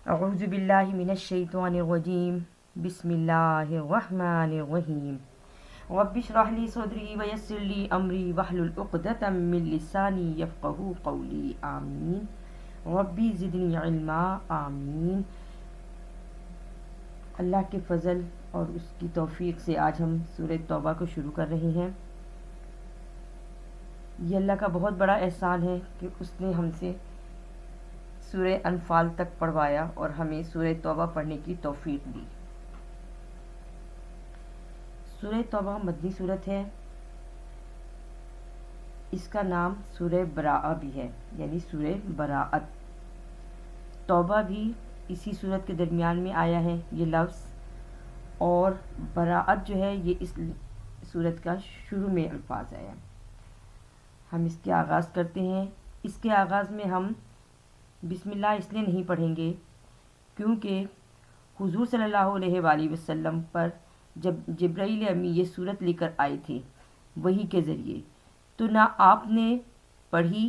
اعوذ باللہ من الشیطان الرجیم بسم اللہ الرحمن الرحیم رب اشرح لی صدری ویسر لی امری واحلل عقدۃ من لسانی یفقہوا قولی آمین ربی زدنی علما آمین۔ اللہ کے فضل اور اس کی توفیق سے آج ہم سورہ توبہ کو شروع کر رہے ہیں۔ یہ اللہ کا بہت بڑا احسان ہے کہ اس نے ہم سے سورہ انفال تک پڑھوایا اور ہمیں سورہ توبہ پڑھنے کی توفیق دی۔ سورہ توبہ مدنی سورت ہے۔ اس کا نام سورہ براءہ بھی ہے، یعنی سورہ براءت۔ توبہ بھی اسی سورت کے درمیان میں آیا ہے یہ لفظ، اور براءت جو ہے یہ اس سورت کا شروع میں الفاظ آیا۔ ہم اس کے آغاز کرتے ہیں۔ اس کے آغاز میں ہم بسم اللہ اس لیے نہیں پڑھیں گے کیونکہ حضور صلی اللہ علیہ وآلہ وسلم پر جب جبرائیل امی یہ سورت لے کر آئے تھے وحی کے ذریعے، تو نہ آپ نے پڑھی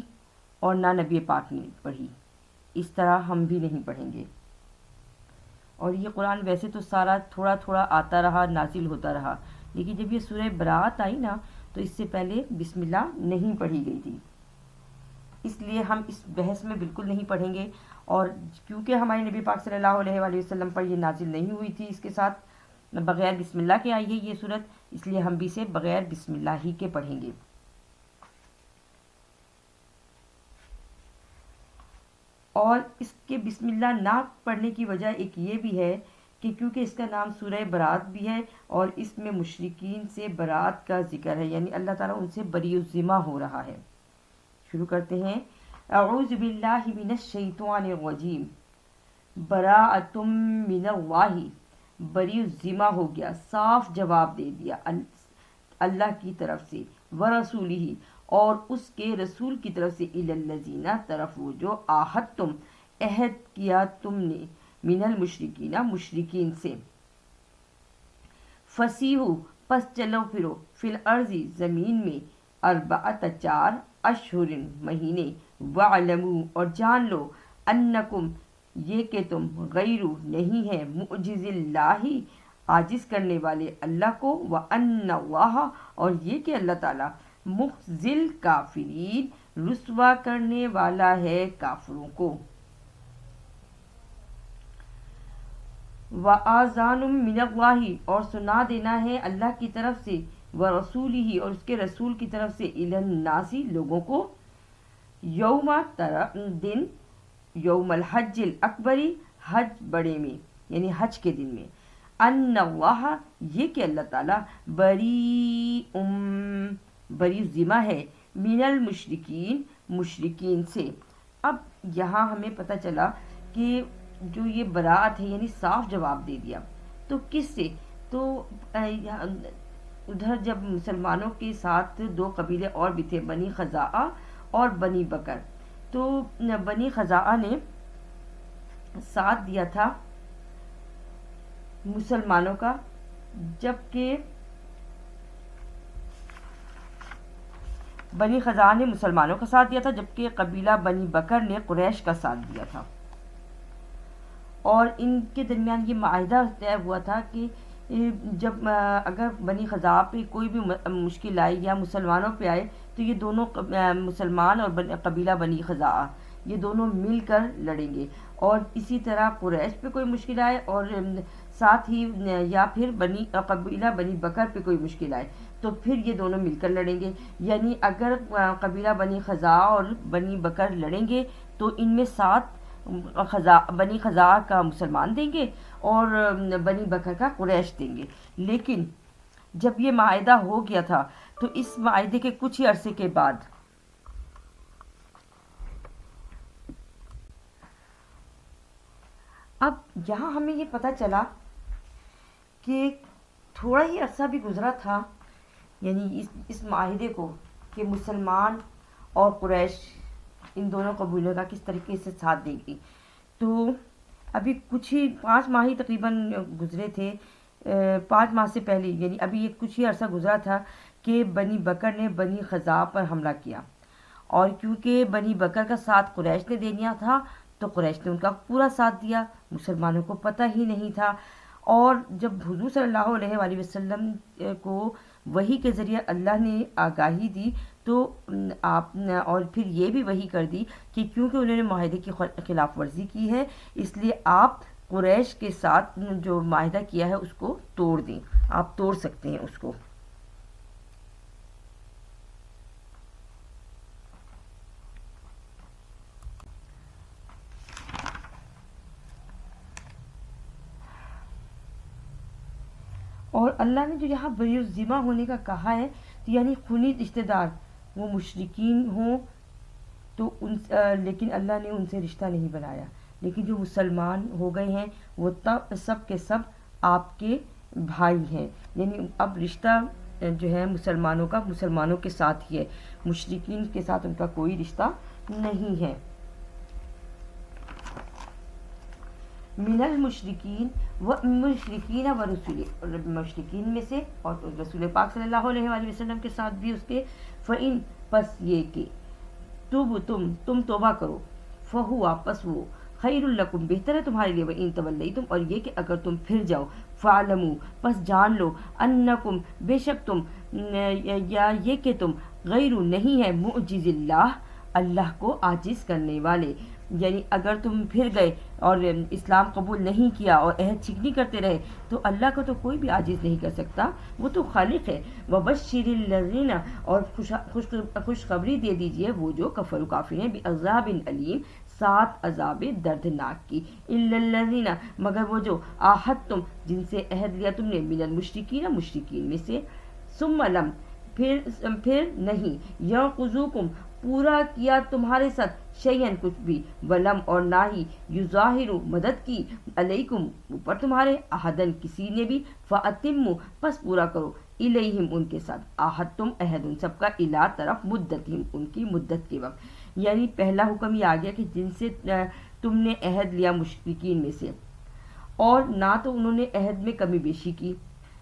اور نہ نبی پاک نے پڑھی، اس طرح ہم بھی نہیں پڑھیں گے۔ اور یہ قرآن ویسے تو سارا تھوڑا تھوڑا آتا رہا، نازل ہوتا رہا، لیکن جب یہ سورہ براءت آئی نا تو اس سے پہلے بسم اللہ نہیں پڑھی گئی تھی، اس لیے ہم اس بحث میں بالکل نہیں پڑھیں گے۔ اور کیونکہ ہمارے نبی پاک صلی اللہ علیہ وآلہ وسلم پر یہ نازل نہیں ہوئی تھی اس کے ساتھ بغیر بسم اللہ کے آئی ہے یہ صورت، اس لیے ہم بھی اسے بغیر بسم اللہ ہی کے پڑھیں گے۔ اور اس کے بسم اللہ نہ پڑھنے کی وجہ ایک یہ بھی ہے کہ کیونکہ اس کا نام سورہ براءت بھی ہے اور اس میں مشرکین سے براءت کا ذکر ہے، یعنی اللہ تعالیٰ ان سے بری الذمہ ہو رہا ہے۔ شروع کرتے ہیں۔ اعوذ باللہ من الشیطان الرجیم، براءۃ من اللہ، بری الذمہ ہو گیا، صاف جواب دے دیا اللہ کی طرف سے، ورسولہ اور اس کے رسول کی طرف سے، الی الذین طرف وہ جو عاہدتم عہد کیا تم نے، من المشرکین مشرکین سے، فسیحوا پس چلو پھرو، فی الارض زمین میں، اربعۃ چار، اشہر مہینے، وعلموا اور جان لو، انکم یہ کہ تم، غیر نہیں ہے، معجز اللہ عاجز کرنے والے اللہ کو، وان اللہ اور یہ کہ اللہ تعالیٰ، مخزل کافرین رسوا کرنے والا ہے کافروں کو۔ وآذان من اللہ اور سنا دینا ہے اللہ کی طرف سے، ورسولہ اور اس کے رسول کی طرف سے، الی الناس لوگوں کو، یوم دن، یوم الحج الاکبری حج بڑے میں یعنی حج کے دن میں، ان اللہ یہ کہ اللہ تعالیٰ، بری ذمہ ہے، من المشرکین مشرکین سے۔ اب یہاں ہمیں پتہ چلا کہ جو یہ براءت ہے یعنی صاف جواب دے دیا، تو کس سے؟ تو ادھر جب مسلمانوں کے ساتھ دو قبیلے اور بھی تھے، بنی خزاعہ اور بنی بکر، تو بنی خزاعہ نے ساتھ دیا تھا مسلمانوں کا، جبکہ بنی خزاعہ نے مسلمانوں کا ساتھ دیا تھا، جبکہ قبیلہ بنی بکر نے قریش کا ساتھ دیا تھا۔ اور ان کے درمیان یہ معاہدہ طے ہوا تھا کہ جب اگر بنی خزاعہ پہ کوئی بھی مشکل آئے یا مسلمانوں پہ آئے تو یہ دونوں مسلمان اور قبیلہ بنی خزاعہ یہ دونوں مل کر لڑیں گے، اور اسی طرح قریش پہ کوئی مشکل آئے اور ساتھ ہی یا پھر قبیلہ بنی بکر پہ کوئی مشکل آئے تو پھر یہ دونوں مل کر لڑیں گے۔ یعنی اگر قبیلہ بنی خزاعہ اور بنی بکر لڑیں گے تو ان میں ساتھ بنی خزاعہ کا مسلمان دیں گے اور بنی بکر کا قریش دیں گے۔ لیکن جب یہ معاہدہ ہو گیا تھا تو اس معاہدے کے کچھ ہی عرصے کے بعد اب یہاں ہمیں یہ پتہ چلا کہ تھوڑا ہی عرصہ بھی گزرا تھا، یعنی اس معاہدے کو، کہ مسلمان اور قریش ان دونوں قبیلوں کا کس طریقے سے ساتھ دیں گی، تو ابھی کچھ ہی 5 ماہ ہی تقریباً گزرے تھے، 5 ماہ سے پہلے، یعنی ابھی یہ کچھ ہی عرصہ گزرا تھا کہ بنی بکر نے بنی خزاعہ پر حملہ کیا، اور کیونکہ بنی بکر کا ساتھ قریش نے دے دیا تھا تو قریش نے ان کا پورا ساتھ دیا، مسلمانوں کو پتہ ہی نہیں تھا۔ اور جب حضور صلی اللہ علیہ وآلہ وسلم کو وحی کے ذریعے اللہ نے آگاہی دی تو آپ اور پھر یہ بھی وحی کر دی کہ کیونکہ انہوں نے معاہدے کی خلاف ورزی کی ہے، اس لیے آپ قریش کے ساتھ جو معاہدہ کیا ہے اس کو توڑ دیں، آپ توڑ سکتے ہیں اس کو۔ اور اللہ نے جو یہاں بری الذمہ ہونے کا کہا ہے تو یعنی خونی رشتہ دار وہ مشرکین ہوں تو لیکن اللہ نے ان سے رشتہ نہیں بنایا، لیکن جو مسلمان ہو گئے ہیں وہ تب سب کے سب آپ کے بھائی ہیں، یعنی اب رشتہ جو ہے مسلمانوں کا مسلمانوں کے ساتھ ہی ہے، مشرکین کے ساتھ ان کا کوئی رشتہ نہیں ہے۔ من المشرکین و مشرکین و رسول، مشرکین میں سے اور رسول پاک صلی اللہ علیہ وآلہ وسلم کے ساتھ بھی اس کے، فَإِن پس یہ کہ تم توبہ کرو، فہوا پس وہ خیر لکم بہتر ہے تمہارے لیے، وَإِن تولیتم اور یہ کہ اگر تم پھر جاؤ، فَاعْلَمُوا پس جان لو، انکم بے شک تم، یا یہ کہ تم غیر نہیں ہے معجز اللہ اللہ کو عاجز کرنے والے، یعنی اگر تم پھر گئے اور اسلام قبول نہیں کیا اور عہد چکنی کرتے رہے تو اللہ کو تو کوئی بھی عاجز نہیں کر سکتا، وہ تو خالق ہے۔ وبشر الذین اور خوشخبری دے دیجئے وہ جو کفر کافر ہیں، بعذاب علیم ساتھ عذاب دردناک کی، الا الذین مگر وہ جو عاہدتم جن سے عہد لیا تم نے، من المشرکین مشرکین میں سے، ثم لم پھر نہیں، ينقضوکم پورا کیا تمہارے ساتھ، شیئن کچھ بھی، ولم اور نہ ہی، یظاہر مدد کی، علیکم اوپر تمہارے، احدن کسی نے بھی، فاتموا پس پورا کرو، الیہم ان کے ساتھ، احدتم عہد ان سب کا، الی طرف مدتہم ان کی مدت کے وقت، یعنی پہلا حکم یہ آ گیا کہ جن سے تم نے عہد لیا مشرکین میں سے، اور نہ تو انہوں نے عہد میں کمی بیشی کی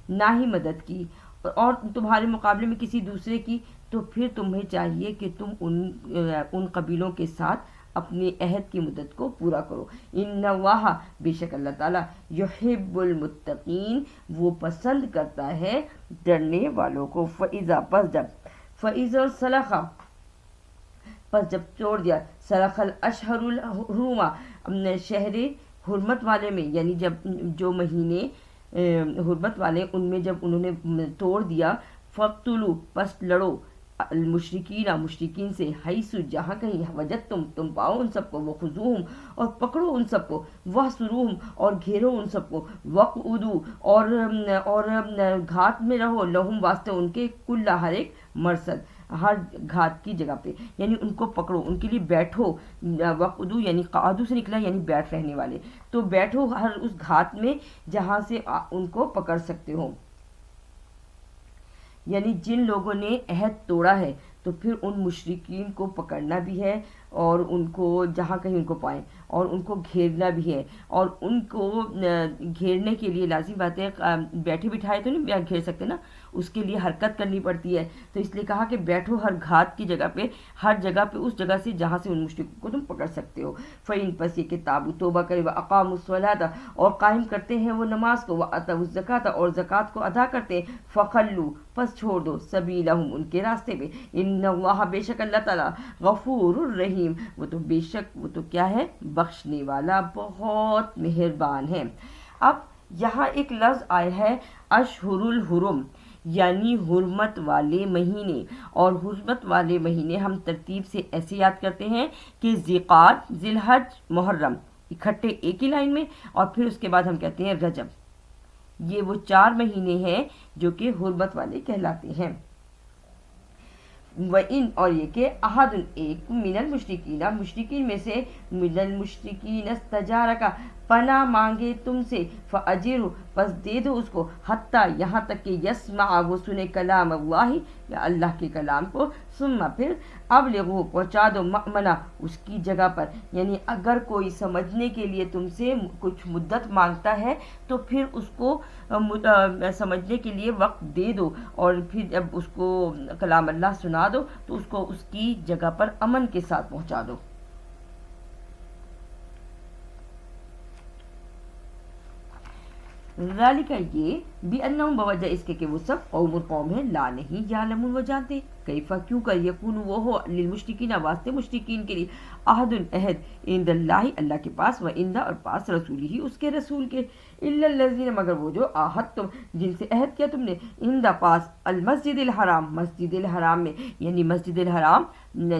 نہ ہی مدد کی، اور تمہارے مقابلے میں کسی دوسرے کی، تو پھر تمہیں چاہیے کہ تم ان قبیلوں کے ساتھ اپنے عہد کی مدت کو پورا کرو۔ ان اللہ بے شک اللہ تعالیٰ یحب المتقین وہ پسند کرتا ہے ڈرنے والوں کو۔ فَإِذَا پس جب فَإِذَا سَلَخَ پس جب چھوڑ دیا، سلخ الاشہر الحرم شہر حرمت والے میں، یعنی جب جو مہینے حرمت والے ان میں جب انہوں نے توڑ دیا، فَاقْتُلُوا پس لڑو، مشرکین سے، حیث جہاں کہیں، وجدتم پاؤ ان سب کو، وخذوہم اور پکڑو ان سب کو، واحصروہم اور گھیرو ان سب کو، وقعدوا اور گھات میں رہو، لہم واسطے ان کے، کل ہر ایک مرصد ہر گھات کی جگہ پہ، یعنی ان کو پکڑو، ان کے لیے بیٹھو، وقعدوا یعنی قعدو سے نکلا یعنی بیٹھ رہنے والے، تو بیٹھو ہر اس گھات میں جہاں سے ان کو پکڑ سکتے ہو، یعنی جن لوگوں نے عہد توڑا ہے تو پھر ان مشرکین کو پکڑنا بھی ہے، اور ان کو جہاں کہیں ان کو پائیں، اور ان کو گھیرنا بھی ہے، اور ان کو گھیرنے کے لیے لازم بات ہے، بیٹھے بٹھائے تو نہیں گھیر سکتے نا، اس کے لیے حرکت کرنی پڑتی ہے، تو اس لیے کہا کہ بیٹھو ہر گھات کی جگہ پہ، ہر جگہ پہ اس جگہ سے جہاں سے ان مشرکوں کو تم پکڑ سکتے ہو۔ فَإِن پس یہ کہ تابوا توبہ کرے، وَأَقَامُوا الصَّلَاةَ اور قائم کرتے ہیں وہ نماز کو، وَآتَوُا الزَّکَاةَ اور زکوٰۃ کو ادا کرتے ہیں، فَخَلُّوا پس چھوڑ دو، سبیلہم ان کے راستے پہ، ان اللہ بے شک اللہ تعالیٰ، غفور الرحیم وہ تو بے شک وہ تو کیا ہے، بخشنے والا بہت مہربان ہے۔ اب یہاں ایک لفظ آیا ہے اشہر الحرم، یعنی حرمت والے مہینے، اور حرمت والے مہینے ہم ترتیب سے ایسے یاد کرتے ہیں کہ ذی-القعدہ، ذی الحج، محرم اکٹھے ایک ہی لائن میں، اور پھر اس کے بعد ہم کہتے ہیں رجب، یہ وہ 4 مہینے ہیں جو کہ حرمت والے کہلاتے ہیں۔ وَإِن اور یہ کہ احد ایک، من المشرکین مشرکین میں سے، من المشرکین استجارک پناہ مانگے تم سے، فَأَجِرْهُ پس دے دو اس کو، حتیٰ یہاں تک کہ یسمع وہ سنے کلام اللہ یا اللہ کے کلام کو، ثم پھر ابلغہ پہنچا دو، مأمنہ اس کی جگہ پر، یعنی اگر کوئی سمجھنے کے لیے تم سے کچھ مدت مانگتا ہے تو پھر اس کو سمجھنے کے لیے وقت دے دو، اور پھر جب اس کو کلام اللہ سنا دو تو اس کو اس کی جگہ پر امن کے ساتھ پہنچا دو۔ ذالک یہ بانہم بوجہ اس کے کہ وہ سب قوم ہیں لا نہیں یعلمون وہ جانتے کیفہ کیوں کر یکون وہ ہو للمشرکین واسطے مشرکین کے لیے عہد عند اللہ اللہ کے پاس و عند اور پاس رسول ہی اس کے رسول کے الا الذین مگر وہ جو عہدتم جن سے عہد کیا تم نے عند پاس المسجد الحرام مسجد الحرام میں یعنی مسجد الحرام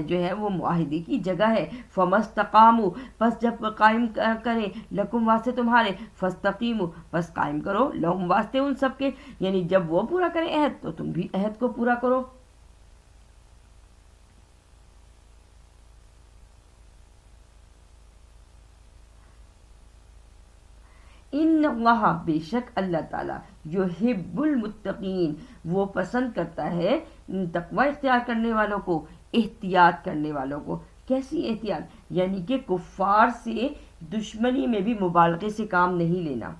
جو ہے وہ معاہدے کی جگہ ہے فمستقاموا پس جب قائم کریں لکم واسطے تمہارے فاستقیموا پس قائم کرو لہم واسطے ان سب کے یعنی جب وہ پورا کریں عہد تو تم بھی عہد کو پورا کرو. ان اللہ بے شک اللہ تعالیٰ یحب المتقین وہ پسند کرتا ہے تقوی اختیار کرنے والوں کو احتیاط کرنے والوں کو. کیسی احتیاط یعنی کہ کفار سے دشمنی میں بھی مبالغے سے کام نہیں لینا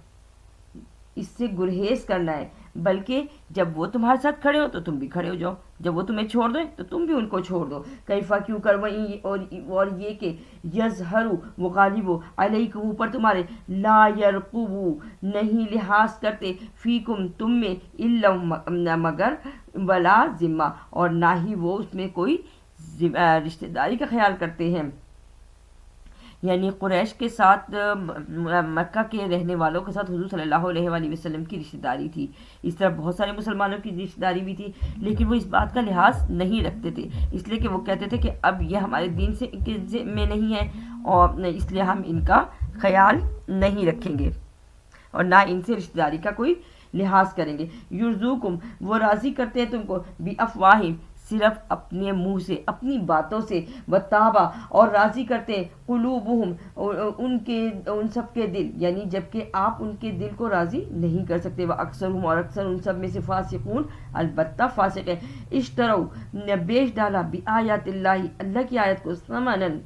اس سے گریز کرنا ہے بلکہ جب وہ تمہارے ساتھ کھڑے ہو تو تم بھی کھڑے ہو جاؤ جب وہ تمہیں چھوڑ دیں تو تم بھی ان کو چھوڑ دو. کیفا کیوں کر اور یہ کہ یظہروا وہ غالب ہو علیکم اوپر تمہارے لا یرقبوا نہیں لحاظ کرتے فیکم تم میں الا مگر ولا ذمہ اور نہ ہی وہ اس میں کوئی رشتہ داری کا خیال کرتے ہیں. یعنی قریش کے ساتھ مکہ کے رہنے والوں کے ساتھ حضور صلی اللہ علیہ وآلہ وسلم کی رشتہ داری تھی. اس طرح بہت سارے مسلمانوں کی رشتہ داری بھی تھی لیکن وہ اس بات کا لحاظ نہیں رکھتے تھے اس لیے کہ وہ کہتے تھے کہ اب یہ ہمارے دین سے میں نہیں ہے اور اس لیے ہم ان کا خیال نہیں رکھیں گے اور نہ ان سے رشتہ داری کا کوئی لحاظ کریں گے. یرزوکم وہ راضی کرتے ہیں تم کو بافواہم صرف اپنے منہ سے اپنی باتوں سے وتابا اور راضی کرتے ہیں قلوبہم ان سب کے دل یعنی جبکہ آپ ان کے دل کو راضی نہیں کر سکتے. وہ اکثرہم اور اکثر ان سب میں سے فاسقون البتہ فاسق ہے. اشتروا بیچ ڈالا بآیات اللہ اللہ کی آیت کو ثمناً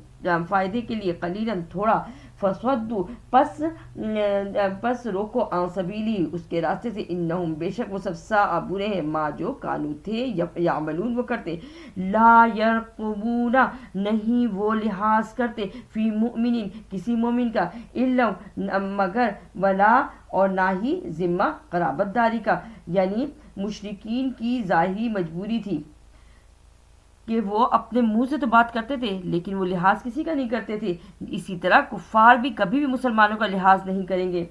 فائدے کے لیے قلیلاً تھوڑا فصدوا پس روکو عن سبیلی اس کے راستے سے انہم بے شک وہ سب ساء برے ہیں ما جو کانو تھے یعملون وہ کرتے. لا یرقبون نہیں وہ لحاظ کرتے فی مؤمن کسی مومن کا الا مگر ولا اور نہ ہی ذمہ قرابت داری کا. یعنی مشرکین کی ظاہری مجبوری تھی کہ وہ اپنے منہ سے تو بات کرتے تھے لیکن وہ لحاظ کسی کا نہیں کرتے تھے. اسی طرح کفار بھی کبھی بھی مسلمانوں کا لحاظ نہیں کریں گے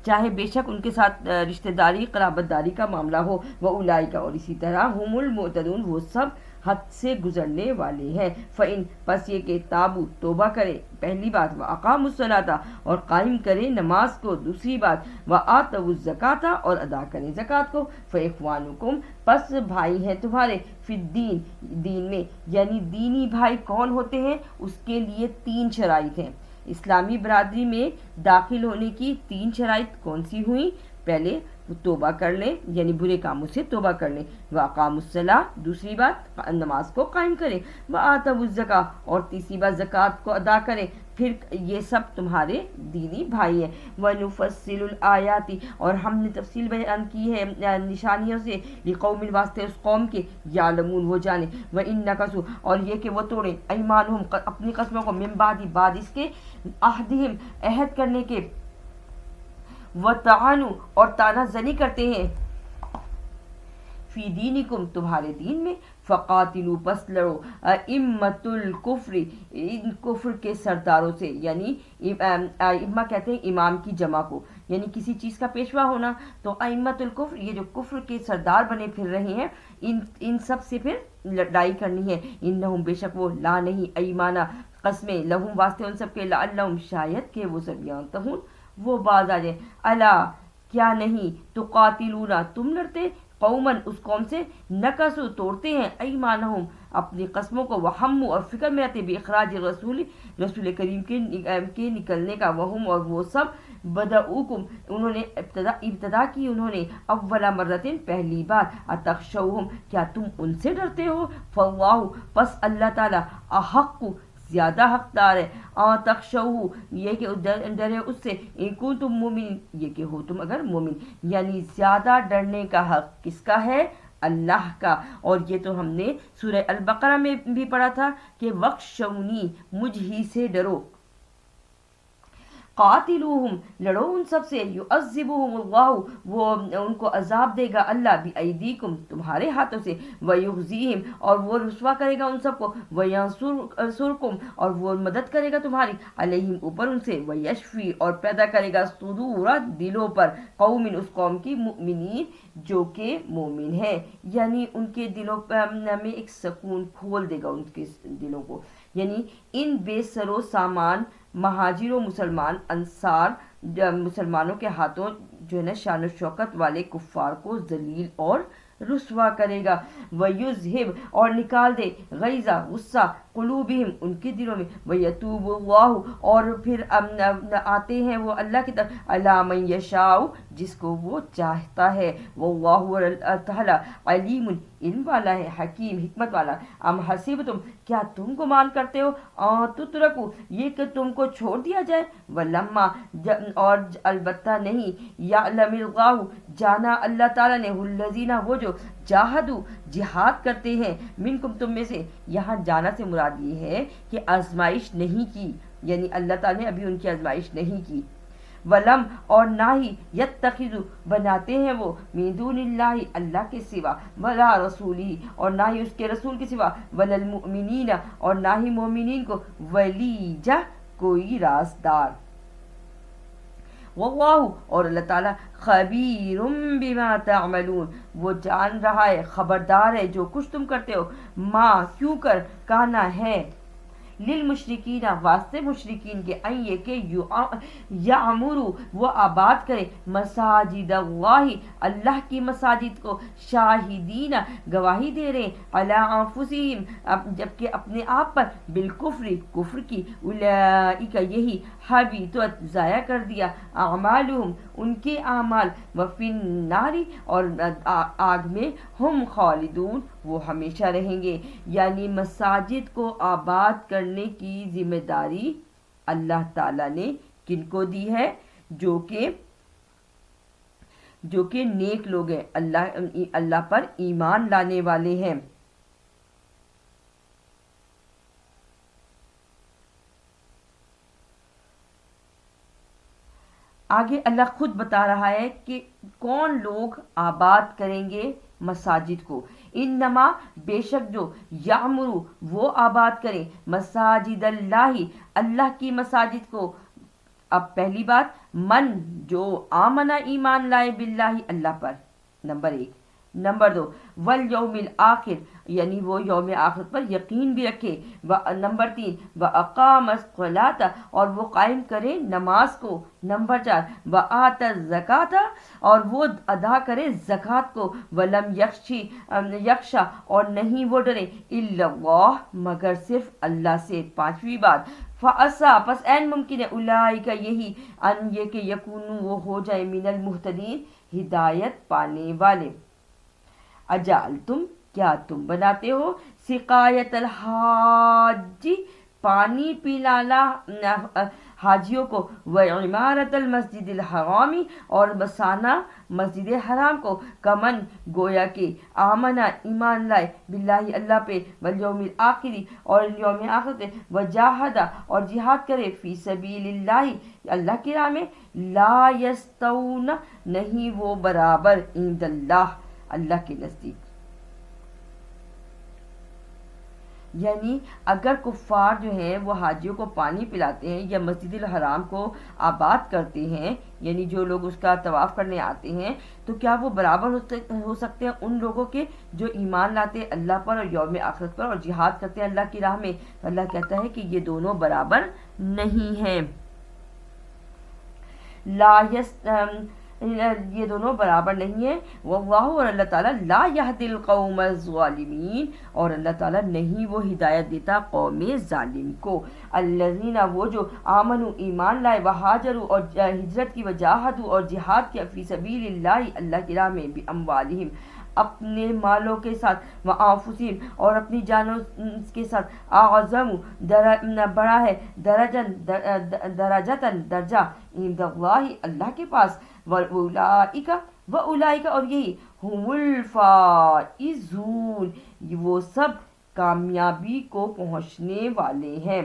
چاہے بے شک ان کے ساتھ رشتہ داری قرابت داری کا معاملہ ہو. وَأُولَئِكَ اور اسی طرح ہم المعتدون وہ سب حد سے گزرنے والے ہیں. فَإِن پس یہ کہ تابو توبہ کرے پہلی بات وَأَقَامُوا الصَّلَاةَ اور قائم کرے نماز کو دوسری بات وَآتَوُا الزَّكَاةَ اور ادا کریں زکوٰۃ کو فَإِخْوَانُكُمْ پس بھائی ہیں تمہارے فی الدین دین میں. یعنی دینی بھائی کون ہوتے ہیں اس کے لیے 3 شرائط ہیں. اسلامی برادری میں داخل ہونے کی 3 شرائط کون سی ہوئیں؟ پہلے توبہ کر لیں یعنی برے کاموں سے توبہ کر لیں. وَأَقَامُوا الصَّلَاةَ دوسری بات نماز کو قائم کریں. وَآتَوُا الزَّكَاةَ اور تیسری بات زکوٰۃ کو ادا کریں. پھر یہ سب تمہارے دینی بھائی ہیں. وَنُفَصِّلُ الْآيَاتِ اور ہم نے تفصیل بیان کی ہے نشانیوں سے لِقَوْمٍ واسطے اس قوم کے یعلمون وہ جانے. وَإِن نَكَثُوا اور یہ کہ وہ توڑیں ایمانہم اپنی قسموں کو من بعد اس کے عہدہم عہد کرنے کے وَطَعَنُوا اور طعنہ زنی کرتے ہیں فی دینکم تمہارے دین میں. فقاتلوا پس لڑو ائمۃ الکفر ان کفر کے سرداروں سے. یعنی ائمہ کہتے ہیں امام کی جمع کو یعنی کسی چیز کا پیشوا ہونا. تو ائمۃ الکفر یہ جو کفر کے سردار بنے پھر رہے ہیں ان سب سے پھر لڑائی کرنی ہے. انہم بے شک وہ لا نہیں ایمانہ قسمیں لہم واسطے ان سب کے لعلہم شاید کہ وہ سب یانتہون وہ باز آ جائیں. الا کیا نہیں تو قاتلون تم لڑتے قومن اس قوم سے نکسو توڑتے ہیں ایمانہم اپنی قسموں کو وہموا اور فکر میں رہتے باخراج رسول کریم کے نکلنے کا. وہم اور وہ سب بدعوکم انہوں نے ابتدا کی انہوں نے اول مرتين پہلی بار اتخشوہم کیا تم ان سے ڈرتے ہو. فاللہ پس اللہ تعالی احق زیادہ حقدار ہے. تخشوہ یہ کہ ڈرے اس سے ان کنتم مومن یہ کہ ہو تم اگر مومن. یعنی زیادہ ڈرنے کا حق کس کا ہے؟ اللہ کا. اور یہ تو ہم نے سورہ البقرہ میں بھی پڑھا تھا کہ وخشونی مجھ ہی سے ڈرو. قاتلوہم لڑو ان سب سے، یعذبہم اللہ وہ ان کو عذاب دے گا اللہ بایدیکم تمہارے ہاتھوں سے، ویخزیہم اور وہ رسوا کرے گا ان سب کو، وینصرکم اور وہ مدد کرے گا تمہاری، علیہم اوپر ان سے، ویشفی اور پیدا کرے گا صدور دلوں پر، قوم اس قوم کی، مؤمنین جو کہ مومن ہے، یعنی ان کے دلوں میں ایک سکون کھول دے گا ان کے دلوں کو، یعنی ان بے سر و سامان مہاجر و مسلمان انصار مسلمانوں کے ہاتھوں جو ہے نا شان و شوکت والے کفار کو ذلیل اور رسوا کرے گا، وَيُذْهِبْ اور نکال دے غیظہ غصہ قلوبہم ان کے دلوں میں، وَيَتُوبُ اللَّهُ اور پھر آتے ہیں وہ اللہ کی طرف، عَلَىٰ مَن يَشَاءُ جس کو وہ چاہتا ہے، وَاللَّهُ تعالی علیم علم والا ہے، حکیم حکمت والا، ام حسبتم کیا تم گمان کرتے ہو تترکو یہ کہ تم کو چھوڑ دیا جائے، ولما اور البتہ نہیں، یعلم اللہ جانا اللہ تعالیٰ نے، الذین وہ جو جاہدو جہاد کرتے ہیں، منکم تم میں سے، یہاں جانا سے مراد یہ ہے کہ آزمائش نہیں کی، یعنی اللہ تعالیٰ نے ابھی ان کی آزمائش نہیں کی، ولم اور نہ ہی یتخذ بناتے ہیں وہ من دون اللہ اللہ کے سوا، ولا رسولی اور نہ ہی اس کے رسول کے سوا، ولا المؤمنین اور نہ ہی مومنین کو، ولیجہ کوئی رازدار، واللہ اور اللہ تعالیٰ خبیر بما تعملون وہ جان رہا ہے خبردار ہے جو کچھ تم کرتے ہو، ما کیوں کر کانا ہے، للمشرکین واسطے مشرکین کے، ان یہ کہ یعمرو وہ آباد کرے، مساجد اللہ اللہ کی مساجد کو، شاہدین گواہی دے رہے، علی انفسہم جبکہ اپنے آپ پر، بالکفر کفر کی، اولئک یہی حبطت ضائع کر دیا، اعمالہم ان کے اعمال، وفی النار اور آگ میں، ہم خالدون وہ ہمیشہ رہیں گے، یعنی مساجد کو آباد کرنے کی ذمہ داری اللہ تعالیٰ نے کن کو دی ہے، جو کہ نیک لوگ ہیں، اللہ پر ایمان لانے والے ہیں۔ آگے اللہ خود بتا رہا ہے کہ کون لوگ آباد کریں گے مساجد کو، انما بے شک جو یعمرو وہ آباد کریں، مساجد اللہ اللہ کی مساجد کو، اب پہلی بات من جو آمنہ ایمان لائے باللہ اللہ پر، نمبر ایک، نمبر دو والیوم الآخر یعنی وہ یوم آخرت پر یقین بھی رکھے، نمبر تین واقام الصلاۃ اور وہ قائم کرے نماز کو، نمبر چار وآت الزکاۃ اور وہ ادا کرے زکوٰۃ کو، ولم یخشا اور نہیں وہ ڈرے، الا اللہ مگر صرف اللہ سے، پانچویں بات فعسا پس این ممکن ہے، اولئک یہی، ان یہ کہ یکونوا وہ ہو جائے، من المہتدین ہدایت پانے والے، اجعلتم کیا تم بناتے ہو، سقایت الحاج پانی پلانا حاجیوں کو، وعمارت المسجد الحرامی اور بسانا مسجد حرام کو، کمن گویا کہ آمنا ایمان لائے باللہ اللہ پہ، والیوم الآخری اور یوم آخر پہ، وجاہدہ اور جہاد کرے، فی سبیل اللہ اللہ کی راہ میں، لا یستوون نہیں وہ برابر، عند اللہ اللہ کے نزدیک، یعنی اگر کفار جو ہیں وہ حاجیوں کو پانی پلاتے ہیں یا مسجد الحرام کو آباد کرتے ہیں، یعنی جو لوگ اس کا طواف کرنے آتے ہیں، تو کیا وہ برابر ہو سکتے ہیں ان لوگوں کے جو ایمان لاتے ہیں اللہ پر اور یوم آخرت پر اور جہاد کرتے ہیں اللہ کی راہ میں؟ تو اللہ کہتا ہے کہ یہ دونوں برابر نہیں ہیں، یہ دونوں برابر نہیں ہیں، واللہ اور اللہ تعالیٰ لا یہدی القوم الظالمین اور اللہ تعالیٰ نہیں وہ ہدایت دیتا قوم ظالم کو، الذین وہ جو آمنوا ایمان لائے، وہاجروا اور ہجرت کی، وجاہدوا اور جہاد کیا، فی سبیل اللہ اللہ کی راہ میں، باموالہم اپنے مالوں کے ساتھ، وانفسہم اور اپنی جانوں کے ساتھ، اعظم بڑا ہے، درجتاً درجہ، عند اللہ اللہ کے پاس، وَأُولَئِكَ اور یہی ہم الفائزون وہ سب کامیابی کو پہنچنے والے ہیں۔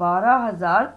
12,000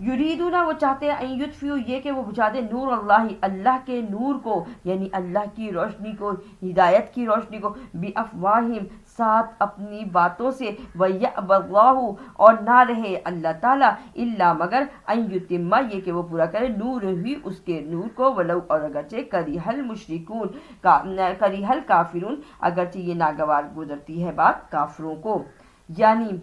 یریدونا وہ چاہتے ہیں یطفئوا یہ کہ وہ بجھا دیں نور اللہ اللہ کے نور کو، یعنی اللہ کی روشنی کو، ہدایت کی روشنی کو، بافواہم ساتھ اپنی باتوں سے، ویأبی اللہ اور نہ رہے اللہ تعالیٰ الا مگر ان یتم یہ کہ وہ پورا کرے نور ہی اس کے نور کو، ولو اور اگرچہ کریہ المشرکون کریہ الکافرون اگرچہ یہ ناگوار گزرتی ہے بات کافروں کو، یعنی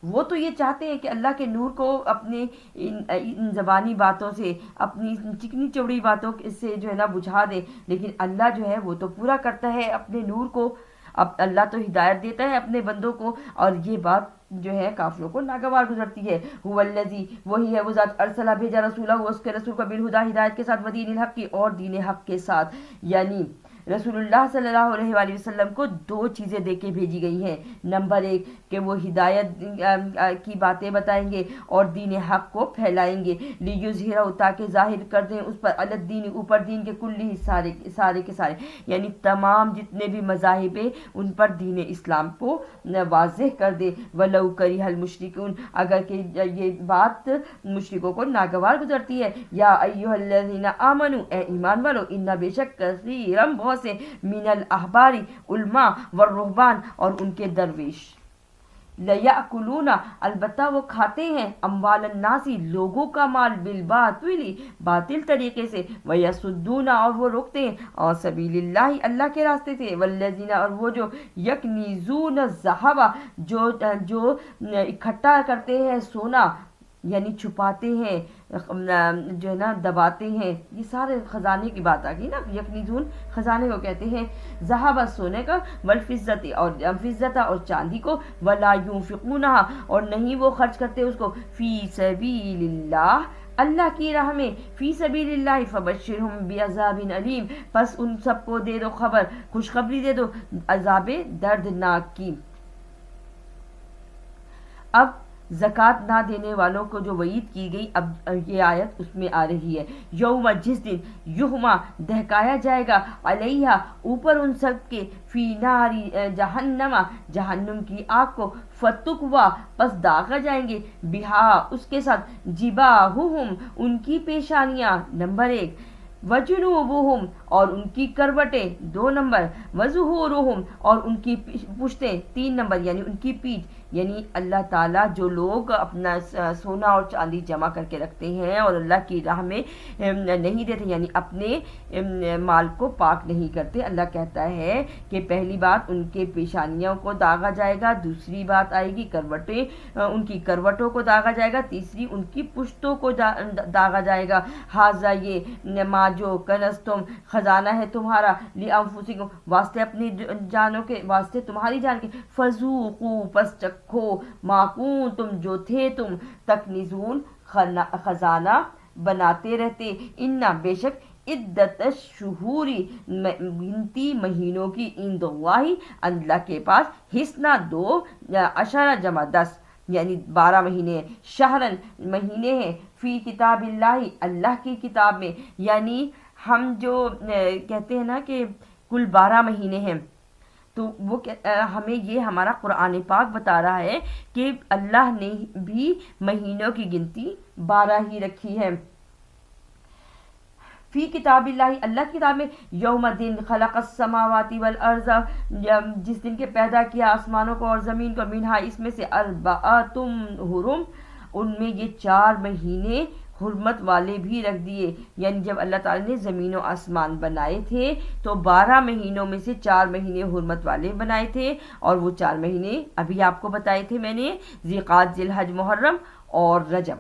وہ تو یہ چاہتے ہیں کہ اللہ کے نور کو اپنے ان زبانی باتوں سے، اپنی چکنی چوڑی باتوں سے جو ہے نا بجھا دیں، لیکن اللہ جو ہے وہ تو پورا کرتا ہے اپنے نور کو، اب اللہ تو ہدایت دیتا ہے اپنے بندوں کو، اور یہ بات جو ہے کافروں کو ناگوار گزرتی ہے۔ هو الذی وہی ہے وہ ذات ارسلہ بھیجا رسولہ اس کے رسول کو بالہدیٰ ہدایت کے ساتھ، ودین الحق کی اور دین حق کے ساتھ، یعنی رسول اللہ صلی اللہ علیہ وآلہ وسلم کو دو چیزیں دے کے بھیجی گئی ہیں، نمبر ایک کہ وہ ہدایت کی باتیں بتائیں گے اور دین حق کو پھیلائیں گے، لیظہرہ تاکہ ظاہر کر دیں اس پر، علی الدین اوپر دین کے کلی سارے کے سارے، یعنی تمام جتنے بھی مذاہب ہیں ان پر دین اسلام کو واضح کر دے، ولو کریہ المشرکون اگر کہ یہ بات مشرکوں کو ناگوار گزرتی ہے، یا ایھا الذین آمنوا اے ایمان والو، ان بے شک کثیرا بہت سے من الاحبار علماء والرہبان اور ان کے درویش، لیاکلون البتہ وہ کھاتے ہیں، اموال الناس لوگوں کا مال، بالباطل باطل طریقے سے، ویصدون اور وہ روکتے ہیں، اور سبیل اللہ اللہ کے راستے سے، والذین اور وہ جو یکنیزون الذھب جو اکٹھا کرتے ہیں سونا، یعنی چھپاتے ہیں جو ہے نا دباتے ہیں، یہ سارے خزانے کی بات آ گئی نا، یکنیزون خزانے کو کہتے ہیں، ذہب سونے کا، والفضۃ اور فضۃ اور چاندی کو، ولا ينفقونها اور نہیں وہ خرچ کرتے اس کو، فی سبیل اللہ اللہ کی راہ میں، فی سبیل اللہ، فبشرہم بعذاب علیم پس ان سب کو دے دو خبر، خوشخبری دے دو عذاب دردناک کی۔ اب زکوٰۃ نہ دینے والوں کو جو وعید کی گئی، اب یہ آیت اس میں آ رہی ہے، یوم جس دن، یہما دہکایا جائے گا، علیہا اوپر ان سب کے، فی ناری جہنم جہنم کی آگ کو، فتکوا پس داغا جائیں گے، بہا اس کے ساتھ، جباہہم ان کی پیشانیاں، نمبر ایک، وجنوبہم اور ان کی کروٹیں، دو نمبر، وظہورہم اور ان کی پشتیں، تین نمبر، یعنی ان کی پیٹھ، یعنی اللہ تعالیٰ جو لوگ اپنا سونا اور چاندی جمع کر کے رکھتے ہیں اور اللہ کی راہ میں نہیں دیتے، یعنی اپنے مال کو پاک نہیں کرتے، اللہ کہتا ہے کہ پہلی بات ان کے پیشانیوں کو داغا جائے گا، دوسری بات آئے گی کروٹیں، ان کی کروٹوں کو داغا جائے گا، تیسری ان کی پشتوں کو داغا جائے گا، ھذا یہ ما جو کنزتم خزانہ ہے تمہارا، لانفسکم واسطے اپنی جانوں کے، واسطے تمہاری جان کے، فذوقوا پس چکھو، ما کنتم جو تھے تم، تکنزون خزانہ بناتے رہتے، انا بے شک عدت الشہور گنتی مہینوں کی، عند اللہ اللہ کے پاس، حسنا 12 جمع 10 یعنی 12 مہینے ہیں، شہرن مہینے ہیں، فی کتاب اللہ اللہ کی کتاب میں، یعنی ہم جو کہتے ہیں نا کہ کل 12 مہینے ہیں، تو وہ ہمیں یہ ہمارا قرآن پاک بتا رہا ہے کہ اللہ نے بھی مہینوں کی گنتی 12 ہی رکھی ہے، فی کتاب اللہ اللہ کی کتاب میں، یوم دن خلق السماوات والارض جس دن کے پیدا کیا آسمانوں کو اور زمین کو، منہا اس میں سے، اربعۃ حرم ان میں یہ 4 مہینے حرمت والے بھی رکھ دیے، یعنی جب اللہ تعالیٰ نے زمین و آسمان بنائے تھے تو 12 مہینوں میں سے 4 مہینے حرمت والے بنائے تھے، اور وہ 4 مہینے ابھی آپ کو بتائے تھے میں نے، ذی القعدہ، ذی الحج، محرم اور رجب،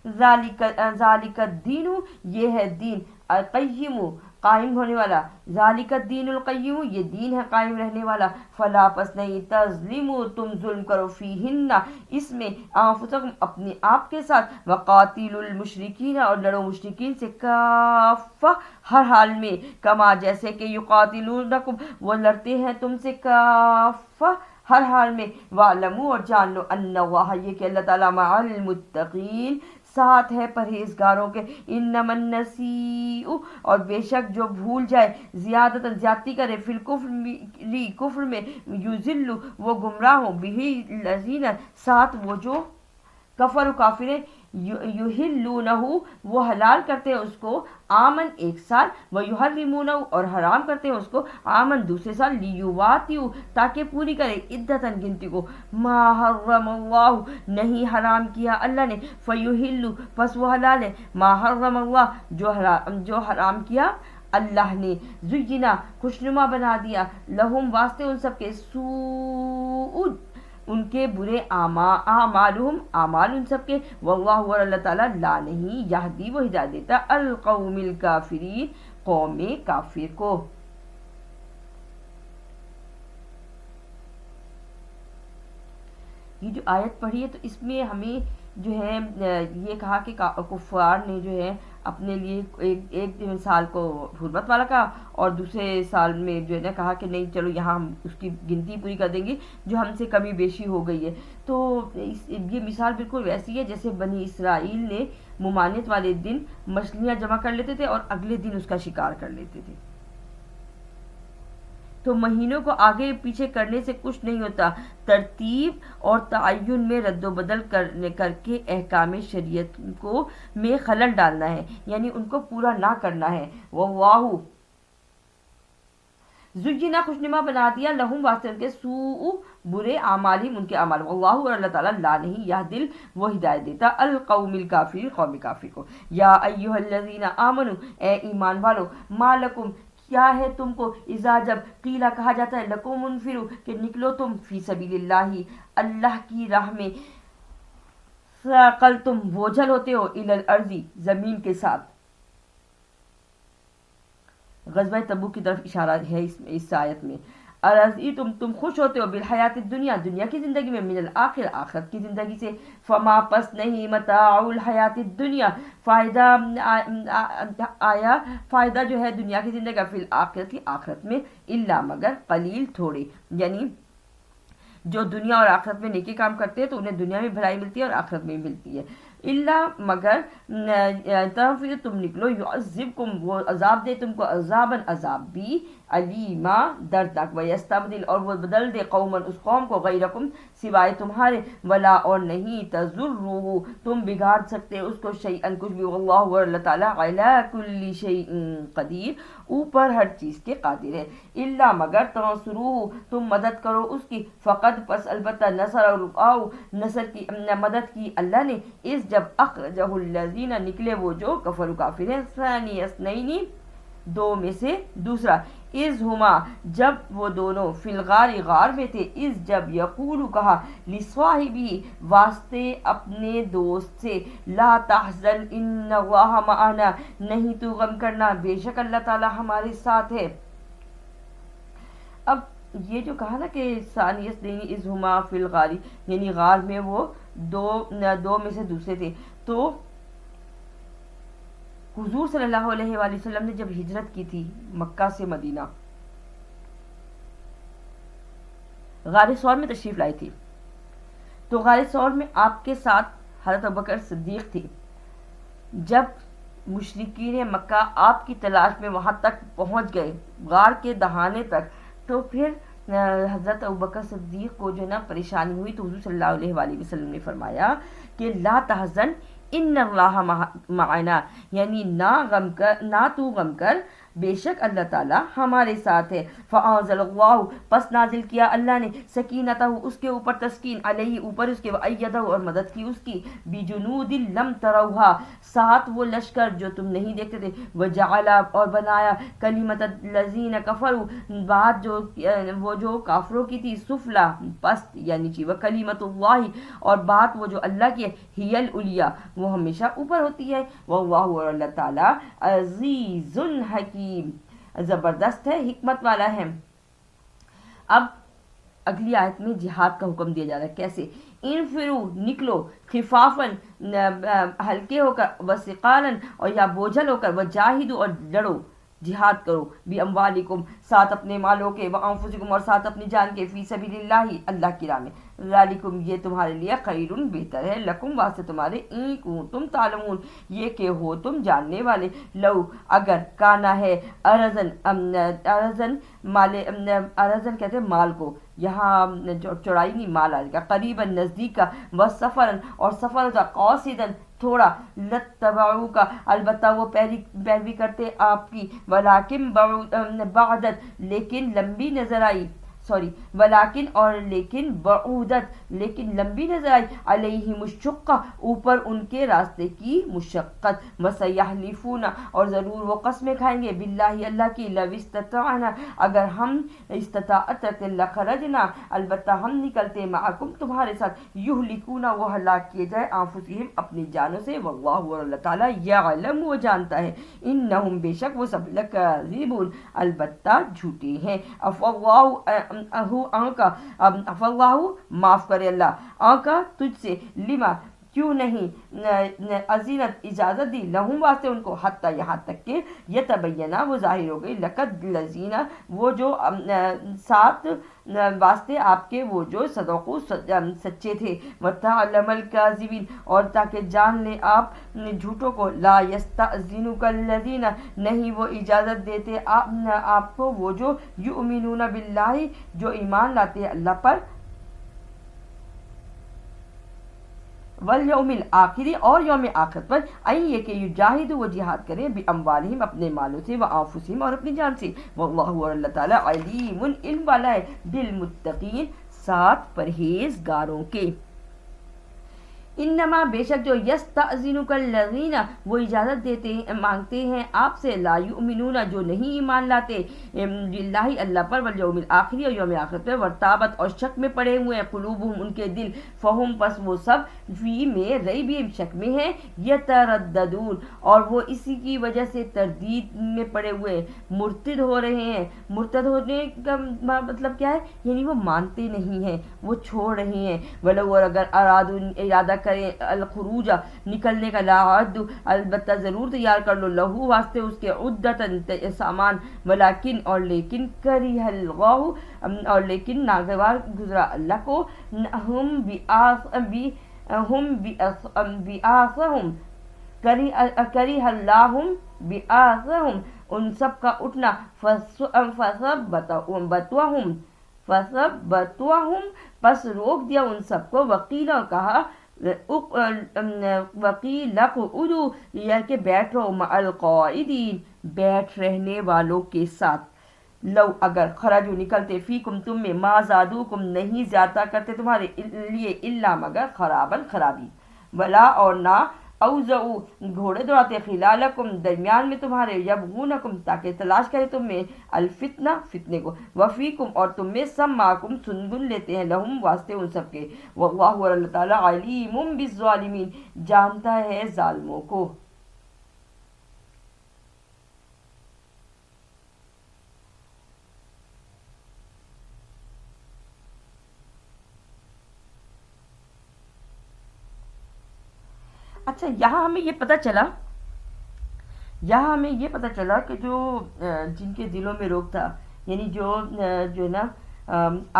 ذالک الدین یہ ہے دین، القیم قائم ہونے والا، ذالک الدین القیم یہ دین ہے قائم رہنے والا، فلا پس نہیں، تظلموا تم ظلم کرو، فیہن اس میں، انفسکم اپنے آپ کے ساتھ، وقاتلوا المشرکین اور لڑو مشرکین سے، کافہ ہر حال میں، کما جیسے کہ یقاتلونکم وہ لڑتے ہیں تم سے، کافہ ہر حال میں، وَاعْلَمُوا اور جان لو، ان اللہ یہ کہ اللہ تعالیٰ مع المتقین ساتھ ہے پرہیزگاروں کے، انما النسیء اور بے شک جو بھول جائے، زیادتاً زیادتی کرے، فی الکفر کفر میں، یضل وہ گمراہ ہوں، بہ الذین ساتھ وہ جو کفر و کافر یحلونہ وہ حلال کرتے ہیں اس کو آمن ایک سال، ویحرمونہ اور حرام کرتے ہیں اس کو آمن دوسرے سال، لیواتیو تاکہ پوری کرے عدتاً گنتی کو، ما حرم اللہ نہیں حرام کیا اللہ نے، فیحلو پس وہ حلال ہے، ما حرم اللہ جو حرام کیا اللہ نے، زینا خوشنما بنا دیا، لہم واسطے ان سب کے، سوء ان کے برے اعمالہم اعمال ان سب کے، واللہ اور اللہ تعالیٰ لا نہیں یہدی وہ ہدایت دیتا القوم الکافرین قوم کافر کو۔ یہ جو آیت پڑھی ہے تو اس میں ہمیں جو ہے یہ کہا کہ کفار نے جو ہے اپنے لیے ایک سال کو حرمت والا کہا، اور دوسرے سال میں جو ہے نا کہا کہ نہیں چلو یہاں ہم اس کی گنتی پوری کر دیں گے جو ہم سے کمی بیشی ہو گئی ہے۔ تو یہ مثال بالکل ویسی ہے جیسے بنی اسرائیل نے ممانعت والے دن مچھلیاں جمع کر لیتے تھے اور اگلے دن اس کا شکار کر لیتے تھے۔ تو مہینوں کو آگے پیچھے کرنے سے کچھ نہیں ہوتا، ترتیب اور تعین میں رد و بدل کر کے احکام شریعت کو میں خلل ڈالنا ہے، یعنی ان کو پورا نہ کرنا ہے۔ واللہ زینا خوشنما بنا دیا لہم واسطے ان کے، سوء برے اعمالہم ان کے اعمال، واللہ اور اللہ تعالیٰ لا نہیں یہدی وہ ہدایت دیتا القوم الکافرین قوم کافر کو۔ یا ایھا الذین آمنوا اے ایمان والو، ما لکم کیا ہے تم کو، اذا جب قیلا کہا جاتا ہے لکم انفروا کہ نکلو تم، فی سبیل اللہ اللہ کی راہ میں، ثاقلتم بوجھل ہوتے ہو، الی الارض زمین کے ساتھ۔ غزوہ تبوک کی طرف اشارہ ہے اس آیت میں۔ ارضی تم خوش ہوتے ہو بالحیات الدنیا دنیا کی زندگی میں، من الآخر آخرت کی زندگی سے، فما پس نہیں متاع الحیات الدنیا فائدہ آیا فائدہ جو ہے دنیا کی زندگی کا، فی الآخرت کی آخرت میں، الا مگر قلیل تھوڑے، یعنی جو دنیا اور آخرت میں نیکی کام کرتے ہیں تو انہیں دنیا میں بھلائی ملتی ہے اور آخرت میں بھی ملتی ہے، اللہ مگر پھر تم نکلو، یعذبکم وہ عذاب دے تم کو، عذاباً عذاب بھی، علیما دردناک، ویستبدل اور وہ بدل دے، قوماً اس قوم کو، غیرکم سوائے تمہارے، ولا اور نہیں، تضروہ تم بگاڑ سکتے اس کو، شیئاً کچھ بھی، واللہ اور اللہ تعالیٰ علی کل شیء قدیر اوپر ہر چیز کے قادر ہے، الا مگر تنصروہ تم مدد کرو اس کی، فقد پس البتہ نصر نصر کی مدد کی اللہ نے، اس جب اخرجہ الذین نکلے وہ جو کفروا کافر ہیں، ثانی اثنین دو میں سے دوسرا، اذ ہما جب وہ دونوں، فی الغار غار میں تھے، اذ جب یقول کہا، لصاحبہ واسطے اپنے دوست سے، لا تحزن ان اللہ معنا نہیں تو غم کرنا بے شک اللہ تعالی ہمارے ساتھ ہے۔ اب یہ جو کہا نا کہ ثانی اثنین اذ ہما فی الغار، یعنی غار میں وہ دو میں سے دوسرے تھے، تو حضور صلی اللہ علیہ وآلہ وسلم نے جب ہجرت کی تھی مکہ سے مدینہ، غار ثور میں تشریف لائی تھی، تو غار ثور میں آپ کے ساتھ حضرت ابوبکر صدیق تھی۔ جب مشرکین مکہ آپ کی تلاش میں وہاں تک پہنچ گئے غار کے دہانے تک، تو پھر حضرت ابوبکر صدیق کو جو ہے نا پریشانی ہوئی، تو حضور صلی اللہ علیہ وآلہ وسلم نے فرمایا کہ لا تحزن ان اللہ معنا، یعنی نہ تو غم کر بے شک اللہ تعالیٰ ہمارے ساتھ ہے، فانزل اللہ پس نازل کیا اللہ نے، سکینتہ اس کے اوپر تسکین، علیہ اوپر اس کے، وایدہ اور مدد کی اس کی، بجنود لم تروہا ساتھ وہ لشکر جو تم نہیں دیکھتے تھے، وجعل اور بنایا، کلمت الذین کفروا بات جو وہ جو کافروں کی تھی، سفلا پست یعنی چی، وکلمت اللہ اور بات وہ جو اللہ کی ہے، ہی العلیٰ وہ ہمیشہ اوپر ہوتی ہے، واللہ اور اللہ تعالیٰ عزیز حکیم زبردست ہے، حکمت والا ہے۔ اب اگلی آیت میں جہاد کا حکم دیا جا رہا ہے، کیسے؟ انفرو نکلو، خفافاً ہلکے ہو کر، وثقالاً اور یا بوجھل ہو کر، وجاہدوا اور لڑو جہاد کرو، باموالکم ساتھ اپنے مالوں کے، وانفسکم اور ساتھ اپنی جان کے، فی سبیل اللہ اللہ کی راہ میں، ذالکم یہ تمہارے لیے خیرن بہتر ہے، لکم واسطے تمہارے، ان کنتم تعلمون یہ کہ ہو تم جاننے والے، لو اگر کانا ہے ارزن ارزن مال ارزن کہتے ہیں مال کو، یہاں چوڑائی نہیں مال آئے گا، قریبا نزدیک کا، و سفرن اور سفر کا، قاصدن تھوڑا، لتبعو کا البتہ وہ پیروی کرتے آپ کی، ولیکن بعدت لیکن لمبی نظر آئی، سوری ولیکن اور لیکن بعودت لیکن لمبی نظر آئی، علیہم الشقہ اوپر ان کے راستے کی مشقت، وسیحلفون اور ضرور وہ قسمیں کھائیں گے، باللہ اللہ کی، لو استطعنا اگر ہم استطاعت رکھتے، لخرجنا البتہ ہم نکلتے، معکم تمہارے ساتھ، یہلکون وہ ہلاک کیے جائے، انفسہم اپنی جانوں سے، واللہ اور اللہ تعالیٰ یعلم وہ جانتا ہے، انہم بے شک وہ سب لکاذبون البتہ جھوٹے ہیں، آنکا اللہ معاف کرے اللہ آنکا تجھ سے، لما کیوں نہیں، اذینت اجازت دی، لہم واسطے ان کو، حتی یہاں تک کہ یتبینہ وہ ظاہر ہو گئی، لقد لذینہ وہ جو ساتھ واسطے آپ کے وہ جو صدقو سچے تھے، وتعلم الکاذبین اور تاکہ جان لے آپ جھوٹوں کو، لا یستأذنک الذین نہیں وہ اجازت دیتے آپ کو وہ جو یؤمنون باللہ جو ایمان لاتے ہیں اللہ پر، والیوم الآخری اور یوم آخر پر، این یہ کہ یجاہد وہ جہاد کریں، باموالہم اپنے مالوں سے، وانفسہم اور اپنی جان سے، واللہ اور اللہ تعالیٰ علیم علم والا ہے، بالمتقین ساتھ پرہیزگاروں کے، انما بے شک جو یستأذنک الذین وہ اجازت دیتے ہیں مانگتے ہیں آپ سے، لا یؤمنون جو نہیں ایمان لاتے، باللہ اللہ پر، والیوم الآخری اور یوم آخر پر، ورتابت اور شک میں پڑے ہوئے ہیں، قلوبہم ان کے دل، فہم پس وہ سب، فی میں ریبہم شک میں ہیں، یترددون اور وہ اسی کی وجہ سے تردید میں پڑے ہوئے، مرتد ہو رہے ہیں، مرتد ہونے کا مطلب کیا ہے، یعنی وہ مانتے نہیں ہیں، وہ چھوڑ رہے ہیں، ولو اور اگر ارادہ کریں الخروج نکلنے کا، لاعد البتہ ضرور تیار کر لو، لہو واسطے اس کے عدتن سامان، ولیکن اور لیکن، کریہ اللہ اور لیکن ناگوار گزرا اللہ کو، ہم بیاسہم کریہ اللہم بیاسہم ان سب کا اٹھنا، فثبتوہم پس روک دیا ان سب کو، وقیل اور کہا، وقیل اقعدوا یہ کہ بیٹھ رہو، مع القاعدین بیٹھ رہنے والوں کے ساتھ، لو اگر خرجو نکلتے، فیکم تم میں، ما زادوکم نہیں زیادہ کرتے تمہارے لیے، الا مگر خرابن خرابی، ولا اور نہ، اوزعوا گھوڑے دوڑاتے، خلالکم درمیان میں تمہارے، یبغونکم تاکہ تلاش کرے تم میں، الفتنہ فتنے کو، وفیکم اور تم میں، سماکم سن لیتے ہیں، لہم واسطے ان سب کے، واللہ اور اللہ تعالیٰ علیم بالظالمین جانتا ہے ظالموں کو۔ اچھا یہاں ہمیں یہ پتہ چلا کہ جو جن کے دلوں میں روگ تھا، یعنی جو ہے نا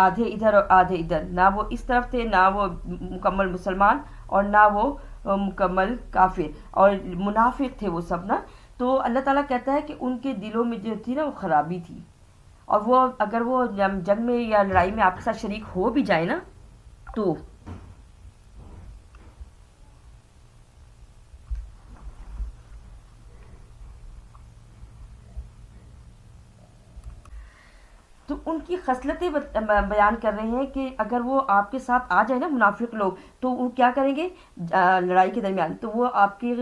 آدھے ادھر اور آدھے ادھر، نہ وہ اس طرف تھے، نہ وہ مکمل مسلمان اور نہ وہ مکمل کافر اور منافق تھے وہ سب نا، تو اللہ تعالیٰ کہتا ہے کہ ان کے دلوں میں جو تھی نا وہ خرابی تھی، اور وہ اگر وہ جنگ میں یا لڑائی میں آپ کے ساتھ شریک ہو بھی جائے نا تو ان کی خصلتیں بیان کر رہے ہیں کہ اگر وہ آپ کے ساتھ آ جائے نا منافق لوگ، تو وہ کیا کریں گے لڑائی کے درمیان، تو وہ آپ کے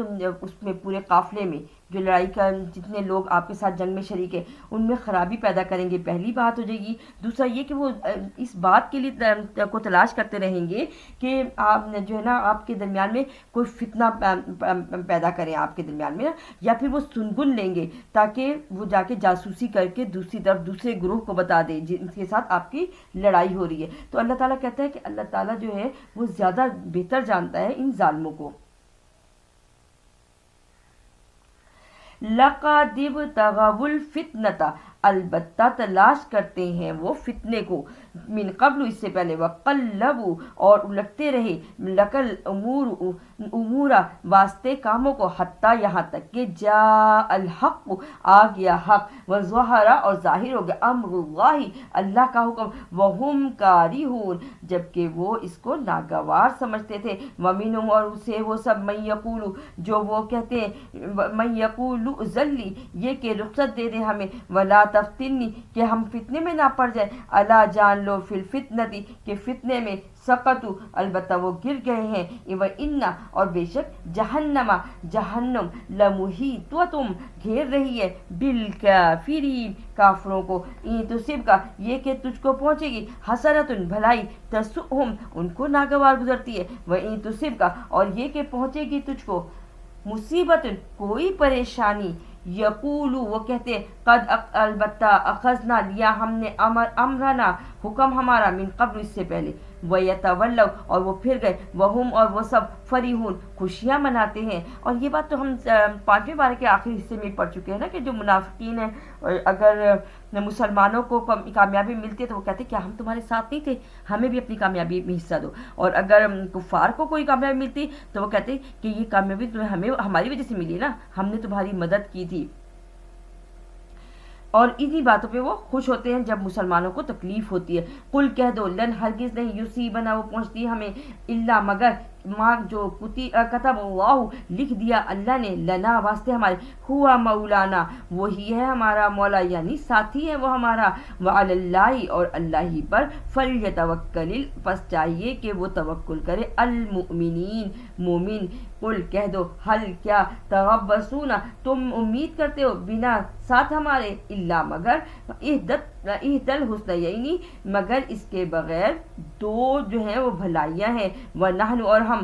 اس میں پورے قافلے میں جو لڑائی کا جتنے لوگ آپ کے ساتھ جنگ میں شریک ہیں ان میں خرابی پیدا کریں گے، پہلی بات ہو جائے گی۔ دوسرا یہ کہ وہ اس بات کے لیے کو تلاش کرتے رہیں گے کہ آپ جو ہے نا آپ کے درمیان میں کوئی فتنہ پیدا کریں آپ کے درمیان میں، یا پھر وہ سنگن لیں گے تاکہ وہ جا کے جاسوسی کر کے دوسری طرف دوسرے گروہ کو بتا دے جن کے ساتھ آپ کی لڑائی ہو رہی ہے۔ تو اللہ تعالیٰ کہتا ہے کہ اللہ تعالیٰ جو ہے وہ زیادہ بہتر جانتا ہے ان ظالموں کو۔ لَقَدِ ابْتَغَوُا الْفِتْنَةَ البتہ تلاش کرتے ہیں وہ فتنے کو، من قبل اس سے پہلے، وقلبوا اور الٹتے رہے، لکل امورا واسطے کاموں کو، حتیٰ یہاں تک کہ جاء الحق آ گیا حق، وظہر اور ظاہر ہو گیا امر اللہ اللہ کا حکم، وہم کارہون جبکہ وہ اس کو ناگوار سمجھتے تھے، ومنہم اور اسے وہ سب من یقول جو وہ کہتے ہیں، من یقول ذلی یہ کہ رخصت دے دے ہمیں، ولا تفتنی کہ ہم فتنے میں نہ پڑ جائیں، الا جان لو فی الفتنتی کہ فتنے میں، سقطوا البتہ وہ گر گئے ہیں، وَإِنَّ اور بے شک جہنم لمحیطۃ گھیر رہی ہے، بالکافرین کافروں کو، ان تصب کا یہ کہ تجھ کو پہنچے گی، حسنۃ بھلائی، تسؤہم ان کو ناگوار گزرتی ہے، وَإِن تصب کا اور یہ کہ پہنچے گی تجھ کو، مصیبت کوئی پریشانی، یقولو وہ کہتے قد البتہ اخذنا لیا ہم نے امرنا حکم ہمارا، من قبل اس سے پہلے، وَيَتَوَلَّوْا اور وہ پھر گئے، وَهُمْ اور وہ سب فریحون خوشیاں مناتے ہیں۔ اور یہ بات تو ہم 5ویں پارے کے آخری حصے میں پڑھ چکے ہیں نا کہ جو منافقین ہیں اگر مسلمانوں کو کامیابی ملتی ہے تو وہ کہتے ہیں کیا ہم تمہارے ساتھ نہیں تھے، ہمیں بھی اپنی کامیابی میں حصہ دو، اور اگر کفار کو کوئی کامیابی ملتی تو وہ کہتے ہیں کہ یہ کامیابی تمہیں ہمیں ہماری وجہ سے ملی نا، ہم نے تمہاری مدد کی تھی۔ اور انہی باتوں پہ وہ خوش ہوتے ہیں جب مسلمانوں کو تکلیف ہوتی ہے۔ قل کہہ دو لن ہرگز نہیں یصیبنا وہ پہنچتی ہمیں الا مگر ما جو کتب اللہ لکھ دیا اللہ نے، لنا واسطے ہمارے، ہوا مولانا وہی ہے ہمارا مولا یعنی ساتھی ہے وہ ہمارا، وعلی اللہ اور اللہ ہی پر، فلیتوکل پس چاہیے کہ وہ توکل کرے، المؤمنین مومن۔ قل کہہ دو حل کیا تربصون تم امید کرتے ہو بنا ساتھ ہمارے، الا مگر احد الحسنیین مگر اس کے بغیر دو جو ہیں وہ بھلائیاں ہیں، ونحن اور ہم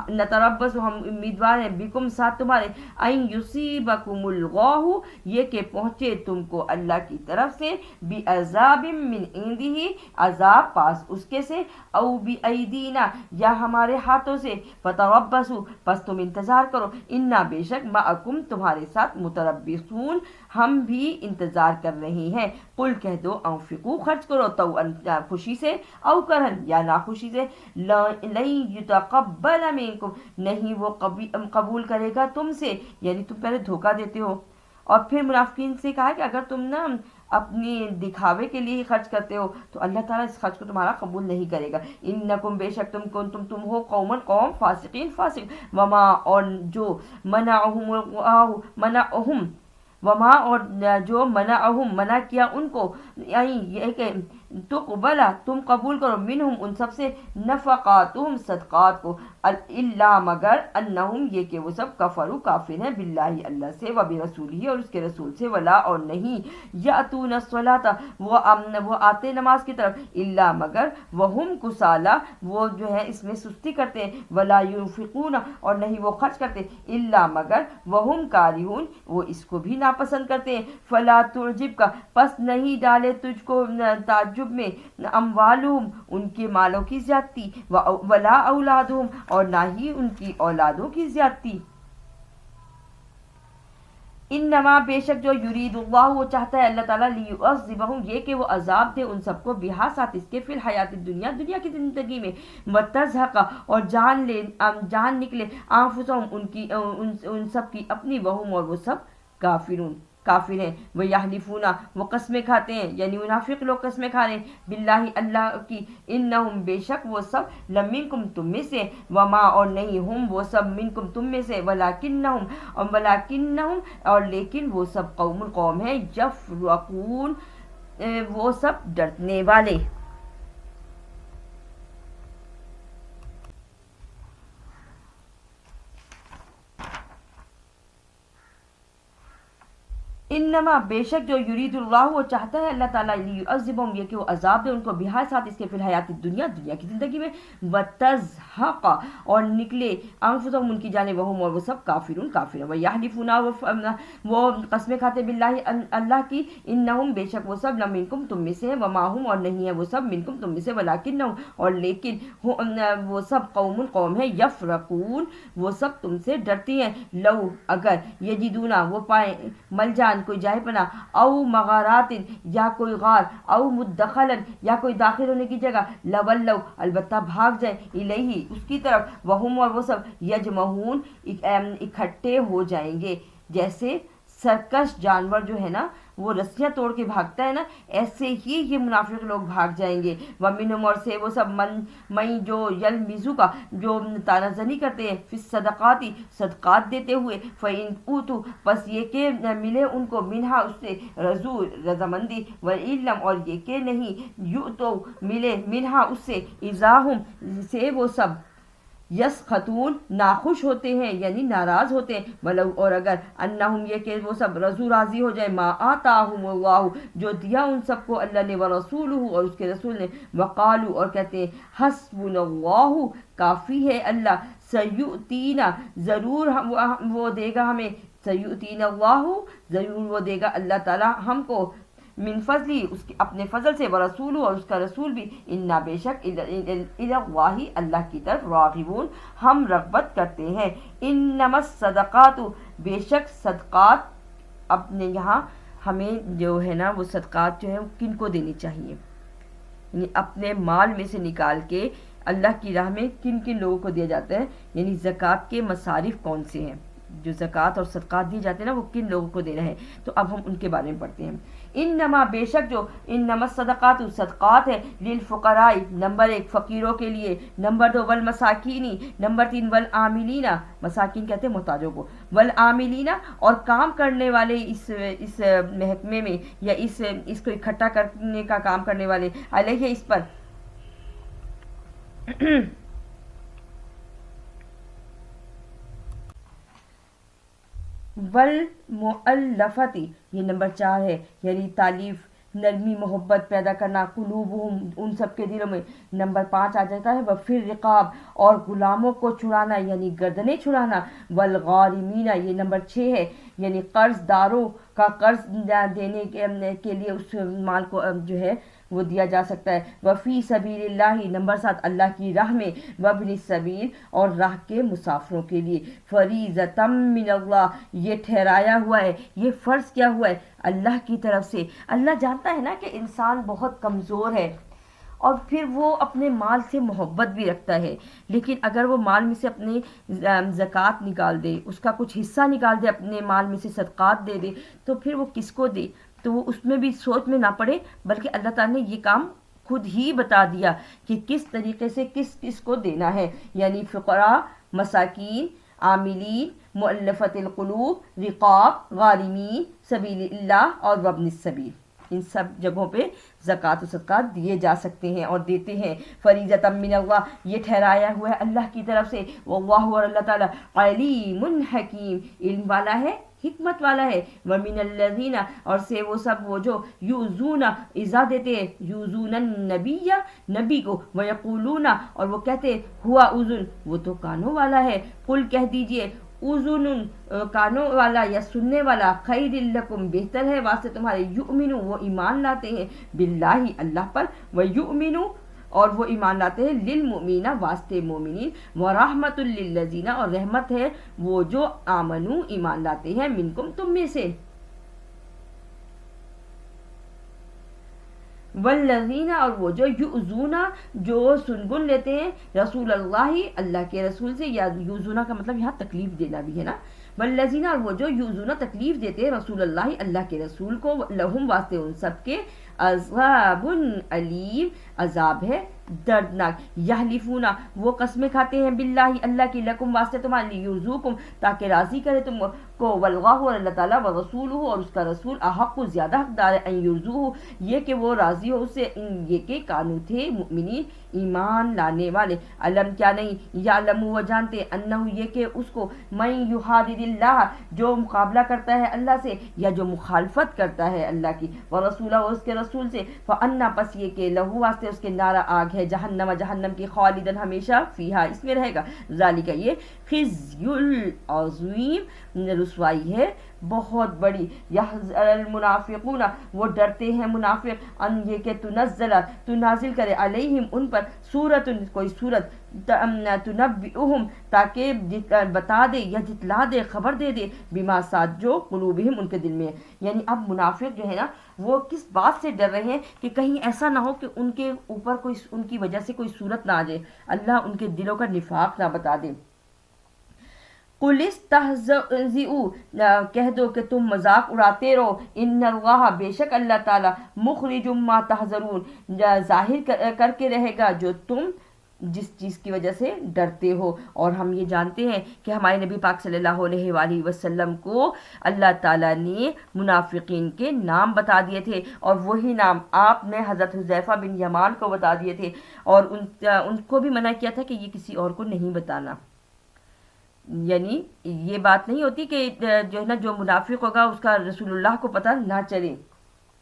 نتربص ہم امیدوار ہیں، بکم ساتھ تمہارے، ان یصیبکم الغاہ یہ کہ پہنچے تم کو اللہ کی طرف سے، بعذاب من عندہ عذاب پاس اس کے سے، او بایدینا یا ہمارے ہاتھوں سے، فتربصوا پس تم انتظار کرو، انا بے شک معکم تمہارے ساتھ، متربصون ہم بھی انتظار کر رہے ہیں۔ قل کہہ دو انفقوا خرچ کرو، تو خوشی سے، او کرہن یا ناخوشی سے، لن یتقبل منکم نہیں وہ قبول کرے گا تم سے، یعنی تم پہلے دھوکہ دیتے ہو۔ اور پھر منافقین سے کہا کہ اگر تم نا اپنی دکھاوے کے لیے خرچ کرتے ہو تو اللہ تعالیٰ اس خرچ کو تمہارا قبول نہیں کرے گا، انکم بے شک تم ہو قوم فاسقین فاسق، وما اور جو منعہم وما اور جو منع کیا ان کو، یہ کہ تقبلا تم قبول کرو، منہم ان سب سے، نفقاتہم صدقات کو، الا مگر انہم یہ کہ وہ سب کفروا کافر ہیں، باللہ اللہ سے، وبرسولہ اور اس کے رسول سے، ولا اور نہیں، یاتون الصلاۃ وہ آتے نماز کی طرف، الا مگر وہم کسالی وہ جو ہے اس میں سستی کرتے ہیں، ولا ينفقون اور نہیں وہ خرچ کرتے، الا مگر وہم کارہون وہ اس کو بھی ناپسند کرتے ہیں، فلا تعجب کا پس نہیں ڈالے تجھ کو تعجب میں، اموالہم ان کے مالوں کی زیادتی، ولا اولادہم اور نہ ہی ان کی اولادوں کی زیادتی، انما بے شک جو یرید اللہ وہ چاہتا ہے اللہ تعالیٰ، لیعذبہم یہ کہ وہ عذاب دے ان سب کو، بہا ساتھ اس کے، فی الحیات الدنیا دنیا کی زندگی میں، وتزہق اور جان نکلے، انفسہم ان سب کی اپنی، وہم اور وہ سب کافر ہیں، وہ یحلفون وہ قسمیں کھاتے ہیں، یعنی منافق لوگ قسمیں کھا رہے ہیں، باللہ اللہ کی، انہم بے شک وہ سب، لمنکم تم میں سے، وما اور نہیں ہم وہ سب، منکم تم میں سے، ولکنہم اور لیکن وہ سب، قوم ہیں، یفرقون وہ سب ڈرنے والے۔ انما بے شک جو یرید اللہ وہ چاہتا ہے اللہ تعالیٰ، لیعذبہم یہ کہ وہ عذاب دے ان کو، بہا ساتھ اس کے، فی الحیات الدنیا دنیا کی زندگی میں، وتزہق اور نکلے، انفسہم ان کی جانیں، وہم اور وہ سب کافر ہیں، ویحلفون وہ قسمیں کھاتے، باللہ اللہ کی، انہم بے شک وہ سب، لمنکم تم میں سے ہیں، وما ہم اور نہیں ہے وہ سب، منکم تم میں سے، ولکنہم اور لیکن وہ سب، قوم ہے، یفرقون وہ سب تم سے ڈرتی ہیں، لو اگر، یجدون وہ پائیں، ملجان مکان کوئی جائے پنا، او مغارات یا کوئی غار، او مدخلن یا کوئی داخل ہونے کی جگہ، لولو البتہ بھاگ جائیں، الیہ اس کی طرف، وہم اور وہ سب یجمعون اکٹھے ہو جائیں گے. جیسے سرکش جانور جو ہے نا وہ رسیاں توڑ کے بھاگتا ہے نا، ایسے ہی یہ منافق لوگ بھاگ جائیں گے. ومنہم اور سے وہ سب من جو یلمزو کا جو تانا زنی کرتے ہیں، فی الصدقاتی صدقات دیتے ہوئے، فإن اوتوا پس یہ کہ ملے ان کو، منہا اس سے، رضامندی، وإلم اور یہ کہ نہیں، یؤتوا ملے، منہا اس سے، اذا ہم سے وہ سب، یسخطون ناخوش ہوتے ہیں یعنی ناراض ہوتے ہیں، ولو اور اگر، انہم یہ کہ وہ سب، رضو راضی ہو جائے، ما آتاہم اللہ جو دیا ان سب کو اللہ نے، ورسولہ اور اس کے رسول نے، وقالو اور کہتے ہیں، حسبنا اللہ کافی ہے اللہ، سیؤتینا ضرور وہ دے گا ہمیں، سیؤتینا اللہ ضرور وہ دے گا اللہ تعالی ہم کو، من فضلی اس کے اپنے فضل سے، ورسول اور اس کا رسول بھی، انا بے شک، اللہ اللہ کی طرف، راغبون ہم رغبت کرتے ہیں. انما الصدقات بے شک صدقات، اپنے یہاں ہمیں جو ہے نا وہ صدقات جو ہے کن کو دینی چاہیے، یعنی اپنے مال میں سے نکال کے اللہ کی راہ میں کن کن لوگوں کو دیا جاتا ہے، یعنی زکوٰۃ کے مصارف کون سے ہیں، جو زکوٰۃ اور صدقات دیے جاتے ہیں نا وہ کن لوگوں کو دینا ہے. تو اب ہم ان کے بارے میں پڑھتے ہیں. انما بے شک جو، انما الصدقات صدقات ہے، للفقراء نمبر 1 فقیروں کے لیے، نمبر 2 والمساکینی، نمبر 3 والعاملین، مساکین کہتے ہیں محتاجوں کو، والعاملین اور کام کرنے والے اس محکمے میں یا اس کو اکٹھا کرنے کا کام کرنے والے، علیہ اس پر، والمؤلفتی یہ نمبر 4 ہے، یعنی تالیف، نرمی، محبت پیدا کرنا، قلوبہم ان سب کے دلوں میں. نمبر 5 آ جاتا ہے وفر رقاب اور غلاموں کو چھڑانا یعنی گردنیں چھڑانا، والغارمین یہ نمبر 6 ہے، یعنی قرض داروں کا قرض دینے کے لیے اس مال کو جو ہے وہ دیا جا سکتا ہے. وفی سبیل اللہ نمبر 7 اللہ کی راہ میں، وابن السبیل اور راہ کے مسافروں کے لیے. فریضۃ من اللہ یہ ٹھہرایا ہوا ہے، یہ فرض کیا ہوا ہے اللہ کی طرف سے. اللہ جانتا ہے نا کہ انسان بہت کمزور ہے اور پھر وہ اپنے مال سے محبت بھی رکھتا ہے، لیکن اگر وہ مال میں سے اپنے زکوٰۃ نکال دے، اس کا کچھ حصہ نکال دے، اپنے مال میں سے صدقات دے دے، تو پھر وہ کس کو دے؟ تو وہ اس میں بھی سوچ میں نہ پڑے، بلکہ اللہ تعالیٰ نے یہ کام خود ہی بتا دیا کہ کس طریقے سے کس کس کو دینا ہے، یعنی فقراء، مساکین، عاملین، مؤلفت القلوب، رقاب، غارمین، سبیل اللہ اور وابن السبیل. ان سب جگہوں پہ زکوٰۃ و صدقات دیے جا سکتے ہیں اور دیتے ہیں. فریضۃ من اللہ یہ ٹھہرایا ہوا ہے اللہ کی طرف سے. واللہ اور اللہ تعالیٰ علیم حکیم علم والا ہے، حکمت والا ہے. ومن الذین اور سے وہ سب وہ جو یؤذون ایذا دیتے ہیں، یؤذون النبی نبی کو، ویقولون اور وہ کہتے ہوا اذن وہ تو کانوں والا ہے. قل کہہ دیجئے اذن کانوں والا یا سننے والا، خیر لکم بہتر ہے واسطے تمہارے، یؤمنو وہ ایمان لاتے ہیں، باللہ اللہ پر، ویؤمنو اور وہ ایمان لاتے ہیں، للمؤمنین واسطے مومنین، ورحمۃ للذین اور رحمت ہے وہ جو آمنو ایمان لاتے ہیں، منکم تم میں سے. والذین اور وہ جو یؤذون جو سنگن لیتے ہیں، رسول اللہ اللہ کے رسول سے، یا یؤذون کا مطلب یہاں تکلیف دینا بھی ہے نا. والذین اور وہ جو یؤذون تکلیف دیتے ہیں، رسول اللہ اللہ کے رسول کو، لہم واسطے ان سب کے، عذاب علیم عذاب ہے دردناک. یحلفون وہ قسمیں کھاتے ہیں، باللہ اللہ کی، لکم واسطے تمہارے لیے، یرزوکم تاکہ راضی کرے تم کو، واللہ اور اللہ تعالیٰ، ورسولہ اور اس کا رسول، احق زیادہ حقدار ہے، ان یرزوہ یہ کہ وہ راضی ہو اس سے، ان یہ کہ کانو تھے مؤمنین ایمان لانے والے. علم کیا نہیں، یعلم وہ جانتے، انہ یہ کہ اس کو، من یحادد اللہ جو مقابلہ کرتا ہے اللہ سے یا جو مخالفت کرتا ہے اللہ کی، ورسولہ اور اس کے رسول سے، فانا پس یہ کہ لہو واسطے اس کے نارا آگ ہے، جہنم جہنم کی، خالدن ہمیشہ، فیہا اس میں رہے گا، ذالک یہ، خزی العظیم رسوائی ہے بہت بڑی. یحذر المنافقون وہ ڈرتے ہیں منافق ان یہ کہ تنزل تو نازل کرے علیہم ان پر سورت کوئی سورت تنبئہم تاکہ بتا دے یا جتلا دے خبر دے دے بما ساتھ جو قلوبہم ان کے دل میں ہے. یعنی اب منافق جو ہے نا وہ کس بات سے ڈر رہے ہیں کہ کہیں ایسا نہ ہو کہ ان کے اوپر کوئی ان کی وجہ سے کوئی صورت نہ آ جائے, اللہ ان کے دلوں کا نفاق نہ بتا دے. قُلِ اسْتَهْزِئُوا کہہ دو کہ تم مذاق اڑاتے رہو, ان اللہ بے شک اللہ تعالیٰ مخرج ما تحذرون ظاہر کر کے رہے گا جو تم جس چیز کی وجہ سے ڈرتے ہو. اور ہم یہ جانتے ہیں کہ ہمارے نبی پاک صلی اللہ علیہ وآلہ وسلم کو اللہ تعالیٰ نے منافقین کے نام بتا دیے تھے, اور وہی نام آپ نے حضرت حذیفہ بن یمان کو بتا دیے تھے, اور ان کو بھی منع کیا تھا کہ یہ کسی اور کو نہیں بتانا. یعنی یہ بات نہیں ہوتی کہ جو ہے نا جو منافق ہوگا اس کا رسول اللہ کو پتہ نہ چلے.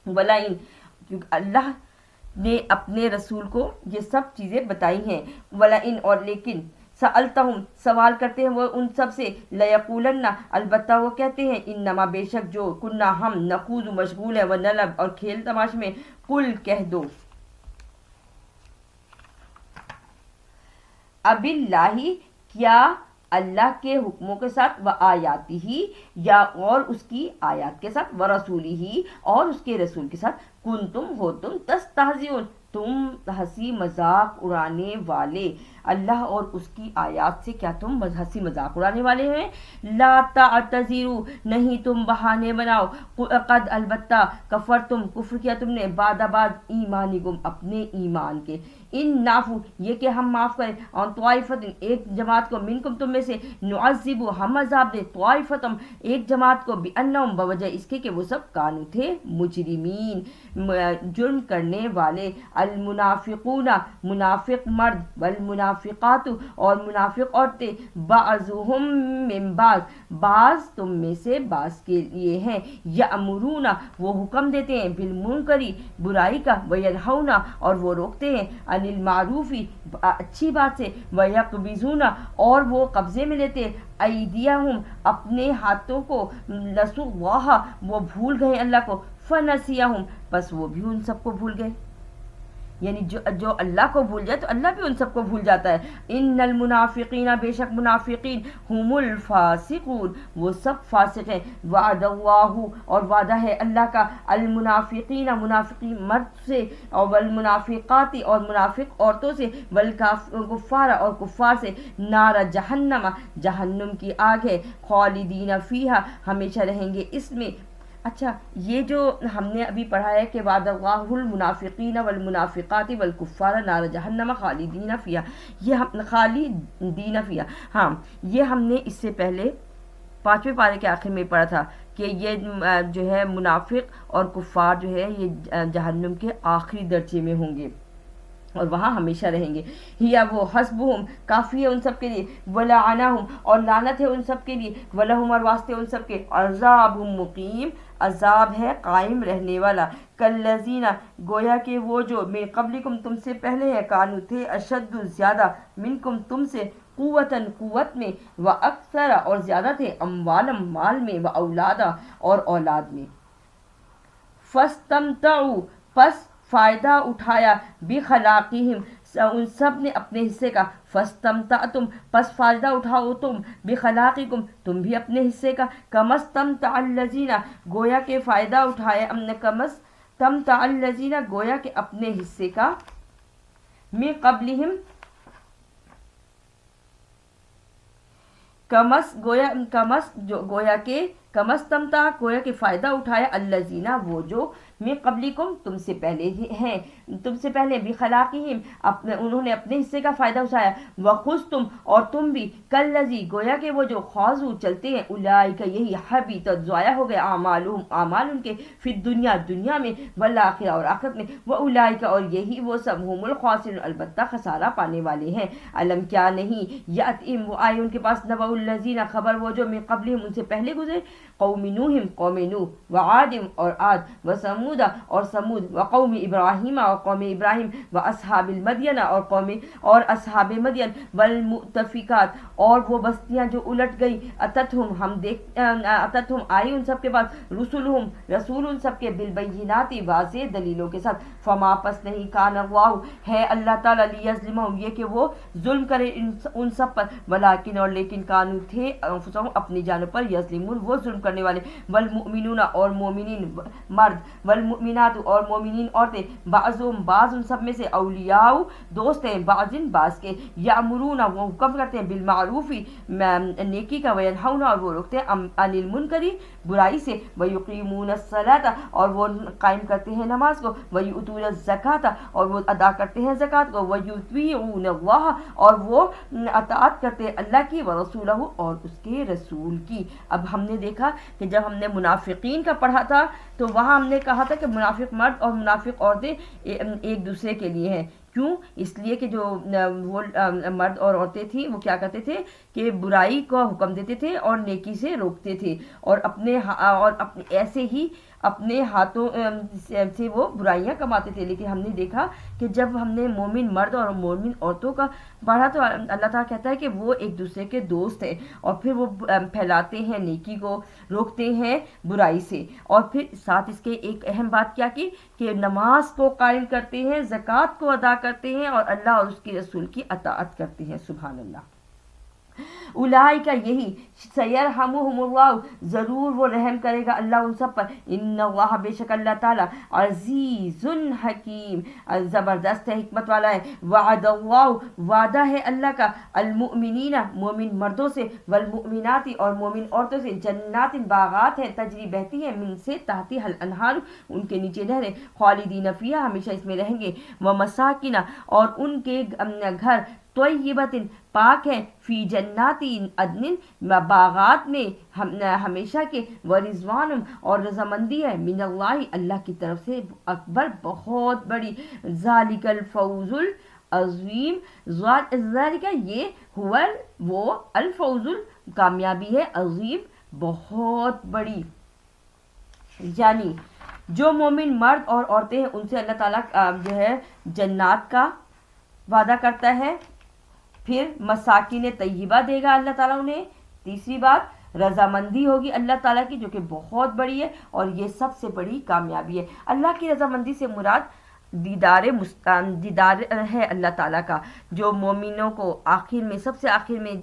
وَلَئِن کیونکہ اللہ نے اپنے رسول کو یہ سب چیزیں بتائی ہیں. وَلَئِن اور لیکن سألتہم سوال کرتے ہیں وہ ان سب سے, لَيَقُولَنَّ البتہ وہ کہتے ہیں, انما بے شک جو کنہ ہم نخوض مشغول ہے وَنَلَب اور کھیل تماش میں. قل کہہ دو اب اللہ کیا اللہ کے حکموں کے ساتھ و آیاتی ہی یا اور اس کی آیات کے ساتھ و رسولی ہی اور اس کے رسول کے ساتھ کنتم ہو تم تستہزئون تم ہنسی مذاق اڑانے والے. اللہ اور اس کی آیات سے کیا تم ہنسی مذاق اڑانے والے ہیں؟ لا تعتذروا نہیں تم بہانے بناؤ, قد البتہ کفر تم کفر کیا تم نے, بعد ایمانکم اپنے ایمان کے. ان نافو یہ کہ ہم معاف کریں, اور طائفت ایک جماعت کو, منکم تم میں سے, نعذبو ہم عذاب دیں, طائفتم ایک جماعت کو, بانہم بوجہ اس کے کہ وہ سب کانو تھے مجرمین جرم کرنے والے. المنافقون منافق مرد, والمنافقات اور منافق عورتیں, بعضهم من بعض تم میں سے بعض کے لیے ہیں, یأمرون وہ حکم دیتے ہیں, بالمنکری برائی کا, وینہون اور وہ روکتے ہیں, عن المعروفی اچھی بات سے, ویقبضون اور وہ قبضے میں لیتے ہیں, ایدیہم اپنے ہاتھوں کو, نسوا اللہ وہ بھول گئے اللہ کو, فنسیہم بس وہ بھی ان سب کو بھول گئے. یعنی جو اللہ کو بھول جائے تو اللہ بھی ان سب کو بھول جاتا ہے. ان المنافقین بے شک منافقین هم الفاسقون وہ سب فاسق ہیں. وعد اللہ اور وعدہ ہے اللہ کا, المنافقین منافقین مرد سے, اور والمنافقات اور منافق عورتوں سے, والکفار اور کفار سے, نار جہنم جہنم کی آگ ہے, خالدین فیہا ہمیشہ رہیں گے اس میں. اچھا یہ جو ہم نے ابھی پڑھا ہے کہ وعد اللہ المنافقین والمنافقات والکفار نار جہنم خالدین فیہا, یہ خالدین فیہا, ہاں یہ ہم نے اس سے پہلے 5ویں پارے کے آخر میں پڑھا تھا کہ یہ جو ہے منافق اور کفار جو ہے یہ جہنم کے آخری درجے میں ہوں گے اور وہاں ہمیشہ رہیں گے. ہیا وہ حسبہم کافی ہے ان سب کے لیے, ولعنہم اور لعنت ہے ان سب کے لیے, ولہم اور واسطے ان سب کے, عذاب مقیم عذاب ہے قائم رہنے والا. کالذین گویا کہ وہ جو من قبلکم تم سے پہلے ہیں, کانو تھے, اشد زیادہ, منکم تم سے, قوتاً قوت میں, و اکثر اور زیادہ تھے, اموالم مال میں, و اولادا اور اولاد میں. فاستمتعوا پس فائدہ اٹھایا, بخلاقہم ان سب نے اپنے حصے کا, فاستمتعتم پس فائدہ اٹھاؤ تم, بخلاقکم تم بھی اپنے حصے کا, کمستمتع الذین گویا کہ فائدہ اٹھایا, کمستمتع الذین گویا کہ اپنے حصے کا, من قبلہم کمستمتع گویا کہ فائدہ اٹھایا, الذین وہ جو, من قبلکم تم سے پہلے ہیں, تم سے پہلے, بخلاقہم انہوں نے اپنے حصے کا فائدہ اٹھایا, وخذتم اور تم بھی, کالذی گویا کہ وہ جو, خاضوا چلتے ہیں, اولئک یہی, حبطت ضائع ہو گئے, اعمالہم اعمال ان کے, فی الدنیا دنیا میں, والآخرہ اور آخرت میں, واولئک اور یہی وہ سب, هم الخاسرون البتہ خسارہ پانے والے ہیں. علم کیا نہیں, یاتہم وہ آئے ان کے پاس, نبأ الذین خبر وہ جو, من قبلہم ان سے پہلے گزرے, قوم نوح قوم نوح و عاد اور عاد و سمود اور سمود و قوم ابراہیم اور قوم ابراہیم و اصحاب المدین اور اصحاب مدین والمؤتفقات اور وہ بستیاں جو الٹ گئی اتتہم آئی ان سب کے پاس رسول ان سب کے بالبینات واضح دلیلوں کے ساتھ فما پس نہیں کان اللہ ہے اللہ تعالیٰ لیظلمہم یہ کہ وہ ظلم کرے ان سب پر ولیکن اور لیکن کانو تھے انفسہم اپنی جانوں پر یظلمون وہ ظلم کرنے والے والمؤمنون اور مومنین مرد والمؤمنات اور مومنین عورتیں بعضهم بعض ان سب میں سے اولیاء دوست ہیں بعض کے یامرون وہ حکم کرتے ہیں بالمعروف نیکی کا وینہون اور وہ روکتے ہیں عن المنکر برائی سے ویقیمون الصلاۃ اور وہ قائم کرتے ہیں نماز کو ویؤتون الزکاۃ اور وہ ادا کرتے ہیں زکوٰۃ کو ویطیعون اللہ اور وہ اطاعت کرتے ہیں اللہ کی ورسولہ اور اس کے رسول کی۔ اب ہم نے دیکھا کہ جب ہم نے منافقین کا پڑھا تھا تو وہاں ہم نے کہا تھا کہ منافق مرد اور منافق عورتیں ایک دوسرے کے لیے ہیں۔ کیوں؟ اس لیے کہ جو وہ مرد اور عورتیں تھیں وہ کیا کرتے تھے کہ برائی کو حکم دیتے تھے اور نیکی سے روکتے تھے اور اپنے ایسے ہی اپنے ہاتھوں سے وہ برائیاں کماتے تھے۔ لیکن ہم نے دیکھا کہ جب ہم نے مومن مرد اور مومن عورتوں کا پڑھا تو اللہ تعالیٰ کہتا ہے کہ وہ ایک دوسرے کے دوست ہیں اور پھر وہ پھیلاتے ہیں نیکی کو، روکتے ہیں برائی سے، اور پھر ساتھ اس کے ایک اہم بات کیا کی کہ نماز کو قائم کرتے ہیں، زکوٰۃ کو ادا کرتے ہیں اور اللہ اور اس کے رسول کی اطاعت کرتے ہیں۔ سبحان اللہ۔ اولئک یہی سیرحمہم اللہ ضرور وہ رحم کرے گا اللہ ان سب پر، ان اللہ بے شک اللہ تعالی عزیز حکیم زبردست ہے، حکمت والا ہے۔ وعد اللہ وعدہ ہے اللہ کا المؤمنین مومن مردوں سے والمؤمنات اور مومن عورتوں سے جنات باغات ہیں تجری بہتی ہیں من سے تحتی الانہار ان کے نیچے نہریں خالدین فیہا ہمیشہ اس میں رہیں گے، ومساکن اور ان کے گھر طیبۃ پاک ہیں فی جنات عدن باغات میں ہمیشہ کے، ورضوان اور رضامندی ہے من اللہ اللہ کی طرف سے اکبر بہت بڑی، ذالک الفوز العظیم ذالک یہ ہوا وہ الفوز کامیابی ہے، عظیم بہت بڑی۔ یعنی جو مومن مرد اور عورتیں ہیں ان سے اللہ تعالیٰ جو ہے جنات کا وعدہ کرتا ہے، پھر مساکین طیبہ دے گا اللہ تعالیٰ انہیں، تیسری بات رضامندی ہوگی اللہ تعالیٰ کی جو کہ بہت بڑی ہے، اور یہ سب سے بڑی کامیابی ہے۔ اللہ کی رضامندی سے مراد دیدار ہے اللہ تعالیٰ کا، جو مومنوں کو آخر میں سب سے آخر میں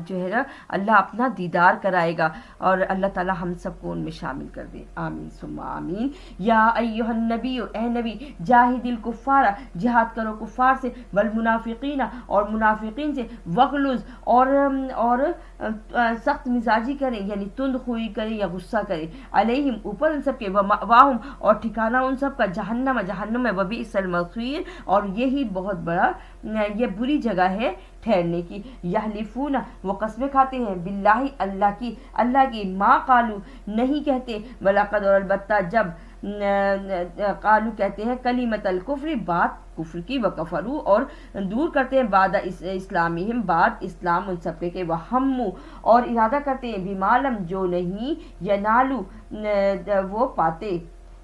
جو ہے نا اللہ اپنا دیدار کرائے گا، اور اللہ تعالیٰ ہم سب کو ان میں شامل کر دے، آمین ثم آمین۔ یا ایھا النبی اے نبی جاہد الکفار جہاد کرو کفار سے، والمنافقین اور منافقین سے، وغلظ اور سخت مزاجی کریں یعنی تند خوئی کرے یا غصہ کرے، علیہم اوپر ان سب کے، ومأواہم اور ٹھکانہ ان سب کا جہنم میں، وبئس المصیر اور یہی بہت بڑا یہ بری جگہ ہے ٹھہرنے کی۔ یحلفون وہ قسمیں کھاتے ہیں باللہ اللہ کی ما قالو نہیں کہتے، ولاقد اور البتہ جب قالو کہتے ہیں کلمۃ الکفر بات کفر کی، وکفروا اور دور کرتے ہیں بعد اسلامہم بعد اسلام ان سب کے، وہموا اور ارادہ کرتے ہیں بما لم جو نہیں ینالو وہ پاتے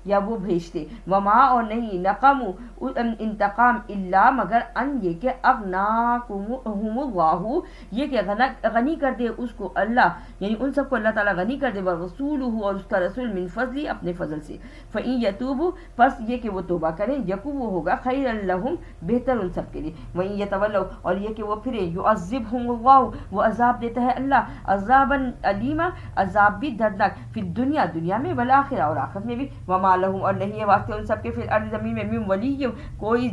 یا وہ بھیجتے، وما اور نہیں نقموا انتقام الا مگر ان یہ کہ اغناہم اللہ یہ کہ غنی کر دے اس کو اللہ یعنی ان سب کو اللہ تعالیٰ غنی کر دے، ورسولہ اور اس کا رسول من فضلی اپنے فضل سے، فإن یتوبوا پس یہ کہ وہ توبہ کریں، یکو وہ ہوگا خیر لہم بہتر ان سب کے لیے، وإن یتولوا اور یہ کہ وہ پھریں، یعذبہم اللہ وہ عذاب دیتا ہے اللہ، عذابا علیما عذاب بھی دردناک، فی الدنیا دنیا میں، والآخرہ اور آخرت میں بھی، وما لہم اور نہیں ہے واسطے ان سب کے، فی الارض زمین میں، من ولی کوئی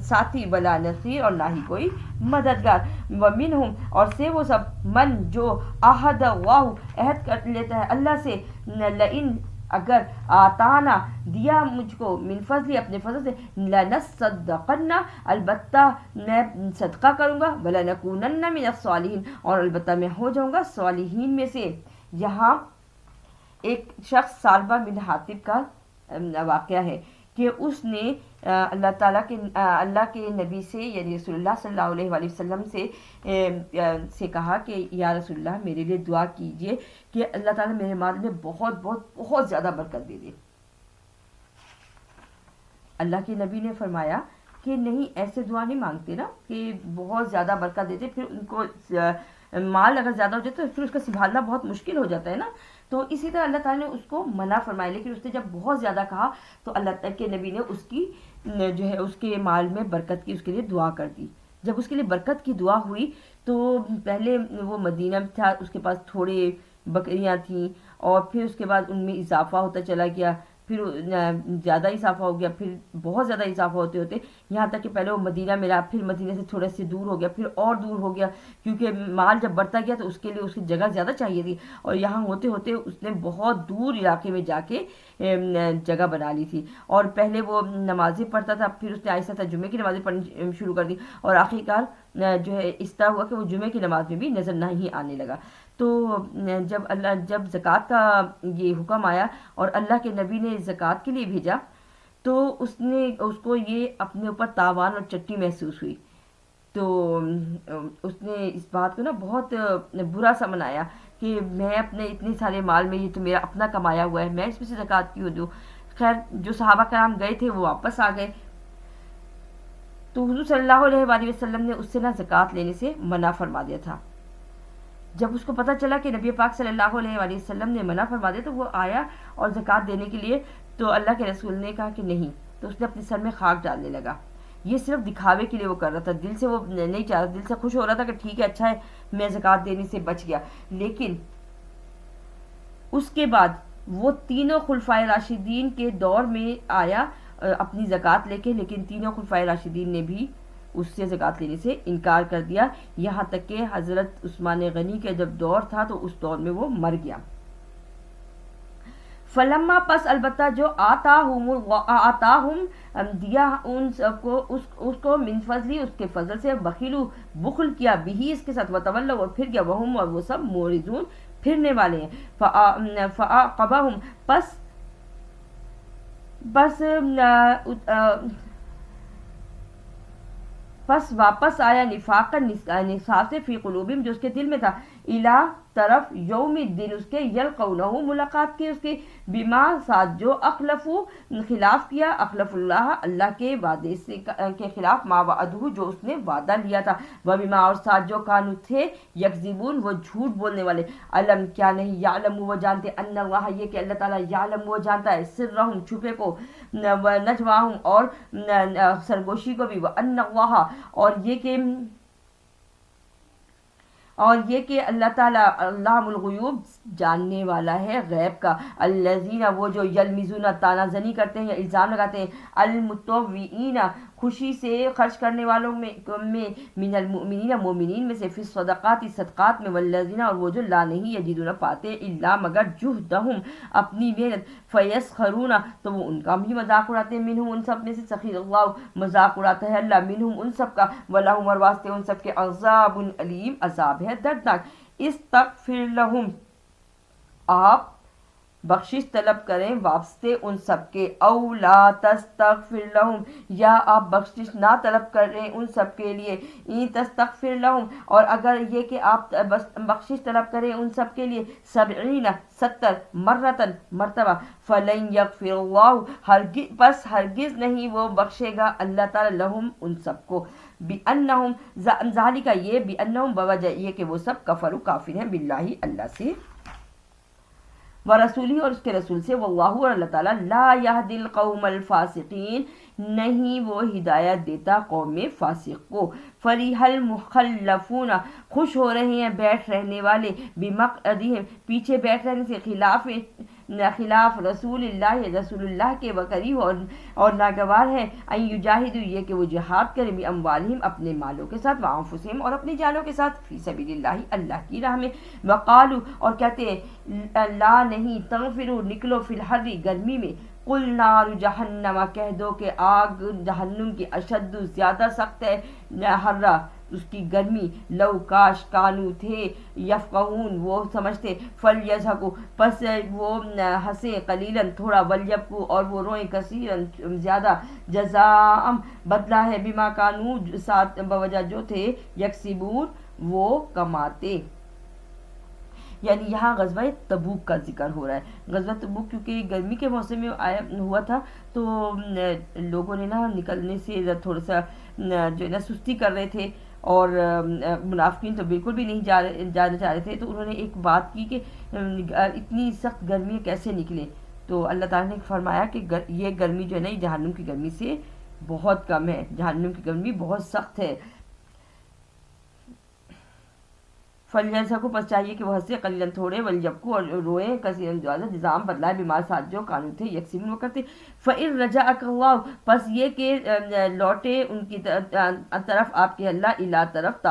ساتھی ولا نصیر اور نہ ہی کوئی مددگار، ومنہم اور سے وہ سب من جو عہد اللہ عہد کر لیتا ہے اللہ سے، لئن اگر آتانا دیا مجھ کو من فضلی اپنے فضل سے، لنصدقن البتہ میں صدقہ کروں گا، ولنکونن من الصالحین اور البتہ میں ہو جاؤں گا صالحین میں سے۔ یہاں ایک شخص سالبہ بن حاتب کا واقعہ ہے کہ اس نے اللہ کے نبی سے یعنی رسول اللہ صلی اللہ علیہ وآلہ وسلم سے کہا کہ یا رسول اللہ میرے لیے دعا کیجئے کہ اللہ تعالیٰ میرے مال میں بہت بہت بہت زیادہ برکت دے دے۔ اللہ کے نبی نے فرمایا کہ نہیں، ایسے دعا نہیں مانگتے نا کہ بہت زیادہ برکت دیتے، پھر ان کو مال اگر زیادہ ہو جائے تو پھر اس کا سنبھالنا بہت مشکل ہو جاتا ہے نا، تو اسی طرح اللہ تعالیٰ نے اس کو منع فرمایا، لیکن اس نے جب بہت زیادہ کہا تو اللہ تعالیٰ کے نبی نے اس کی جو ہے اس کے مال میں برکت کی اس کے لیے دعا کر دی۔ جب اس کے لیے برکت کی دعا ہوئی تو پہلے وہ مدینہ میں تھا، اس کے پاس تھوڑے بکریاں تھیں، اور پھر اس کے بعد ان میں اضافہ ہوتا چلا گیا، پھر زیادہ اضافہ ہو گیا، پھر بہت زیادہ اضافہ ہوتے ہوتے یہاں تک کہ پہلے وہ مدینہ میں رہا، پھر مدینہ سے تھوڑے سے دور ہو گیا، پھر اور دور ہو گیا، کیونکہ مال جب بڑھتا گیا تو اس کے لیے اس کی جگہ زیادہ چاہیے تھی، اور یہاں ہوتے ہوتے اس نے بہت دور علاقے میں جا کے جگہ بنا لی تھی، اور پہلے وہ نمازیں پڑھتا تھا، پھر اس نے آہستہ آہستہ جمعے کی نمازیں پڑھنی شروع کر دی، اور آخرکار جو ہے اس طرح ہوا کہ وہ جمعے کی نماز میں بھی نظر نہیں آنے لگا۔ تو جب زکوٰۃ کا یہ حکم آیا اور اللہ کے نبی نے زکوٰۃ کے لیے بھیجا تو اس کو یہ اپنے اوپر تاوان اور چٹی محسوس ہوئی، تو اس نے اس بات کو نا بہت برا سا منایا کہ میں اپنے اتنے سارے مال میں، یہ تو میرا اپنا کمایا ہوا ہے، میں اس میں سے زکوٰۃ کیوں دوں؟ خیر جو صحابہ کرام گئے تھے وہ واپس آ گئے، تو حضور صلی اللہ علیہ وآلہ وسلم نے اس سے نا زکوٰۃ لینے سے منع فرما دیا تھا۔ جب اس کو پتہ چلا کہ نبی پاک صلی اللہ علیہ وآلہ وسلم نے منع فرما دیا تو وہ آیا اور زکوٰۃ دینے کے لیے، تو اللہ کے رسول نے کہا کہ نہیں، تو اس نے اپنے سر میں خاک ڈالنے لگا۔ یہ صرف دکھاوے کے لیے وہ کر رہا تھا، دل سے وہ نہیں چاہ رہا، دل سے خوش ہو رہا تھا کہ ٹھیک ہے، اچھا ہے میں زکوٰۃ دینے سے بچ گیا، لیکن اس کے بعد وہ تینوں خلفائے راشدین کے دور میں آیا اپنی زکوٰۃ لے کے، لیکن تینوں خلفائے راشدین نے بھی اس سے زکوٰۃ لینے سے انکار کر دیا، یہاں تک کہ حضرت عثمان غنی کا جب دور تھا تو اس دور میں وہ مر گیا۔ فلما پس البتہ جو آتاہم دیا ان سب کو اس کو من فضلی اس کے فضل سے، بخیلو بخل کیا، بھی اس کے ساتھ، وتولوا اور پھر گیا، وہم اور وہ سب مورزون پھرنے والے ہیں، فعاقبہم پس واپس آیا نفاق نصاب سے فی قلوبہم جو اس کے دل میں تھا، الہ طرف یوم الدین اس کے، یلقونہ ملاقات کی اس کے، بما ساتھ جو اخلفو خلاف کیا، اخلف اللہ اللہ کے وعدے سے کے خلاف، ما وعدہ جو اس نے وعدہ لیا تھا، وبما اور ساتھ جو کانو تھے یکذبون وہ جھوٹ بولنے والے، علم کیا نہیں، یعلم وہ جانتے، ان اللہ یہ کہ اللہ تعالیٰ، یعلم وہ جانتا ہے، سرہم چھپے کو، نجواہم اور سرگوشی کو بھی، وان اللہ اور یہ کہ اللہ تعالیٰ علام الغیوب جاننے والا ہے غیب کا، الذین وہ جو یلمزون تانا زنی کرتے ہیں یا الزام لگاتے ہیں، المطوعین خوشی سے خرچ کرنے والوں میں من المؤمنین مومنین میں سے، فی الصدقات صدقات میں، والذین اور وہ جو لا نہیں یجدون پاتے الا مگر جہدہم اپنی محنت، فیسخرون تو وہ ان کا بھی مذاق اڑاتے ہیں، منہم ان سب میں سے، سخیر اللہ مذاق اڑاتا ہے اللہ، منہم ان سب کا، ولہم اور واسطے ان سب کے، عذاب علیم عذاب ہے دردناک، استغفر لہم آپ بخشش طلب کریں واسطے ان سب کے، او لا تستغفر لہم یا آپ بخشش نہ طلب کریں ان سب کے لیے، ان تستغفر لہم اور اگر یہ کہ آپ بخشش طلب کریں ان سب کے لیے، 70 مرتن مرتبہ، فلن یغفر اللہ پس ہرگز نہیں وہ بخشے گا اللہ تعالی، لہم ان سب کو، بِأَنَّهُمْ ذَلِكَ یہ بِأَنَّهُمْ بوجہ یہ کہ وہ سب کفر کافر ہیں، باللہ اللہ سے، ورسولی اور اس کے رسول سے، واللہ اور اللہ تعالیٰ، لا یہدی القوم الفاسقین نہیں وہ ہدایت دیتا قوم فاسق کو، فریح المخلفون خوش ہو رہے ہیں بیٹھ رہنے والے، بمقعدہم پیچھے بیٹھ رہنے سے، خلاف رسول اللہ کے، وکریہ اور ناگوار ہے، ان یجاہدوا یہ کہ وہ جہاد کریں، باموالہم اپنے مالوں کے ساتھ، وانفسہم اور اپنی جانوں کے ساتھ، فی سبیل اللہ اللہ کی راہ میں، وقالوا اور کہتے ہیں، لا نہیں، تغفروا نکلو، فی الحر گرمی میں، قل نار جہنم کہہ دو کہ آگ جہنم کی، اشد زیادہ سخت ہے، حرہ اس کی گرمی، لو کاش کانو تھے یفقہون وہ سمجھتے، فلیضحکوا پس وہ ہنسیں، قلیلاً تھوڑا، ولیبکوا اور وہ روئیں، کثیراً زیادہ، جزاء بدلہ ہے، بما کانو ساتھ بوجہ جو تھے، یکسبون وہ کماتے۔ یعنی یہاں غزوہ تبوک کا ذکر ہو رہا ہے۔ غزوہ تبوک کیونکہ گرمی کے موسم میں آیا ہوا تھا تو لوگوں نے نا نکلنے سے تھوڑا سا جو ہے نا سستی کر رہے تھے، اور منافقین تو بالکل بھی نہیں جانا چاہ رہے تھے، تو انہوں نے ایک بات کی کہ اتنی سخت گرمی کیسے نکلے، تو اللہ تعالیٰ نے فرمایا کہ یہ گرمی جو ہے نا یہ جہنم کی گرمی سے بہت کم ہے، جہنم کی گرمی بہت سخت ہے۔ فلیضحکوا پس چاہیے کہ وہ ہنسے، قلیلاً تھوڑے، ولیبکوا اور روئیں، کثیراً زیادہ، جزاء بدلہ ہے، بما ساتھ جو کانو تھے، یکسبون وہ کرتے۔ فإن رجعک اللہ پس یہ کہ لوٹے ان کی طرف آپ کے اللہ، الا طرف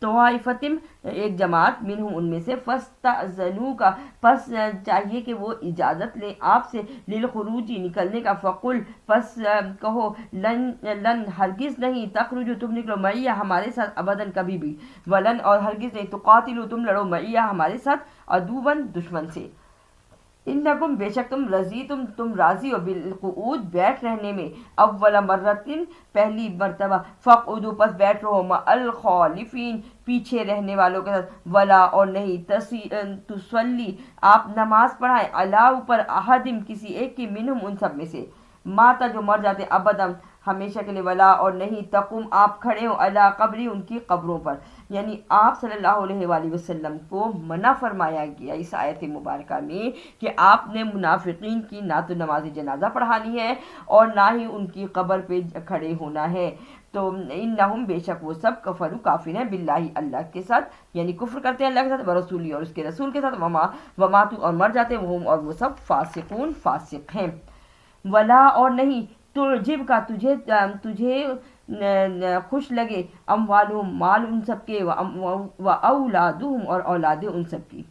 طائفتم ایک جماعت، منہم ان میں سے، فاستأذنوک پس چاہیے کہ وہ اجازت لیں آپ سے، للخروج نکلنے کا، فقل پس کہو، لن ہرگز نہیں، تخرجوا تم نکلو، معیہ ہمارے ساتھ، ابداً کبھی بھی، ولن اور ہرگز نہیں، تقاتلوا تم لڑو، معیہ ہمارے ساتھ، عدواً دشمن سے، انکم بے شک تم رضیتم تم راضی ہو، بالقعود بیٹھ رہنے میں، اول مرتن پہلی مرتبہ، فاقعدوا پس بیٹھ رہو، مع الخالفین پیچھے رہنے والوں کے ساتھ، ولا اور نہیں، تسلی آپ نماز پڑھائیں، علی اوپر، احدم کسی ایک کی، منہم ان سب میں سے، ماتا جو مر جاتے، ابدا ہمیشہ کے لیے، ولا اور نہیں، تقم آپ کھڑے ہوں، علی قبری ان کی قبروں پر، یعنی آپ صلی اللہ علیہ وآلہ وسلم کو منع فرمایا گیا اس آیت مبارکہ میں کہ آپ نے منافقین کی نہ تو نماز جنازہ پڑھانی ہے اور نہ ہی ان کی قبر پہ کھڑے ہونا ہے۔ تو انہم بے شک وہ سب، کفروا کافر ہیں، باللہ اللہ کے ساتھ، یعنی کفر کرتے ہیں اللہ کے ساتھ، ورسولی اور اس کے رسول کے ساتھ، وماتوا اور مر جاتے ہیں، اور وہ سب فاسقون فاسق ہیں۔ ولا اور نہیں، تعجب کا تجھے خوش لگے، اموالہم مال ان سب کے، و اولادہم اور اولادیں ان سب کی،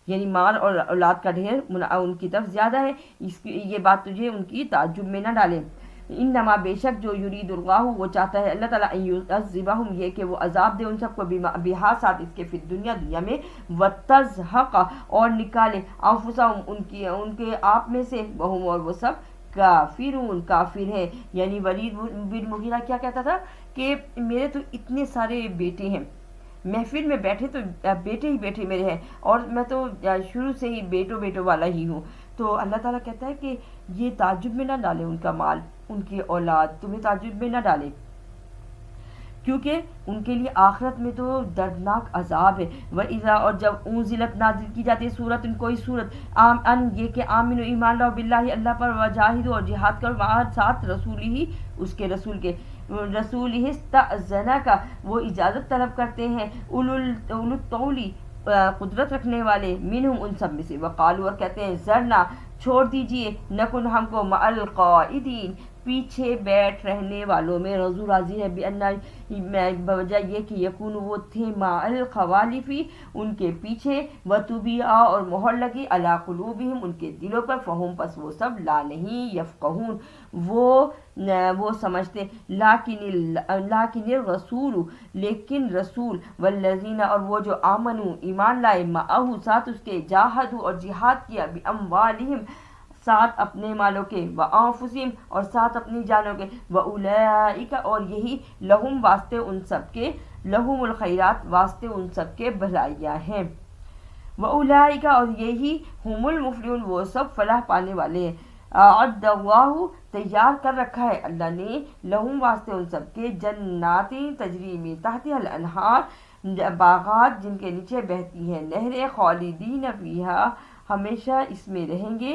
یعنی مال اور اولاد کا ڈھیر ان کی طرف زیادہ ہے، یہ بات تجھے ان کی تعجب میں نہ ڈالے۔ انما بے شک جو یرید اللہ وہ چاہتا ہے اللہ تعالیٰ، ان یعذبہم یہ کہ وہ عذاب دے ان سب کو، بہا ساتھ اس کے، فی دنیا میں، وتزہق اور نکالے، انفسہم ان کے آپ میں سے، وہم اور وہ سب، کافرون کافر ہے۔ یعنی ولید بن مغیرہ کیا کہتا تھا کہ میرے تو اتنے سارے بیٹے ہیں، محفل میں بیٹھے تو بیٹے ہی بیٹے میرے ہیں، اور میں تو شروع سے ہی بیٹوں والا ہی ہوں۔ تو اللہ تعالیٰ کہتا ہے کہ یہ تعجب میں نہ ڈالے، ان کا مال، ان کی اولاد تمہیں تعجب میں نہ ڈالے، کیونکہ ان کے لیے آخرت میں تو دردناک عذاب ہے۔ وَإِذَا اور جب انزلت نازل کی جاتی ہے سورت کوئی سورت، ان یہ کہ آمنو ایمان لاؤ، باللہ اللہ پر، وجاہدو اور جہاد کرو، وہاں ساتھ رسولی ہی اس کے رسول کے، رسول ہی استأذنک وہ اجازت طلب کرتے ہیں، اولو الطول قدرت رکھنے والے، منہم ان سب میں سے، وقالو اور کہتے ہیں، ذرنا چھوڑ دیجئے، نکن ہم کو، مع القائدین پیچھے بیٹھ رہنے والوں میں، رضو راضی ہے، بوجہ یہ کہ یکون وہ تھے، مع الخوالفی ان کے پیچھے، وطبیعہ اور مہر لگی، علی قلوبہم ان کے دلوں پر، فہم پس وہ سب، لا نہیں، یفقہون وہ سمجھتے، لیکن الرسول لیکن رسول، والذین اور وہ جو آمنو ایمان لائے، معہو ساتھ اس کے، جاہدو اور جہاد کیا، باموالہم ساتھ اپنے مالوں کے، وانفسہم اور ساتھ اپنی جانوں کے، واولئک اور یہی، لہم واسطے ان سب کے، لہم الخیرات واسطے ان سب کے بھلائیاں ہیں، واولئک اور یہی، ہم المفلحون وہ سب فلاح پانے والے ہیں۔ اعد اللہ تیار کر رکھا ہے اللہ نے، لہم واسطے ان سب کے، جنات تجری من تحتها الانہار باغات جن کے نیچے بہتی ہیں نہریں، خالدین فیہا ہمیشہ اس میں رہیں گے،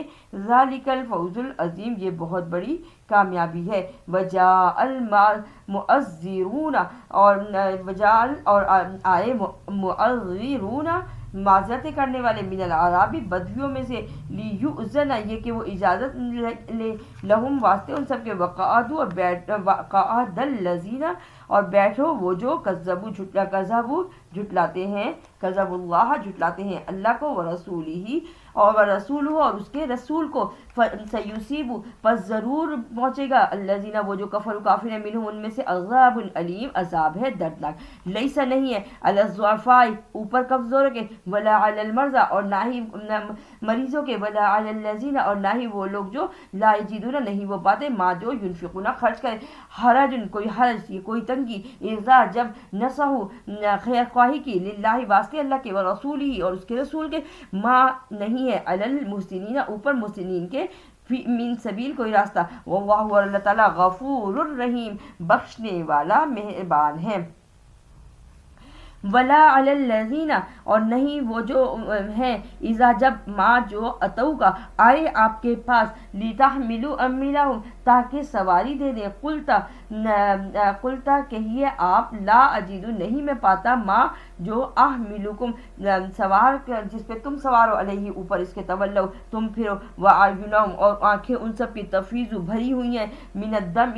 ذالک الفوز العظیم یہ بہت بڑی کامیابی ہے۔ وجاء المعذرون اور آئے معذرون معذرتیں کرنے والے، من الاعراب بدویوں میں سے، لیؤذن یہ کہ وہ اجازت لے، لہم واسطے ان سب کے، وقعدوا اور وقعد الذین اور بیٹھو وہ جو کذبوا جھٹلاتے ہیں، کذب اللہ جھٹلاتے ہیں اللہ کو ورسولہ اور اس کے رسول کو سیصیب پس ضرور پہنچے گا الذین وہ جو کفروا کافر ہیں منہم ان میں سے عذاب علیم عذاب ہے دردناک لیس نہیں ہے علی الضعفاء اوپر کمزوروں کے ولا علی المرضى اور نہ ہی مریضوں کے ولا علی الذین اور نہ ہی وہ لوگ جو لا یجدون نہیں وہ باتیں ما جو ينفقون خرچ کرے حرج کوئی حرج کوئی تنگی اذا جب نصحوا خیر خواہی کی للہ واسطے اللہ کے ورسولہ اور اس کے رسول کے ما نہیں ہے علی المحسنین اوپر محسنین کے من سبیل کوئی راستہ واللہ اللہ تعالی غفور الرحیم بخشنے والا مہربان ہے ولا علی الذین اور نہیں وہ جو ہیں اذا جب ما جو اتو کا آئے آپ کے پاس لتحملوا املہم تاکہ سواری دے دیں قلتا کہیے آپ لا اجید نہیں میں پاتا ما جو احملکم سوار جس پہ تم سوار ہو علیہ اوپر اس کے تولو تم پھرو واعینہم اور آنکھیں ان سب کی تفیض بھری ہوئی ہیں من الدم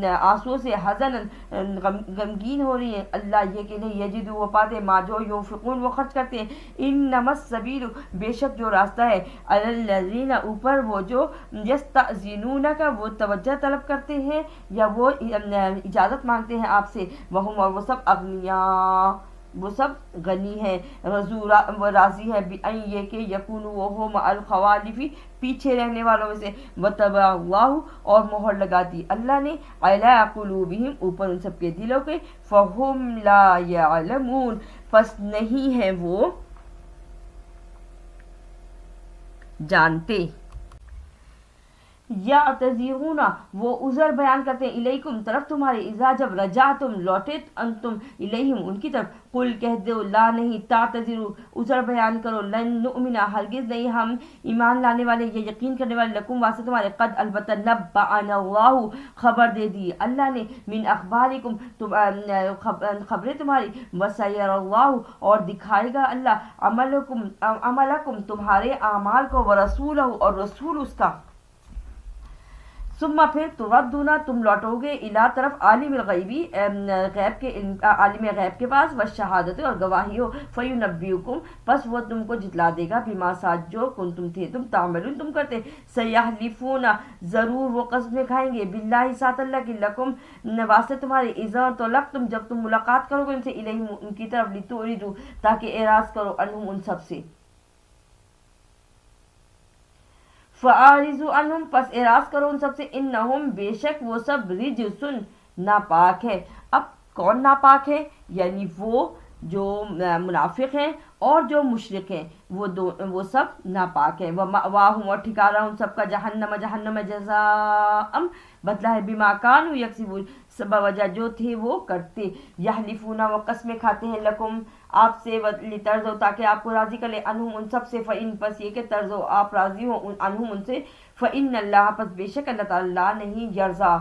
آنسوں سے حزن غمگین ہو رہی ہیں اللہ یہ کہ نہیں یجد وہ پاتے ما جو ينفقون وہ خرچ کرتے ہیں انما السبیل بے شک جو راستہ ہے علی الذین اوپر وہ جو یستأذنونک وہ توجہ طلب کرتے ہیں یا وہ اجازت مانگتے ہیں آپ سے وہم اور وہ سب اغنیاء وہ سب غنی ہے وہ راضی ہے بأن یہ کہ یکونوا وہ ہو مع الخوالف پیچھے رہنے والوں میں سے وطبع اللہ اور مہر لگا دی اللہ نے علی قلوبہم اوپر ان سب کے دلوں کے فہم لا یعلمون پس نہیں ہے وہ جانتے یعتذرون وہ عذر بیان کرتے ہیں الیکم طرف تمہارے اذا جب رجعتم لوٹے انتم الیہم ان کی طرف قل کہہ دو لا نہیں تعتذروا عذر بیان کرو لن نؤمن ہرگز نہیں ہم ایمان لانے والے یا یقین کرنے والے لکم واسطے تمہارے قد البتہ نبأنا اللہ خبر دے دی اللہ نے من اخبارکم خبریں تمہاری وسیر اللہ اور دکھائے گا اللہ عملکم تمہارے اعمال کو ورسولہ اور رسول اس کا ثم پھر تردون تم لوٹو گے الا طرف عالم الغیبی غیب کے عالم غیب کے پاس والشہادت اور گواہی ہو فینبئکم پس وہ تم کو جتلا دے گا بما ساتھ جو کنتم تھے تم تعملون تم کرتے سیحلفون ضرور وہ قسمیں کھائیں گے باللہ ساتھ اللہ کی لکم واسطے تمہارے اذا طلقتم جب تم ملاقات کرو گے ان سے الیہم ان کی طرف لتعرضوا تاکہ اعراض کرو عنہم ان سب سے فَأَعْرِضُوا عَنْهُمْ پس اعراض کرو ان سب سے انہم بے شک وہ سب رجسن ناپاک ہے اب کون ناپاک ہے یعنی وہ جو منافق ہیں اور جو مشرک ہیں وہ سب ناپاک ہیں وَمَأْوَاهُمْ اور ٹھکانہ ان سب کا جہنم جزاء بدلہ ہے بما کانوا یکسبون سبب وجہ جو تھے وہ کرتے یحلفون وہ قسمیں کھاتے ہیں لکم آپ سے لترضوا تاکہ آپ کو راضی کر لے عنہم ان سب سے فإن پس یہ کہ ترضوا آپ راضی ہو عنہم ان سے فإن اللہ پس بے شک اللہ تعالیٰ نہیں یرضا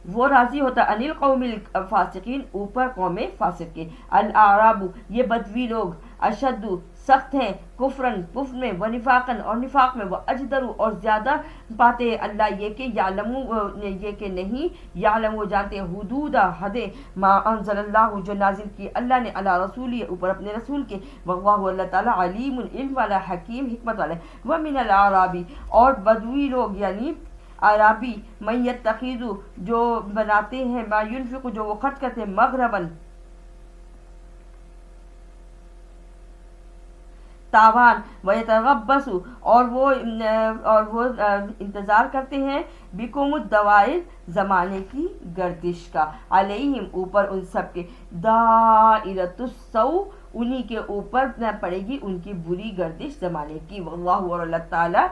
وہ راضی ہوتا انل القوم الفاسقین اوپر قوم فاسق کے الاعراب یہ بدوی لوگ اشد سخت ہیں کفرن کفر میں و نفاقن اور نفاق میں وہ اجدرو اور زیادہ پاتے اللہ یہ کہ یعلمو یہ کہ نہیں یعلمو جانتے حدود حدیں ما انزل اللہ جو نازل کی اللہ نے علی رسولی اوپر اپنے رسول کے واللہ اللہ تعالی علیم علم والا حکیم حکمت والا ومن الاعرابی اور بدوی لوگ یعنی عربی من یتخذ جو بناتے ہیں ما ينفق جو وہ خرچ کرتے ہیں مغرباً تاوان ویتربص اور وہ انتظار کرتے ہیں بکم الدوائر زمانے کی گردش کا علیہم اوپر ان سب کے دائرۃ السوء انہی کے اوپر پڑے گی ان کی بری گردش زمانے کی واللہ اور اللہ تعالی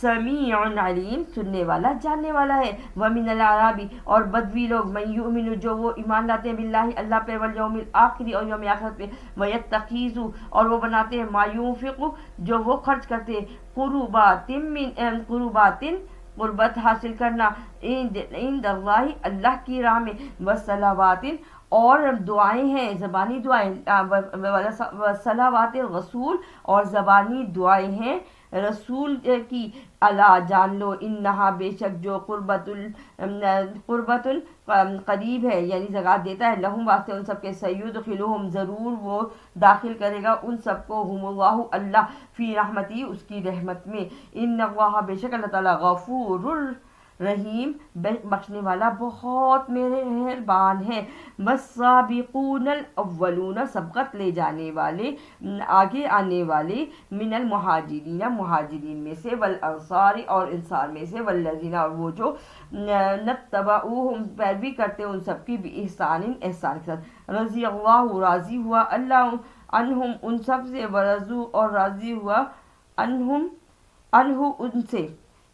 سمیع علیم سننے والا جاننے والا ہے ومن الاعرابی اور بدوی لوگ من یؤمن جو وہ ایمان لاتے ہیں باللہ اللہ پہ والیوم الآخر اور یوم آخرت پہ ویتخذ اور وہ بناتے ہیں ما ينفق جو وہ خرچ کرتے ہیں قربات قربت حاصل کرنا عند اللہ اللہ کی راہ میں والصلوات اور دعائیں ہیں زبانی دعائیں صلوات رسول اور زبانی دعائیں ہیں رسول کی، اللہ جان لو، انہا بے شک جو قربت قریب ہے، یعنی زکوٰۃ دیتا ہے، لہم واسطے ان سب کے، سیدخلہم ضرور وہ داخل کرے گا ان سب کو، ہم اللہ اللہ، فی رحمتی اس کی رحمت میں، ان اللہ بے شک اللہ تعالیٰ، غفور رحیم بخشنے والا بہت مہربان ہے، والسابقون الاولون سبقت لے جانے والے، آگے آنے والے، من المہاجرین مہاجرین میں سے، والانصار اور انصار میں سے، والذین اور وہ جو نتبعوہم پیروی کرتے ان سب کی، بإحسان احسان کے ساتھ، رضی اللہ راضی ہوا اللہ عنہم ان سب سے، ورضوا اور راضی ہوا عنہم عنہ ان سے،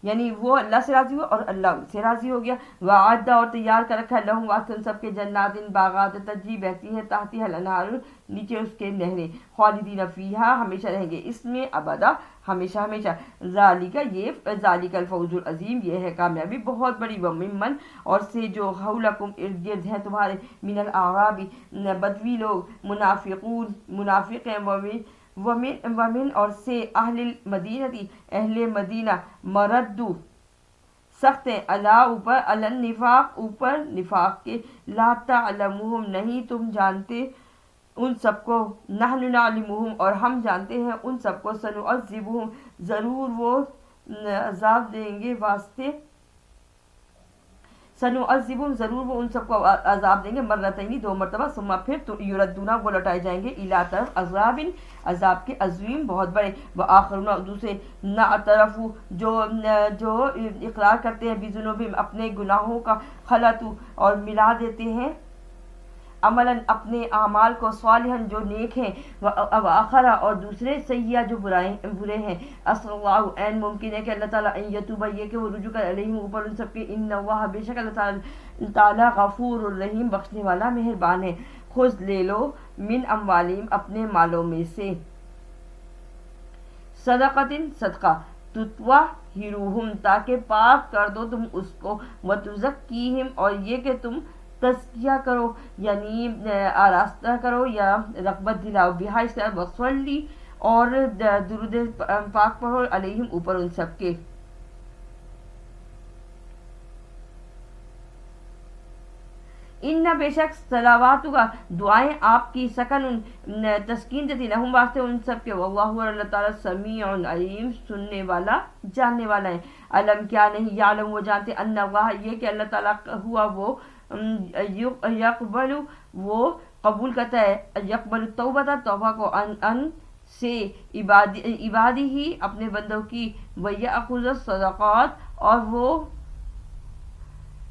یعنی وہ اللہ سے راضی ہوا اور اللہ ان سے راضی ہو گیا، وعدہ اور تیار کر رکھا لہم واسطے ان سب کے، جنات باغات تجری بہتی ہے، تحتها الانہار نیچے اس کے نہریں، خالدین فیہا ہمیشہ رہیں گے اس میں، ابدا ہمیشہ ہمیشہ، ذالک یہ، ذالک الفوز العظیم یہ ہے کامیابی بہت بڑی، وممن اور سے جو حولکم ارد گرد ہیں تمہارے، من الاعراب بدوی لوگ، منافقون منافق ہیں، ومن اور سے اہل المدینتی اہل مدینہ، مردو سخت ہیں، اللہ اوپر، النفاق اوپر نفاق کے، لا تعلمہم نہیں تم جانتے ان سب کو، نحن نعلمہم اور ہم جانتے ہیں ان سب کو، سنعذبہم ضرور وہ عذاب دیں گے واسطے، سنعذبہم ضرور وہ ان سب کو عذاب دیں گے، مرتین دو مرتبہ، ثم پھر یردون وہ لوٹائے جائیں گے، الی طرف عذاب عذاب کے عظیم بہت بڑے، وآخرون دوسرے، نعترفوا جو اقرار کرتے ہیں، بذنوبہم اپنے گناہوں کا، خلطوا اور ملا دیتے ہیں، عملاً اپنے اعمال کو، صالحاً جو نیک ہیں، وآخرہ اور دوسرے، سیئہ جو برے ہیں، اسأل اللہ این ممکن ہے کہ اللہ تعالیٰ، ان یتوبہ یہ کہ وہ رجوع کر، علیہم اوپر ان سب کے، ان اللہ بے شک اللہ تعالیٰ غفور الرحیم بخشنے والا مہربان ہے، خذ لے لو، من اموالہم اپنے مالوں میں سے، صدقۃ صدقہ، تطہرہم تاکہ پاک کر دو تم اس کو، وتزکیہم اور یہ کہ تم تزکیہ کرو، یعنی آراستہ کرو یا رغبت دلاؤ، بہا اس طرح، وصلی اور درود پاک پڑھو، علیہم اوپر ان سب کے، ان بے شک صلوات کا دعائیں آپ کی، سکن تسکین دیتی، لہم واسطے ان سب کے، واللہ اور اللہ تعالیٰ، سمیع علیم سننے والا جاننے والا ہے، علم کیا نہیں، یعلم وہ جانتے، ان اللہ یہ کہ اللہ تعالیٰ ہوا وہ، یقبل وہ قبول کرتا ہے، یقبل التوبہ توبہ کو، ان سے عبادی ہی اپنے بندوں کی، ویأخذ الصدقات اور وہ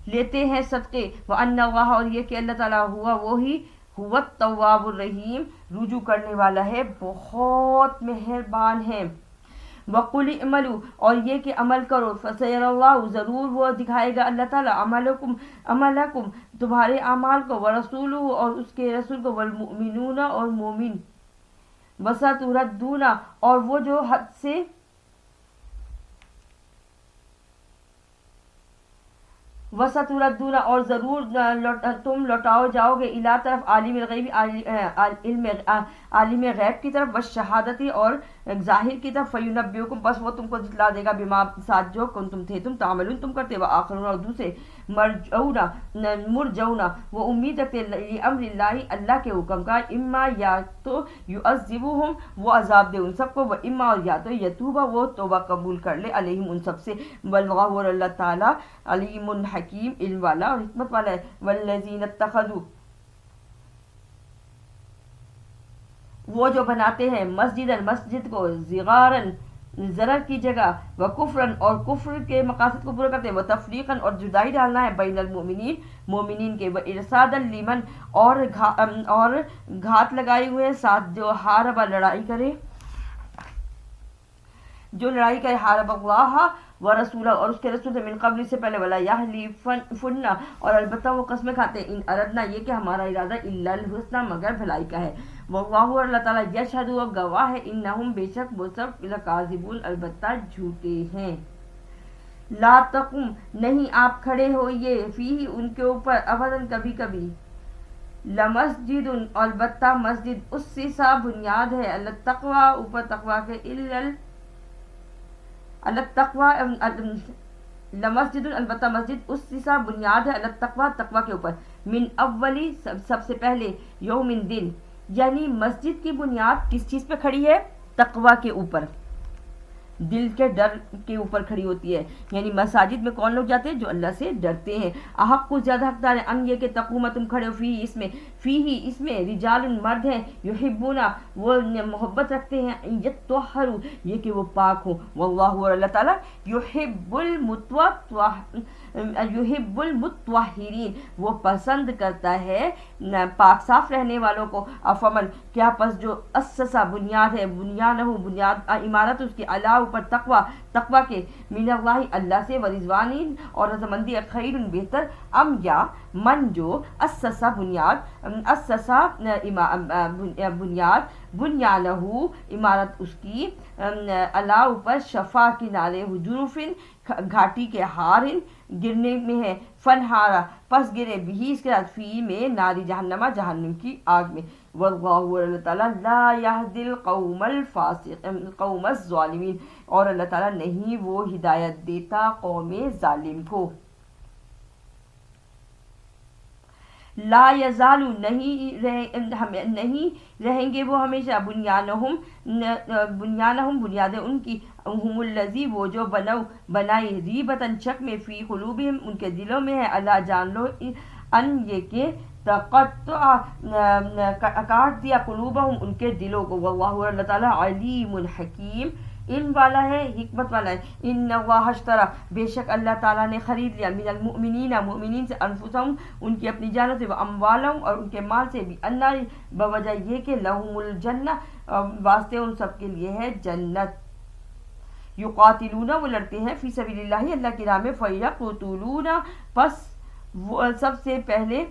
لیتے ہیں صدقے، وَأَنَّ اللَّهَ اور یہ کہ اللہ تعالیٰ ہوا وہی، هُوَ التَّوَّابُ الرَّحِيمُ رجوع کرنے والا ہے بہت مہربان ہے، وَقُلِ اعْمَلُوا اور یہ کہ عمل کرو، فَسَيَرَى اللَّهُ ضرور وہ دکھائے گا اللہ تعالیٰ، عملکم تمہارے اعمال کو، وَرَسُولُهُ اور اس کے رسول کو، وَالْمُؤْمِنُونَ اور مومن، وَسَتُرَدُّونَ اور وہ جو حد سے، وَسَتُرَدُّونَ اور ضرور تم لوٹاؤ جاؤ گے، اِلیٰ طرف، عالم الغیب عالم غیب کی طرف، والشہادتی اور ظاہر کی طرف، فَيُنَبِّئُكُم بس وہ تم کو جتلا دے گا، بما ساتھ جو کنتم تھے تم، تعملون تم کرتے، وآخرون اور دوسرے، مرجون وہ امید رکھتے، لِأَمْرِ اللَّهِ اللہ کے حکم کا، اما یا تو یعذبہم وہ عذاب دے ان سب کو، واما اور یا تو یتوبہ وہ توبہ قبول کر لے، علیہم ان سب سے، واللہ اور اللہ تعالیٰ، علیم حکیم علم والا اور حکمت والا ہے، والذین اتخذوا وہ جو بناتے ہیں، مسجد کو، ضرارن ضرر کی جگہ، وکفرن اور کفر کے مقاصد کو پورا کرتے ہیں، وتفریقن اور جدائی ڈالنا ہے، بین المؤمنین مومنین کے، وارصادا لمن اور گھات لگائے ہوئے ساتھ جو حارب لڑائی کرے، حارب اللہ ورسولہ اور اس کے رسول سے، من قبل سے پہلے، ولا یحلفن اور البتہ وہ قسمیں کھاتے ہیں، ان اردنا یہ کہ ہمارا ارادہ، الا الحسنى مگر بھلائی کا ہے، واللہ اور اللہ تعالیٰ، یشہد و گواہ ہے، انہم بے شک وہ سب، لکاذبون البتہ جھوٹے ہیں، لا تقم نہیں آپ کھڑے ہوئیے، فیہ ان کے اوپر، ابداً کبھی کبھی، لمسجد البتہ مسجد، اسسا بنیاد ہے، التقوی اوپر تقوی کے، اللہ تقوی لمسجد، البتہ مسجد اسسا بنیاد ہے، اللہ تقوی تقوی کے اوپر، من اولی سب سے پہلے، یوم دن، یعنی مسجد کی بنیاد کس چیز پہ کھڑی ہے؟ تقوی کے اوپر، دل کے ڈر کے اوپر کھڑی ہوتی ہے. یعنی مساجد میں کون لوگ جاتے ہیں؟ جو اللہ سے ڈرتے ہیں. احق کو زیادہ حقدار ہے ان یہ کہ تقوم تم کھڑے ہو فی اس میں، فی ہی اس میں، رجال مرد ہیں، یحبونا وہ محبت رکھتے ہیں، یطہروا یہ کہ وہ پاک ہوں، واللہ اور اللہ تعالیٰ یحب المطہرین وہ پسند کرتا ہے پاک صاف رہنے والوں کو. افمن کیا پس جو اسسا بنیاد ہے، بنیانہ بنیاد عمارت اس کی، علا اوپر، تقوی تقوی کے، من اللہ اللہ سے، ورضوان اور رضامندی، خیر بہتر، ام یا من جو اسسا بنیاد، اسسا بنیاد، بنیانہ عمارت اس کی، علا اوپر، شفا کنارے، حجروفن گھاٹی کے، ہارن گرنے میں ہے، فنہارا پس گرے، بھی اس کے ساتھ، فی میں، ناری جہنما جہنم کی آگ میں. واللہ اللہ تعالیٰ لا یہدی القوم القوم الظالمین اور اللہ تعالیٰ نہیں وہ ہدایت دیتا قوم ظالم کو. لا یزال نہیں رہیں گے وہ ہمیشہ، بنیانہم بنیادیں ان کی، ہم الذی وہ جو بنائی، ریبتن شک میں، فی قلوبہم ان کے دلوں میں ہے، اللہ جان لو ان یہ کہ تقطع کاٹ دیا، قلوبہم ان کے دلوں کو، واللہ اللہ تعالیٰ علیم حکیم علم والا ہے، حکمت والا ہے. ان اللہ اشترى بے شک اللہ تعالیٰ نے خرید لیا، من المؤمنین مومنین سے، انفسہم ان کی اپنی جانوں سے، واموالہم اور ان کے مال سے، بأن بوجہ یہ کہ لہم الجنہ واسطے ان سب کے لیے ہے جنت. یقاتلون وہ لڑتے ہیں، فی سبیل اللہ اللہ کی راہ میں، فیقتلون پس وہ سب سے پہلے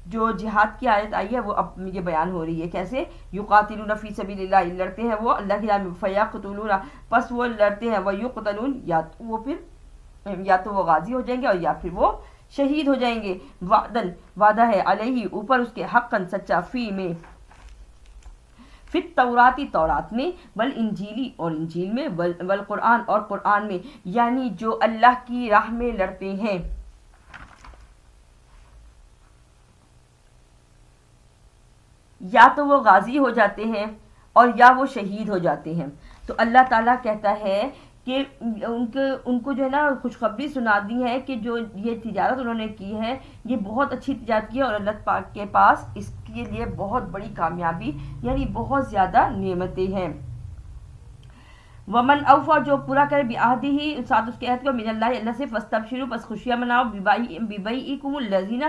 جو جہاد کی آیت آئی ہے وہ اب یہ بیان ہو رہی ہے کیسے. یقاتلون فی سبیل اللہ لڑتے ہیں وہ اللہ کی راہ میں، فیقتلون پس وہ لڑتے ہیں، ویقتلون یا تو وہ غازی ہو جائیں گے اور یا پھر وہ شہید ہو جائیں گے. وعدن وعدہ ہے، علیہ اوپر اس کے، حقاً سچا، فی میں، فی التوراتی تورات میں، والانجیلی اور انجیل میں، والقرآن اور قرآن میں. یعنی جو اللہ کی راہ میں لڑتے ہیں یا تو وہ غازی ہو جاتے ہیں اور یا وہ شہید ہو جاتے ہیں. تو اللہ تعالیٰ کہتا ہے کہ ان کو جو ہے نا خوشخبری سنا دی ہے کہ جو یہ تجارت انہوں نے کی ہے یہ بہت اچھی تجارت کی ہے، اور اللہ پاک کے پاس اس کے لیے بہت بڑی کامیابی یعنی بہت زیادہ نعمتیں ہیں. ومن اوفا جو پورا کرے بعہدہ ہی ساتھ اس کے عہد کو، من اللہ اللہ سے، فاستبشروا پس خوشیاں مناؤ، ببیعکم الذین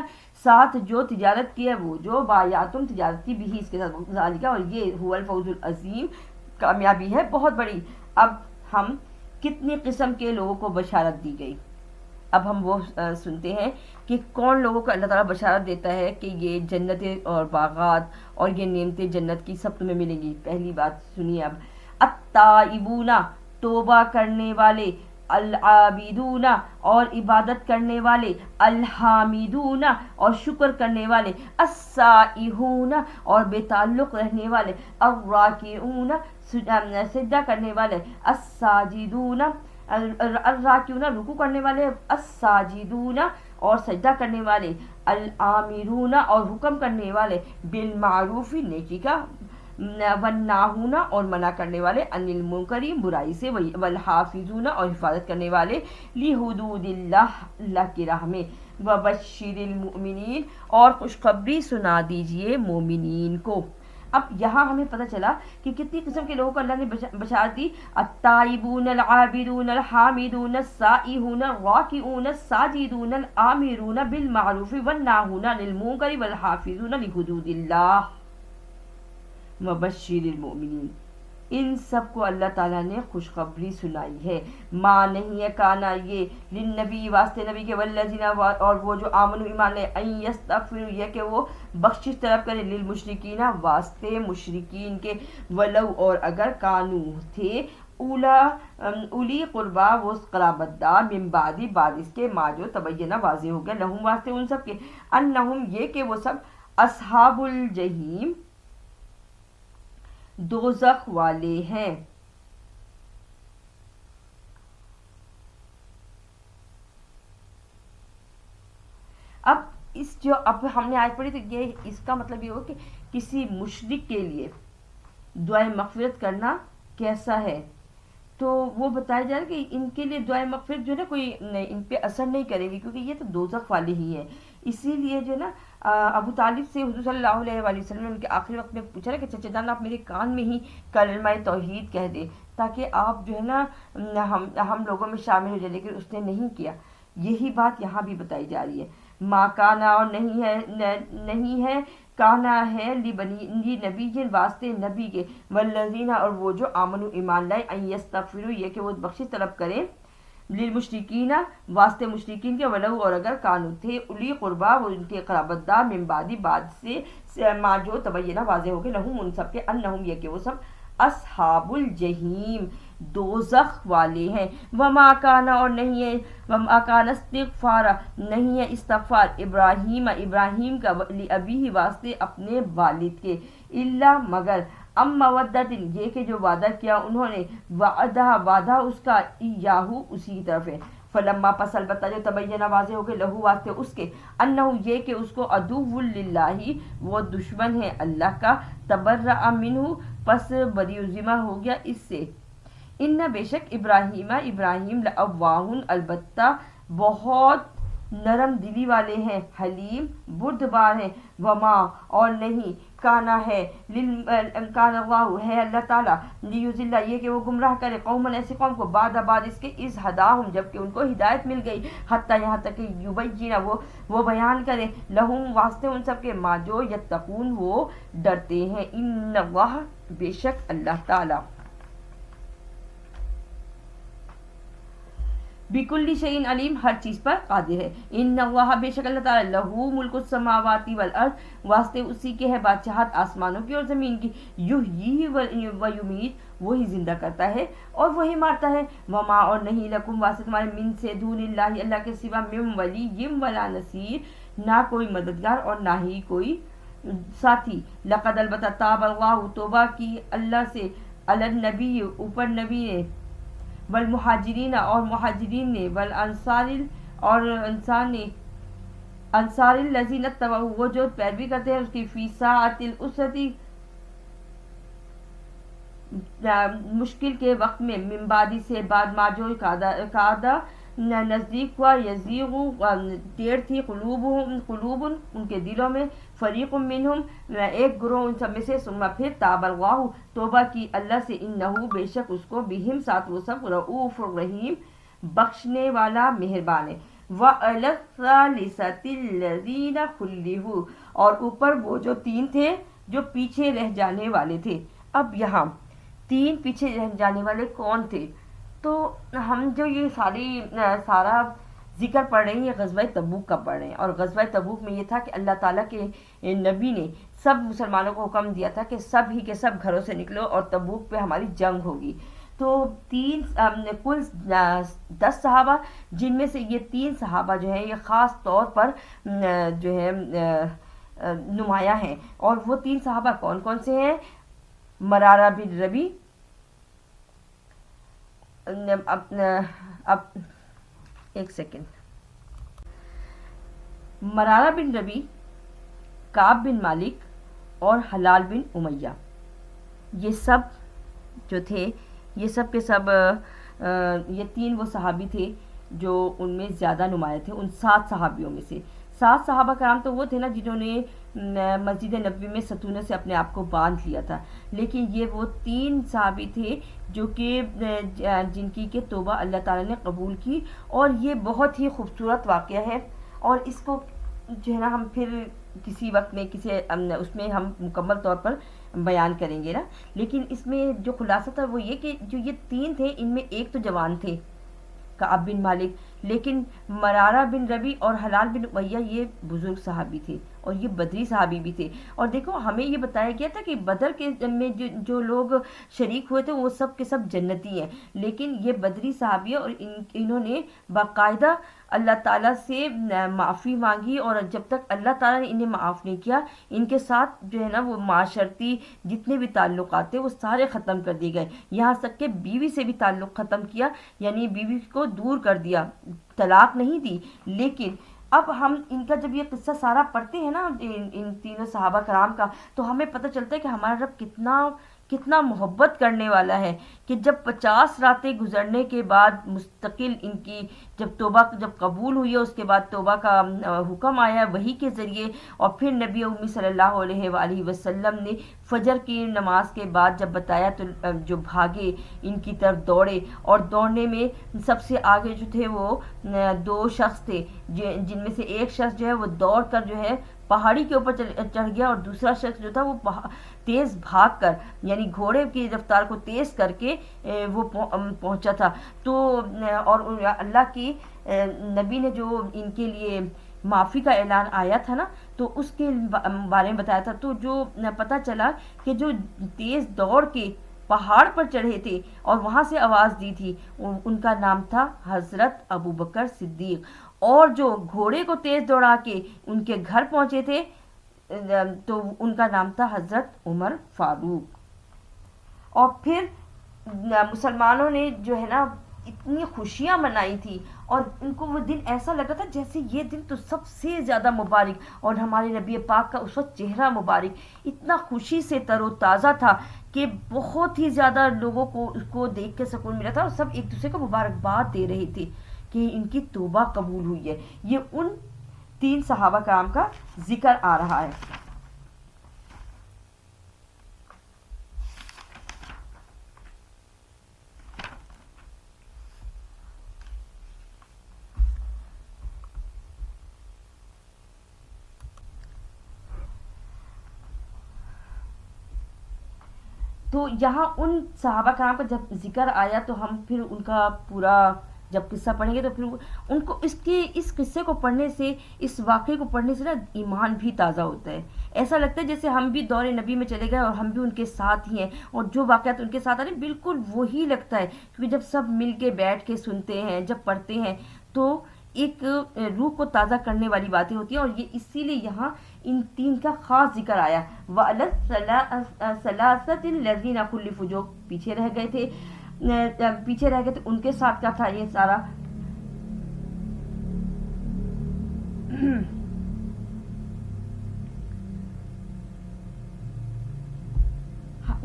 ساتھ جو تجارت کی ہے وہ جو بایعتم تجارت کی، بھی اس کے ساتھ، ذالک اور یہ، هو الفوز العظیم کامیابی ہے بہت بڑی. اب ہم کتنی قسم کے لوگوں کو بشارت دی گئی. اب ہم وہ سنتے ہیں کہ کون لوگوں کو اللہ تعالیٰ بشارت دیتا ہے کہ یہ جنتیں اور باغات اور یہ نعمتیں جنت کی سب تمہیں ملیں گی. پہلی بات سنیے اب، التائبون توبہ کرنے والے، العابدون اور عبادت کرنے والے، الحامدون اور شکر کرنے والے، السائحون اور بے تعلق رہنے والے، الراکعون سجدہ کرنے والے، الساجدون الراکعون رکوع کرنے والے، الساجدون اور سجدہ کرنے والے، الآمرون اور حکم کرنے والے، بالمعروف نیکی کا، والناہون اور منع کرنے والے، عن المنکر برائی سے، والحافظون اور حفاظت کرنے والے، لحدود اللہ اللہ کی راہ میں. وبشر المؤمنین اور خوشخبری سنا دیجئے مومنین کو. اب یہاں ہمیں پتہ چلا کہ کتنی قسم کے لوگوں کو اللہ نے بشارت دی. التائبون العابدون الحامدون السائحون الراکعون الساجدون الآمرون بالمعروف والناہون عن المنکر والحافظون لحدود اللہ. مبشر المؤمنین ان سب کو اللہ تعالیٰ نے خوشخبری سنائی ہے. ماں نہیں ہے کانا یہ، للنبی واسطے نبی کے، والذین اور وہ جو آمنوا ایمان لے، ان یستغفروا یہ کہ وہ بخشش طلب کرے، للمشرکین واسطے مشرکین کے، ولو اور اگر کانو تھے، اولی قربا وہ قرابت دار، من بعد اس کے، ما جو تبینہ واضح ہو گیا، لہم واسطے ان سب کے، انہم یہ کہ وہ سب، اصحاب الجحیم دوزخ والے ہیں. اس جو اب ہم نے آیت پڑھی تو یہ اس کا مطلب یہ ہو کہ کسی مشرک کے لیے دعائے مغفرت کرنا کیسا ہے، تو وہ بتایا جا رہا ہے کہ ان کے لیے دعائے مغفرت جو ہے نا کوئی ان پہ اثر نہیں کرے گی، کیونکہ یہ تو دوزخ والے ہی ہیں. اسی لیے جو ہے نا ابو طالب سے حضور صلی اللہ علیہ وآلہ وسلم نے ان کے آخری وقت میں پوچھا نا کہ چچا جان آپ میرے کان میں ہی کلمہ توحید کہہ دے تاکہ آپ جو ہے نا ہم لوگوں میں شامل ہو جائے، لیکن اس نے نہیں کیا. یہی بات یہاں بھی بتائی جا رہی ہے. ماں کانا اور نہیں ہے کانا ہے لی نبی جن واسطے نبی کے والذین اور وہ جو آمنو ایمان لائے ان یستغفروا یہ کہ وہ بخشش طلب کریں للمشرکین واسطے مشرکین کے ولو اور اگر کانو تھے الی قربا وہ ان کے قرابت دار من بعد سے ما جو تبینہ واضح ہو گئے لہم ان سب کے انہم یہ کہ وہ سب اصحاب الجحیم دوزخ والے ہیں. وما کانا اور نہیں ہے وما کان استغفار نہیں ہے استغفار ابراہیم کا لابیہ واسطے اپنے والد کے الا مگر مودت یہ کہ جو وعدہ کیا انہوں نے وعدہ اس کا یاہو اسی کی طرف ہے. فلما پس البتہ جو تبینہ واضح ہو گئے لہو واسطے اس کے انہو یہ کہ اس کو عدو للہ وہ دشمن ہے اللہ کا تبرأ منہ پس بری ذمہ ہو گیا اس سے. ان بے شک ابراہیم لأواہ البتہ بہت نرم دلی والے ہیں حلیم بردبار ہیں. وما اور نہیں کانا ہے کان اللہ ہے اللہ تعالیٰ لیضل یہ کہ وہ گمراہ کرے قوما ایسی قوم کو بعد اس کے اذ ہداہم جب کہ ان کو ہدایت مل گئی حتی یہاں تک کہ یبین وہ بیان کرے لہم واسطے ان سب کے ما جو یتقون وہ ڈرتے ہیں. ان اللہ بے شک اللہ تعالیٰ بکل شیء علیم ہر چیز پر قادر ہے. ان اللہ بے شک اللہ تعالیٰ لہو ملک السماوات والارض واسطے اسی کے ہے بادشاہت آسمانوں کی اور زمین کی. یحیی و یمیت وہی زندہ کرتا ہے اور وہی مارتا ہے. وما اور نہیں لکم واسطے تمہارے من سے دون اللہ اللہ کے سوا من ولی ولا نصیر نہ کوئی مددگار اور نہ ہی کوئی ساتھی. لقد البتہ تاب اللہ توبہ کی اللہ سے علی النبی اوپر نبی نے والمہاجرین اور مہاجرین نے والانصار اور انصار الذین اتبعوا وہ جو پیروی کرتے ہیں اس کی فی ساعۃ العسرۃ مشکل کے وقت میں من بعد سے بعد ما جو قادہ نزدیک ہوا یزیغ ٹیڑھ تھی قلوب ان کے دلوں میں فریق منہم ایک گروہ ان سب میں سے ثم پھر تاب اللہ توبہ کی اللہ سے انہو بے شک اس کو بہم ساتھ وہ سب رؤوف رحیم بخشنے والا مہربان ہے. وعلی الثالثۃ الذین خلفوا اور اوپر وہ جو تین تھے جو پیچھے رہ جانے والے تھے. اب یہاں تین پیچھے رہ جانے والے کون تھے؟ تو ہم جو یہ سارا ذکر پڑھ رہے ہیں یہ غزوہ تبوک کا پڑھ رہے ہیں، اور غزوہ تبوک میں یہ تھا کہ اللہ تعالیٰ کے نبی نے سب مسلمانوں کو حکم دیا تھا کہ سب ہی کے سب گھروں سے نکلو اور تبوک پہ ہماری جنگ ہوگی. تو کل 10 صحابہ جن میں سے یہ 3 صحابہ جو ہیں یہ خاص طور پر جو ہے نمایاں ہیں. اور وہ 3 صحابہ کون کون سے ہیں؟ مرارہ بن ربی اب ایک سیکنڈ مرارہ بن ربی، کعب بن مالک اور حلال بن امیہ، یہ سب جو تھے یہ سب کے سب یہ 3 وہ صحابی تھے جو ان میں زیادہ نمایاں تھے. ان 7 صحابیوں میں سے 7 صحابہ کرام تو وہ تھے نا جنہوں نے مسجد نبوی میں ستونوں سے اپنے آپ کو باندھ لیا تھا، لیکن یہ وہ 3 صحابی تھے جو کہ جن کی کہ توبہ اللہ تعالیٰ نے قبول کی. اور یہ بہت ہی خوبصورت واقعہ ہے اور اس کو جو ہے نا ہم پھر کسی وقت میں اس میں ہم مکمل طور پر بیان کریں گے نا. لیکن اس میں جو خلاصہ تھا وہ یہ کہ جو یہ 3 تھے ان میں ایک تو جوان تھے کعب بن مالک، لیکن مرارہ بن ربی اور حلال بن امیہ یہ بزرگ صحابی تھے اور یہ بدری صحابی بھی تھے. اور دیکھو ہمیں یہ بتایا گیا تھا کہ بدر کے میں جو لوگ شریک ہوئے تھے وہ سب کے سب جنتی ہیں، لیکن یہ بدری صحابی اور انہوں نے باقاعدہ اللہ تعالیٰ سے معافی مانگی، اور جب تک اللہ تعالیٰ نے انہیں معاف نہیں کیا ان کے ساتھ جو ہے نا وہ معاشرتی جتنے بھی تعلقات تھے وہ سارے ختم کر دیے گئے. یہاں تک کہ بیوی سے بھی تعلق ختم کیا، یعنی بیوی کو دور کر دیا، طلاق نہیں دی، لیکن اب ہم ان کا جب یہ قصہ سارا پڑھتے ہیں نا ان تینوں صحابہ کرام کا، تو ہمیں پتہ چلتا ہے کہ ہمارا رب کتنا کتنا محبت کرنے والا ہے، کہ جب 50 راتیں گزرنے کے بعد مستقل ان کی جب توبہ جب قبول ہوئی ہے، اس کے بعد توبہ کا حکم آیا وحی کے ذریعے، اور پھر نبی امی صلی اللہ علیہ وآلہ وسلم نے فجر کی نماز کے بعد جب بتایا تو جو بھاگے ان کی طرف دوڑے، اور دوڑنے میں سب سے آگے جو تھے وہ 2 شخص تھے، جن میں سے ایک شخص جو ہے وہ دوڑ کر جو ہے پہاڑی کے اوپر چڑھ گیا، اور دوسرا شخص جو تھا وہ تیز بھاگ کر یعنی گھوڑے کی رفتار کو تیز کر کے وہ پہنچا تھا۔ تو اور اللہ کی نبی نے جو ان کے لیے معافی کا اعلان آیا تھا نا، تو اس کے بارے میں بتایا تھا، تو جو پتہ چلا کہ جو تیز دوڑ کے پہاڑ پر چڑھے تھے اور وہاں سے آواز دی تھی، ان کا نام تھا حضرت ابو بکر صدیق، اور جو گھوڑے کو تیز دوڑا کے ان کے گھر پہنچے تھے تو ان کا نام تھا حضرت عمر فاروق۔ اور پھر مسلمانوں نے جو ہے نا اتنی خوشیاں منائی تھی، اور ان کو وہ دن ایسا لگا تھا جیسے یہ دن تو سب سے زیادہ مبارک، اور ہمارے نبی پاک کا اس وقت چہرہ مبارک اتنا خوشی سے تر و تازہ تھا کہ بہت ہی زیادہ لوگوں کو اس کو دیکھ کے سکون ملا تھا، اور سب ایک دوسرے کو مبارکباد دے رہے تھے کہ ان کی توبہ قبول ہوئی ہے۔ یہ ان 3 صحابہ کرام کا ذکر آ رہا ہے۔ تو یہاں ان صحابہ کرام کا جب ذکر آیا تو ہم پھر ان کا پورا جب قصہ پڑھیں گے تو پھر ان کو اس قصے کو پڑھنے سے، اس واقعے کو پڑھنے سے نا ایمان بھی تازہ ہوتا ہے، ایسا لگتا ہے جیسے ہم بھی دور نبی میں چلے گئے اور ہم بھی ان کے ساتھ ہی ہیں، اور جو واقعات ان کے ساتھ آ رہے ہیں بالکل وہی لگتا ہے، کیونکہ جب سب مل کے بیٹھ کے سنتے ہیں، جب پڑھتے ہیں تو ایک روح کو تازہ کرنے والی باتیں ہوتی ہیں، اور یہ اسی لیے یہاں ان 3 کا خاص ذکر آیا۔ وَعَلَى الثَّلَاثَةِ الَّذِينَ خُلِّفُوا، جو پیچھے رہ گئے تھے ان کے ساتھ کیا تھا یہ سارا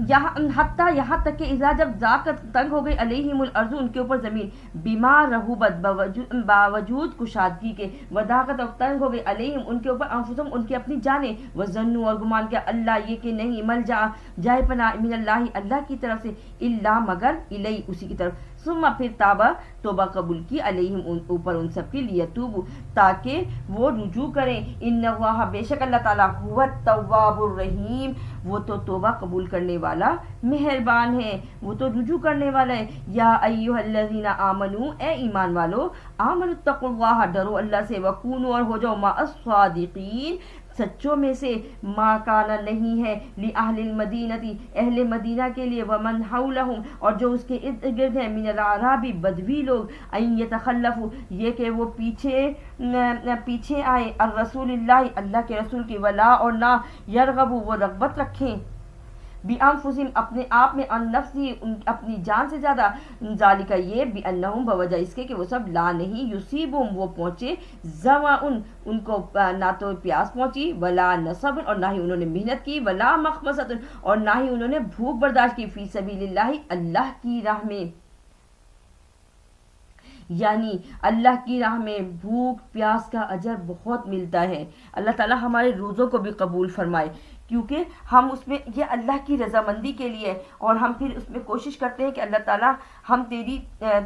یہاں تک کہ اذا جب ذاقت تنگ ہو گئی علیہم الارض، ان کے اوپر زمین، بما رحبت باوجود کشادگی کے، وضاقت اور تنگ ہو گئی علیہم ان کے اوپر انفسہم ان کی اپنی جانیں، وظنوا اور گمان کیا اللہ یہ کہ نہیں ملجا جائے پناہ من اللہ اللہ کی طرف سے، الا مگر الی اسی کی طرف، ثم پھر تابہ توبہ قبول کی علیہم اوپر ان سب کے لیتوبوا تاکہ وہ رجوع کریں، ان اللہ بے شک اللہ تعالیٰ هو التواب الرحیم، وہ تو توبہ قبول کرنے والا مہربان ہے، وہ تو رجوع کرنے والا ہے۔ یا ایھا الذین آمنو، اے ایمان والو، آمنوا اتقوا اللہ، ڈرو اللہ سے، وکونوا اور ہو جاؤ مع الصادقین، سچوں میں سے، ما کانا نہیں ہے لأہل المدینتی اہل مدینہ کے لیے، ومن حولہم اور جو اس کے ارد گرد ہیں، من الاعراب بدوی لوگ، ان یتخلفوا یہ کہ وہ پیچھے آئے، الرسول اللہ اللہ کے رسول کی، ولا اور نہ، یرغبوا وہ رغبت رکھیں، بِأَنفُسِهِمْ اپنے آپ میں، ان نفسی اپنی جان سے زیادہ، ذالک یہ بِأَنَّهُمْ بوجہ اس کے کہ وہ سب لا نہیں، یصیبہم وہ پہنچے، ظمأ ان کو نہ تو پیاس پہنچی، ولا نصب اور نہ ہی انہوں نے محنت کی، ولا مخمصۃ اور نہ ہی انہوں نے بھوک برداشت کی، فی سبیل اللہ اللہ کی راہ میں، یعنی اللہ کی راہ میں بھوک پیاس کا اجر بہت ملتا ہے۔ اللہ تعالی ہمارے روزوں کو بھی قبول فرمائے، کیونکہ ہم اس میں یہ اللہ کی رضامندی کے لیے، اور ہم پھر اس میں کوشش کرتے ہیں کہ اللہ تعالی ہم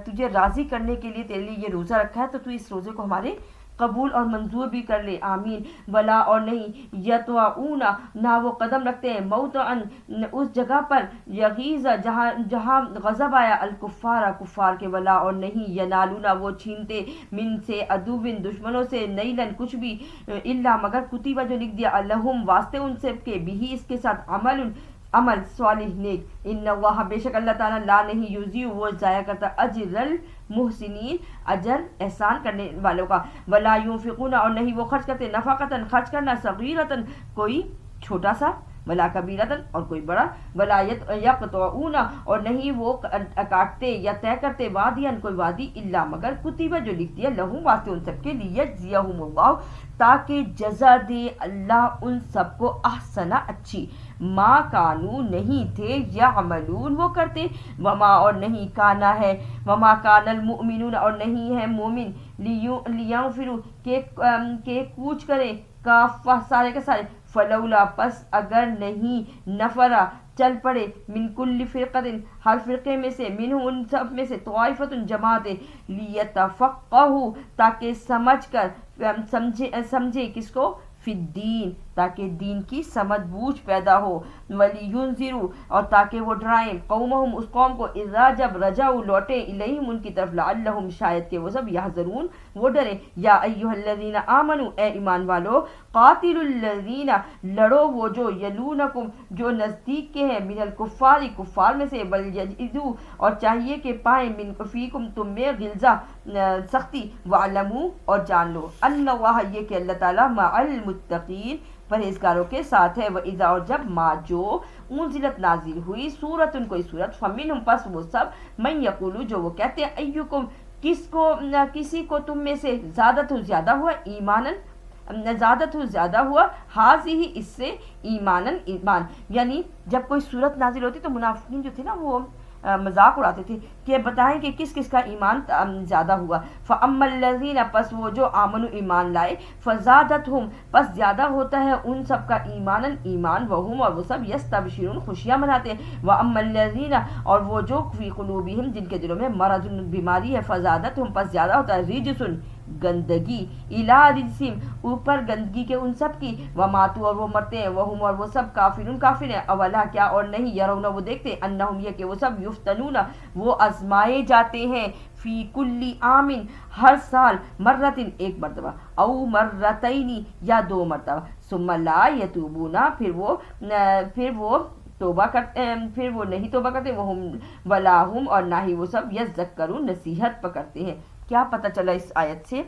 تجھے راضی کرنے کے لیے تیرے لیے یہ روزہ رکھا ہے، تو تو اس روزے کو ہمارے قبول اور منظور بھی کر لے، آمین۔ ولا اور نہیں، یطوعون نہ وہ قدم رکھتے ہیں، موطئن اس جگہ پر، یغیظ جہاں غضب آیا، الکفار کفار کے، ولا اور نہیں، ینالون وہ چھینتے، من سے عدوین دشمنوں سے، نیلن کچھ بھی، الا مگر کتیبہ جو لکھ دیا، لہم واسطے ان سے کے بھی اس کے ساتھ عمل صالح نیک، ان اللہ بے شک اللہ تعالیٰ لا نہیں، یضیع وہ ضائع کرتا، اجر المحسنین اجر احسان کرنے والوں کا، ولا ينفقون اور نہیں وہ خرچ کرتے، نفقتاً خرچ کرنا، صغیرتاً کوئی چھوٹا سا ولا کبیرتن اور کوئی بڑا، ولا یقطعون اور نہیں وہ کاٹتے یا طے کرتے وادیان کوئی وادی، الا مگر کتیبہ جو لکھ دیا لہم واسطے ان سب کے لیے، یجزیہم اللہ تاکہ جزا دے اللہ ان سب کو، احسنا اچھی، ما کانو نہیں تھے یعملون وہ کرتے، وما اور نہیں کانا ہے، وما کان المؤمنون اور نہیں ہے مومن، لینفروا کہ کوچ کرے، کافہ سارے کے سارے، فلولا پس اگر نہیں، نفرا چل پڑے، من کل فرقت ہر فرقے میں سے، منہ ان سب میں سے، طائفۃ جماعت، لیتفقہوا تاکہ سمجھ کر سمجھے کس کو، فی الدین تاکہ دین کی سمجھ بوجھ پیدا ہو، وَلِيُنذِرُوا اور تاکہ وہ ڈرائیں، قومہم اس قوم کو، اذا جب رجعوا لوٹے، الیہم ان کی طرف، لعلہم شاید کہ وہ سب، یحذرون وہ ڈرے، یا ایہا الذین آمنوا اے ایمان والو، قاتلوا الذین لڑو وہ جو، یلونکم جو نزدیک کے ہیں، من الکفار کفار میں سے، ولیجدوا اور چاہیے کہ پائیں، من فیکم تم میں، غلظہ سختی، وعلموا اور جان لو، ان اللہ یہ کہ اللہ تعالیٰ، مع المتقین پرہیزگاروں کے ساتھ ہے، وَإِذَا اور جب، ما جو، انزلت نازل ہوئی، سورت کوئی سورت، فمنہم پس وہ سب، من یقولو جو وہ کہتے ہیں، ایکم کسی کو تم میں سے، زیادت ہو زیادہ ہوا، ایمانن زیادت ہو زیادہ ہوا، حاضی ہی اس سے، ایمانن ایمان، یعنی جب کوئی صورت نازل ہوتی تو منافقین جو تھے نا وہ مذاق اڑاتے تھے کہ بتائیں کہ کس کس کا ایمان زیادہ ہوا، فَأَمَّا الَّذِينَ پس وہ جو آمنوا ایمان لائے، فَزَادَتْهُمْ پس زیادہ ہوتا ہے ان سب کا ایماناً ایمان، وَهُمْ اور وہ سب يَسْتَبْشِرُونَ خوشیاں مناتے ہیں، وَأَمَّا الَّذِينَ اور وہ جو فِي قُلُوبِهِمْ جن کے دلوں میں مرض بیماری ہے، فَزَادَتْهُمْ پس زیادہ ہوتا ہے، رِجْسٌ گندگی، اِلَىٰ رِجْسِهِمْ اوپر گندگی کے ان سب کی، وَمَاتُوا اور وہ مرتے ہیں، وَهُمْ اور وہ سب کافرون کافر ہیں، اولا کیا اور نہیں، یرون وہ دیکھتے، انہم یہ کہ وہ سب یفتنون وہ آزمائے جاتے ہیں، فی کل عام ہر سال، مرتن ایک مرتبہ، او مرتین یا دو مرتبہ، ثم لا یتوبون پھر وہ توبہ کرتے پھر وہ نہیں توبہ کرتے، ولا ہم اور نہ ہی وہ سب، یذکرون نصیحت پکڑتے ہیں۔ کیا پتہ چلا اس آیت سے؟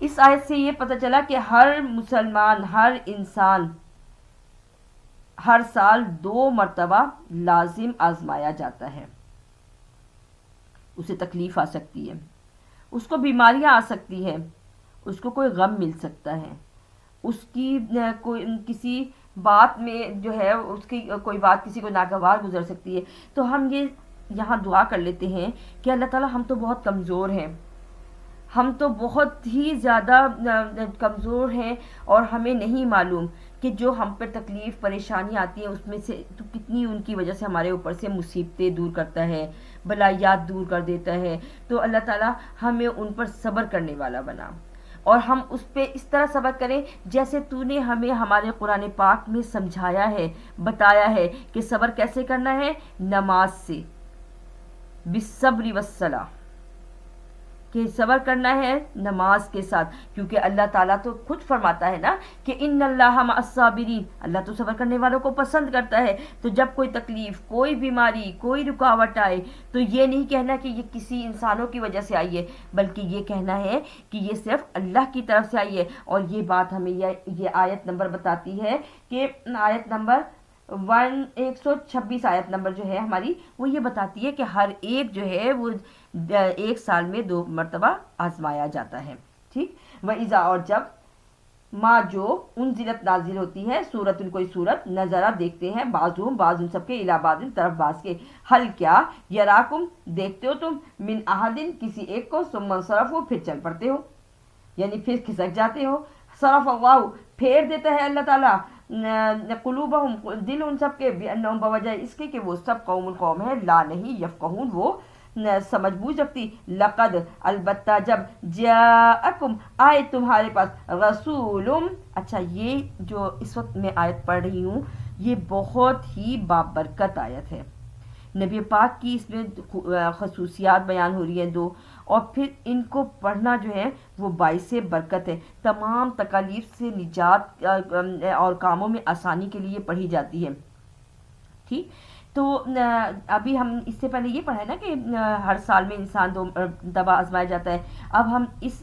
اس آیت سے یہ پتہ چلا کہ ہر مسلمان، ہر انسان ہر سال 2 مرتبہ لازم آزمایا جاتا ہے، اسے تکلیف آ سکتی ہے، اس کو بیماریاں آ سکتی ہیں، اس کو کوئی غم مل سکتا ہے، اس کی کوئی کسی بات میں جو ہے اس کی کوئی بات کسی کو ناگوار گزر سکتی ہے، تو ہم یہ یہاں دعا کر لیتے ہیں کہ اللہ تعالیٰ ہم تو بہت کمزور ہیں، ہم تو بہت ہی زیادہ کمزور ہیں، اور ہمیں نہیں معلوم کہ جو ہم پر تکلیف پریشانی آتی ہے اس میں سے تو کتنی ان کی وجہ سے ہمارے اوپر سے مصیبتیں دور کرتا ہے، بلائیات دور کر دیتا ہے، تو اللہ تعالیٰ ہمیں ان پر صبر کرنے والا بنا، اور ہم اس پہ اس طرح صبر کریں جیسے تو نے ہمیں ہمارے قرآن پاک میں سمجھایا ہے، بتایا ہے کہ صبر کیسے کرنا ہے، نماز سے، بالصبر والصلاۃ، کہ صبر کرنا ہے نماز کے ساتھ، کیونکہ اللہ تعالیٰ تو خود فرماتا ہے نا کہ ان اللہ مع الصابرین، اللہ تو صبر کرنے والوں کو پسند کرتا ہے، تو جب کوئی تکلیف، کوئی بیماری، کوئی رکاوٹ آئے تو یہ نہیں کہنا کہ یہ کسی انسانوں کی وجہ سے آئی ہے، بلکہ یہ کہنا ہے کہ یہ صرف اللہ کی طرف سے آئی ہے، اور یہ بات ہمیں یہ آیت نمبر بتاتی ہے کہ آیت نمبر 126 آیت نمبر جو ہے ہماری، وہ یہ بتاتی ہے کہ ہر ایک جو ہے وہ 1 سال میں 2 مرتبہ آزمایا جاتا ہے، ٹھیک۔ وَإِذَا اور جب، ما جو، انزلت نازل ہوتی ہے، سورت کوئی سورت، نظرہ دیکھتے ہیں، بعضهم بعض ان سب کے، الی بعض طرف بعض کے، حل کیا، یراکم دیکھتے ہو تم، من احد کسی ایک کو، ثم انصرفوا پھر چل پڑتے ہو، یعنی پھر کھسک جاتے ہو، صرف اللہ پھیر دیتا ہے اللہ تعالیٰ، قلوبہم دل ان سب کے، بانہم بوجہ اس کے کہ وہ سب قوم ہے، لا نہیں، یفقہون وہ سمجھ بوجھ رکھتی، لقد البتہ جب، جاءکم آئے تمہارے پاس، رسول، اچھا یہ جو اس وقت میں آیت پڑھ رہی ہوں یہ بہت ہی بابرکت آیت ہے، نبی پاک کی اس میں خصوصیات بیان ہو رہی ہیں 2، اور پھر ان کو پڑھنا جو ہے وہ باعث برکت ہے، تمام تکالیف سے نجات اور کاموں میں آسانی کے لیے پڑھی جاتی ہے، ٹھیک۔ تو ابھی ہم اس سے پہلے یہ پڑھا ہے نا کہ ہر سال میں انسان دو دبا آزمایا جاتا ہے. اب ہم اس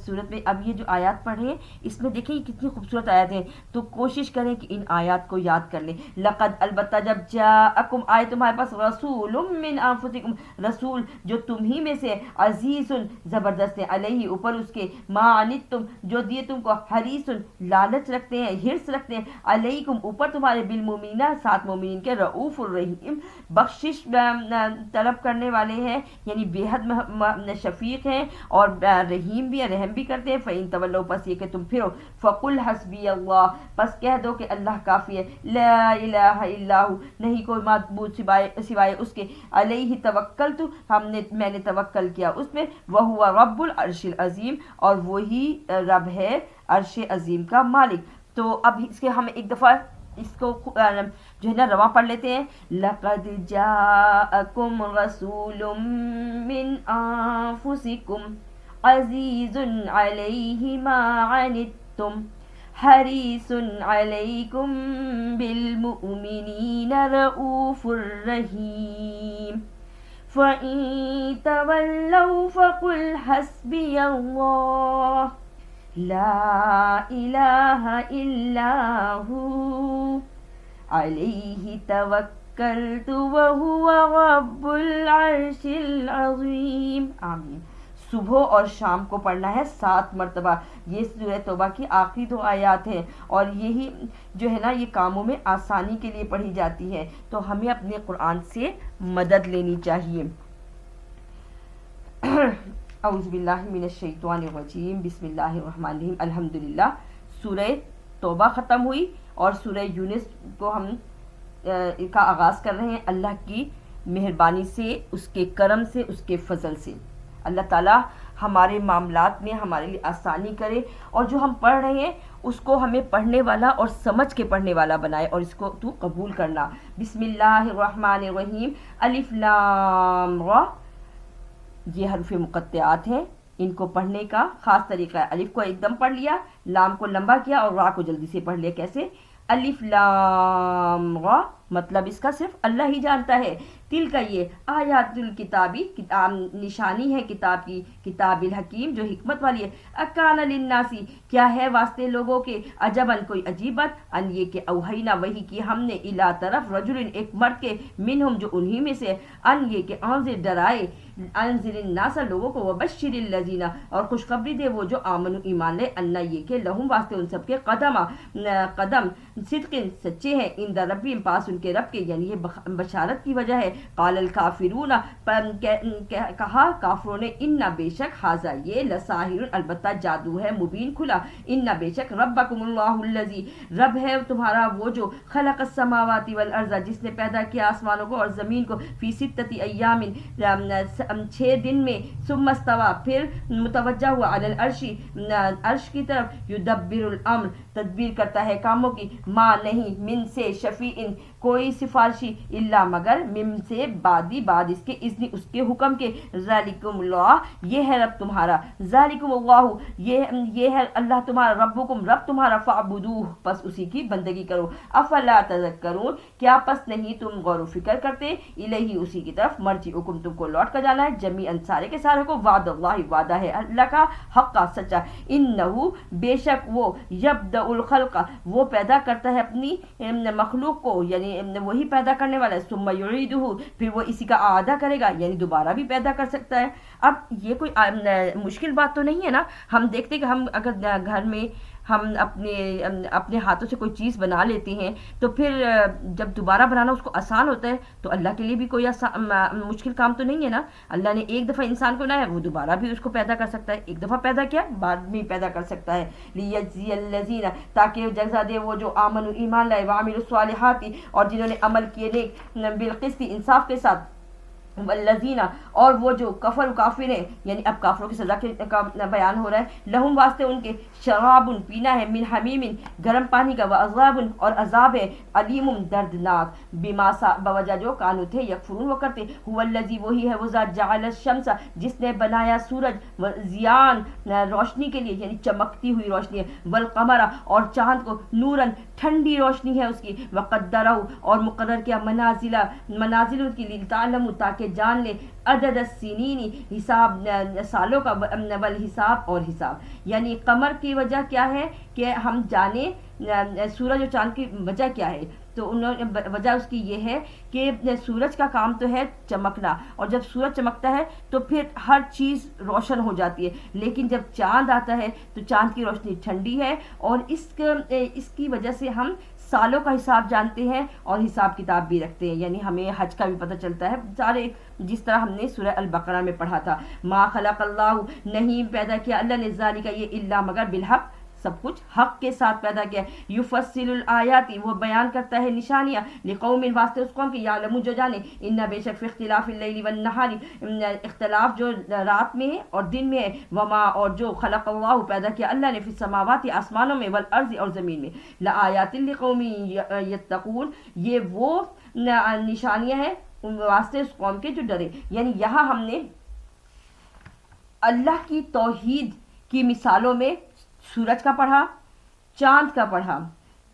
صورت میں اب یہ جو آیات پڑھ رہے ہیں اس میں دیکھیں یہ کتنی خوبصورت آیات ہیں, تو کوشش کریں کہ ان آیات کو یاد کر لیں. لقد البتہ جب جاءکم آئے تمہارے پاس رسول من انفسکم, رسول جو تم ہی میں سے, عزیز زبردست ہے, علیہ اوپر اس کے, ما عنتم جو دیے تم کو, حریص لالچ رکھتے ہیں, حرص رکھتے ہیں, علیکم اوپر تمہارے, بالمومنین ساتھ مومنین کے, رؤوف الرحیم بخشش طلب کرنے والے ہیں, یعنی بے حد شفیق ہیں اور رحیم بھی ہیں, رحم بھی کرتے ہیں. فَإِن تَوَلَّوْا پس یہ کہ تم پھرو, فَقُلْ حَسْبِيَ اللَّهُ پس کہہ دو کہ اللہ کافی ہے, لا الہ الا ہو نہیں کوئی معبود سوائے اس کے, علیہ توکلت میں نے توکل کیا اس پہ, وَهُوَ رَبُّ الْعَرْشِ الْعَظِيمِ اور وہی رب ہے عرش عظیم کا مالک. تو اب اس کے ہم ایک دفعہ اس کو جو ہے نا رواں پڑھ لیتے ہیں. لقد جاءکم رسول من انفسکم عزیز علیہ ما عنتم حریص علیکم بالمؤمنین رؤوف الرحیم فَإِن تَوَلَّوْا فَقُلْ حَسْبِيَ اللَّهُ لا الہ الا ہو علیہ توکلت وہو رب العرش العظیم. آمین. صبح اور شام کو پڑھنا ہے 7 مرتبہ. یہ سورہ توبہ کی آخری 2 آیات ہیں اور یہی جو ہے نا یہ کاموں میں آسانی کے لیے پڑھی جاتی ہے, تو ہمیں اپنے قرآن سے مدد لینی چاہیے. اعوذ باللہ من الشیطان الرجیم, بسم اللہ الرحمن الرحیم. الحمدللہ سورہ توبہ ختم ہوئی اور سورہ یونس کو ہم کا آغاز کر رہے ہیں اللہ کی مہربانی سے, اس کے کرم سے, اس کے فضل سے. اللہ تعالیٰ ہمارے معاملات میں ہمارے لیے آسانی کرے اور جو ہم پڑھ رہے ہیں اس کو ہمیں پڑھنے والا اور سمجھ کے پڑھنے والا بنائے اور اس کو تو قبول کرنا. بسم اللہ الرحمن الرحیم. الف لام را, یہ حروف مقطعات ہیں, ان کو پڑھنے کا خاص طریقہ ہے. الف کو ایک دم پڑھ لیا, لام کو لمبا کیا اور را کو جلدی سے پڑھ لیا. کیسے؟ الف لام را, مطلب اس کا صرف اللہ ہی جانتا ہے. تل کا یہ آیات الکتابی, کتاب نشانی ہے کتاب کی, کتاب الحکیم جو حکمت والی ہے. اکان للناسی کیا ہے واسطے لوگوں کے, عجبن کوئی عجیب بات, ان یہ کہ اوہینا وہی کی ہم نے, الا طرف رجل ایک مرد کے, منہم جو انہی میں سے, ان یہ کہ انذر ڈرائے, انذر الناس لوگوں کو, وبشر الذین اور خوشخبری دے وہ جو آمنوا ایمان لے, ان یہ کہ لہم واسطے ان سب کے قدم صدق سچے ہیں, ان ربہم پاس ان کے رب کے, یعنی یہ بشارت کی وجہ ہے. قال الکافرون کہا کافروں نے, ان بے شک حاذا یہ, لساحر البتہ جادو ہے مبین کھلا, ان بے شک ربکم اللہ الذی رب ہے تمہارا وہ جو, خلق السماوات والارض جس نے پیدا کیا آسمانوں کو اور زمین کو, فی 6 ایام 6 دن میں, ثم استوى پھر متوجہ ہوا, علی العرش عرش کی طرف, یدبر الامر تدبیر کرتا ہے کاموں کی, ما نہیں, من سے, شفیع کوئی سفارشی, الا مگر, من سے بعد اس کے, اذن اس کے حکم کے, ذالکم اللہ یہ ہے رب تمہارا, ذالکم اللہ یہ ہے اللہ تمہارا, ربکم رب تمہارا, فاعبدوہ پس اسی کی بندگی کرو, افلا تذکرون کیا پس نہیں تم غور و فکر کرتے, الیہ اسی کی طرف, مرجعکم تم کو لوٹ کر جانا ہے, جمیعاً سارے کے سارے کو, وعد اللہ وعدہ ہے اللہ کا, حق کا سچا, انہو بے شک وہ, یبدأ الخلق وہ پیدا کرتا ہے اپنی مخلوق کو, یعنی وہی پیدا کرنے والا ہے, ثم یعیدہ پھر وہ اسی کا اعادہ کرے گا, یعنی دوبارہ بھی پیدا کر سکتا ہے. اب یہ کوئی مشکل بات تو نہیں ہے نا. ہم دیکھتے کہ ہم اگر گھر میں ہم اپنے ہاتھوں سے کوئی چیز بنا لیتے ہیں تو پھر جب دوبارہ بنانا اس کو آسان ہوتا ہے, تو اللہ کے لیے بھی کوئی مشکل کام تو نہیں ہے نا. اللہ نے ایک دفعہ انسان کو بنایا, وہ دوبارہ بھی اس کو پیدا کر سکتا ہے, ایک دفعہ پیدا کیا بعد میں پیدا کر سکتا ہے. لیجزی الذین تاکہ جزا دے وہ جو آمنوا ایمان لائے, وعملوا الصالحات اور جنہوں نے عمل کیے نیک, بالقسط انصاف کے ساتھ, والذین اور وہ جو کفر کافر ہیں، یعنی اب کافروں کی سزا کا بیان ہو رہا ہے، لہم واسطے ان کے شراب پینا ہے، من حمیم گرم پانی کا، وعذاب اور عذاب ہے، علیم دردناک، بما بوجہ جو کانو تھے یکفرون وہ کرتے، هو الذی وہی ہے وہ ذات جعل الشمس جس نے بنایا سورج ضیان روشنی کے لیے، یعنی چمکتی ہوئی روشنی ہے، والقمر اور چاند کو نورن ٹھنڈی روشنی ہے اس کی، وقدرہ اور مقرر کیا منازل کی لتعلموا تاکہ جان لے عدد السنین حساب سالوں کا، والحساب اور حساب، یعنی قمر کی وجہ کیا ہے کہ ہم جانیں سورج اور چاند کی وجہ کیا ہے، تو انہوں نے وجہ اس کی یہ ہے کہ سورج کا کام تو ہے چمکنا، اور جب سورج چمکتا ہے تو پھر ہر چیز روشن ہو جاتی ہے، لیکن جب چاند آتا ہے تو چاند کی روشنی ٹھنڈی ہے، اور اس کی وجہ سے ہم سالوں کا حساب جانتے ہیں اور حساب کتاب بھی رکھتے ہیں، یعنی ہمیں حج کا بھی پتہ چلتا ہے سارے، جس طرح ہم نے سورہ البقرہ میں پڑھا تھا، ما خلق اللہ نہیں پیدا کیا اللہ نے ذالک یہ الا مگر بالحق سب کچھ حق کے ساتھ پیدا کیا، یفصل الآیات وہ بیان کرتا ہے نشانیاں، لقوم واسطے اس قوم کے یعلمون جو جانے، ان بے شک فی اختلاف اللیل والنہار اختلاف جو رات میں ہے اور دن میں ہے، وما اور جو خلق اللہ پیدا کیا اللہ نے فی السماوات آسمانوں میں، والارض اور زمین میں، لآیات لقوم یتقون یہ وہ نشانیاں ہیں واسطے اس قوم کے جو ڈرے، یعنی یہاں ہم نے اللہ کی توحید کی مثالوں میں سورج کا پڑھا، چاند کا پڑھا،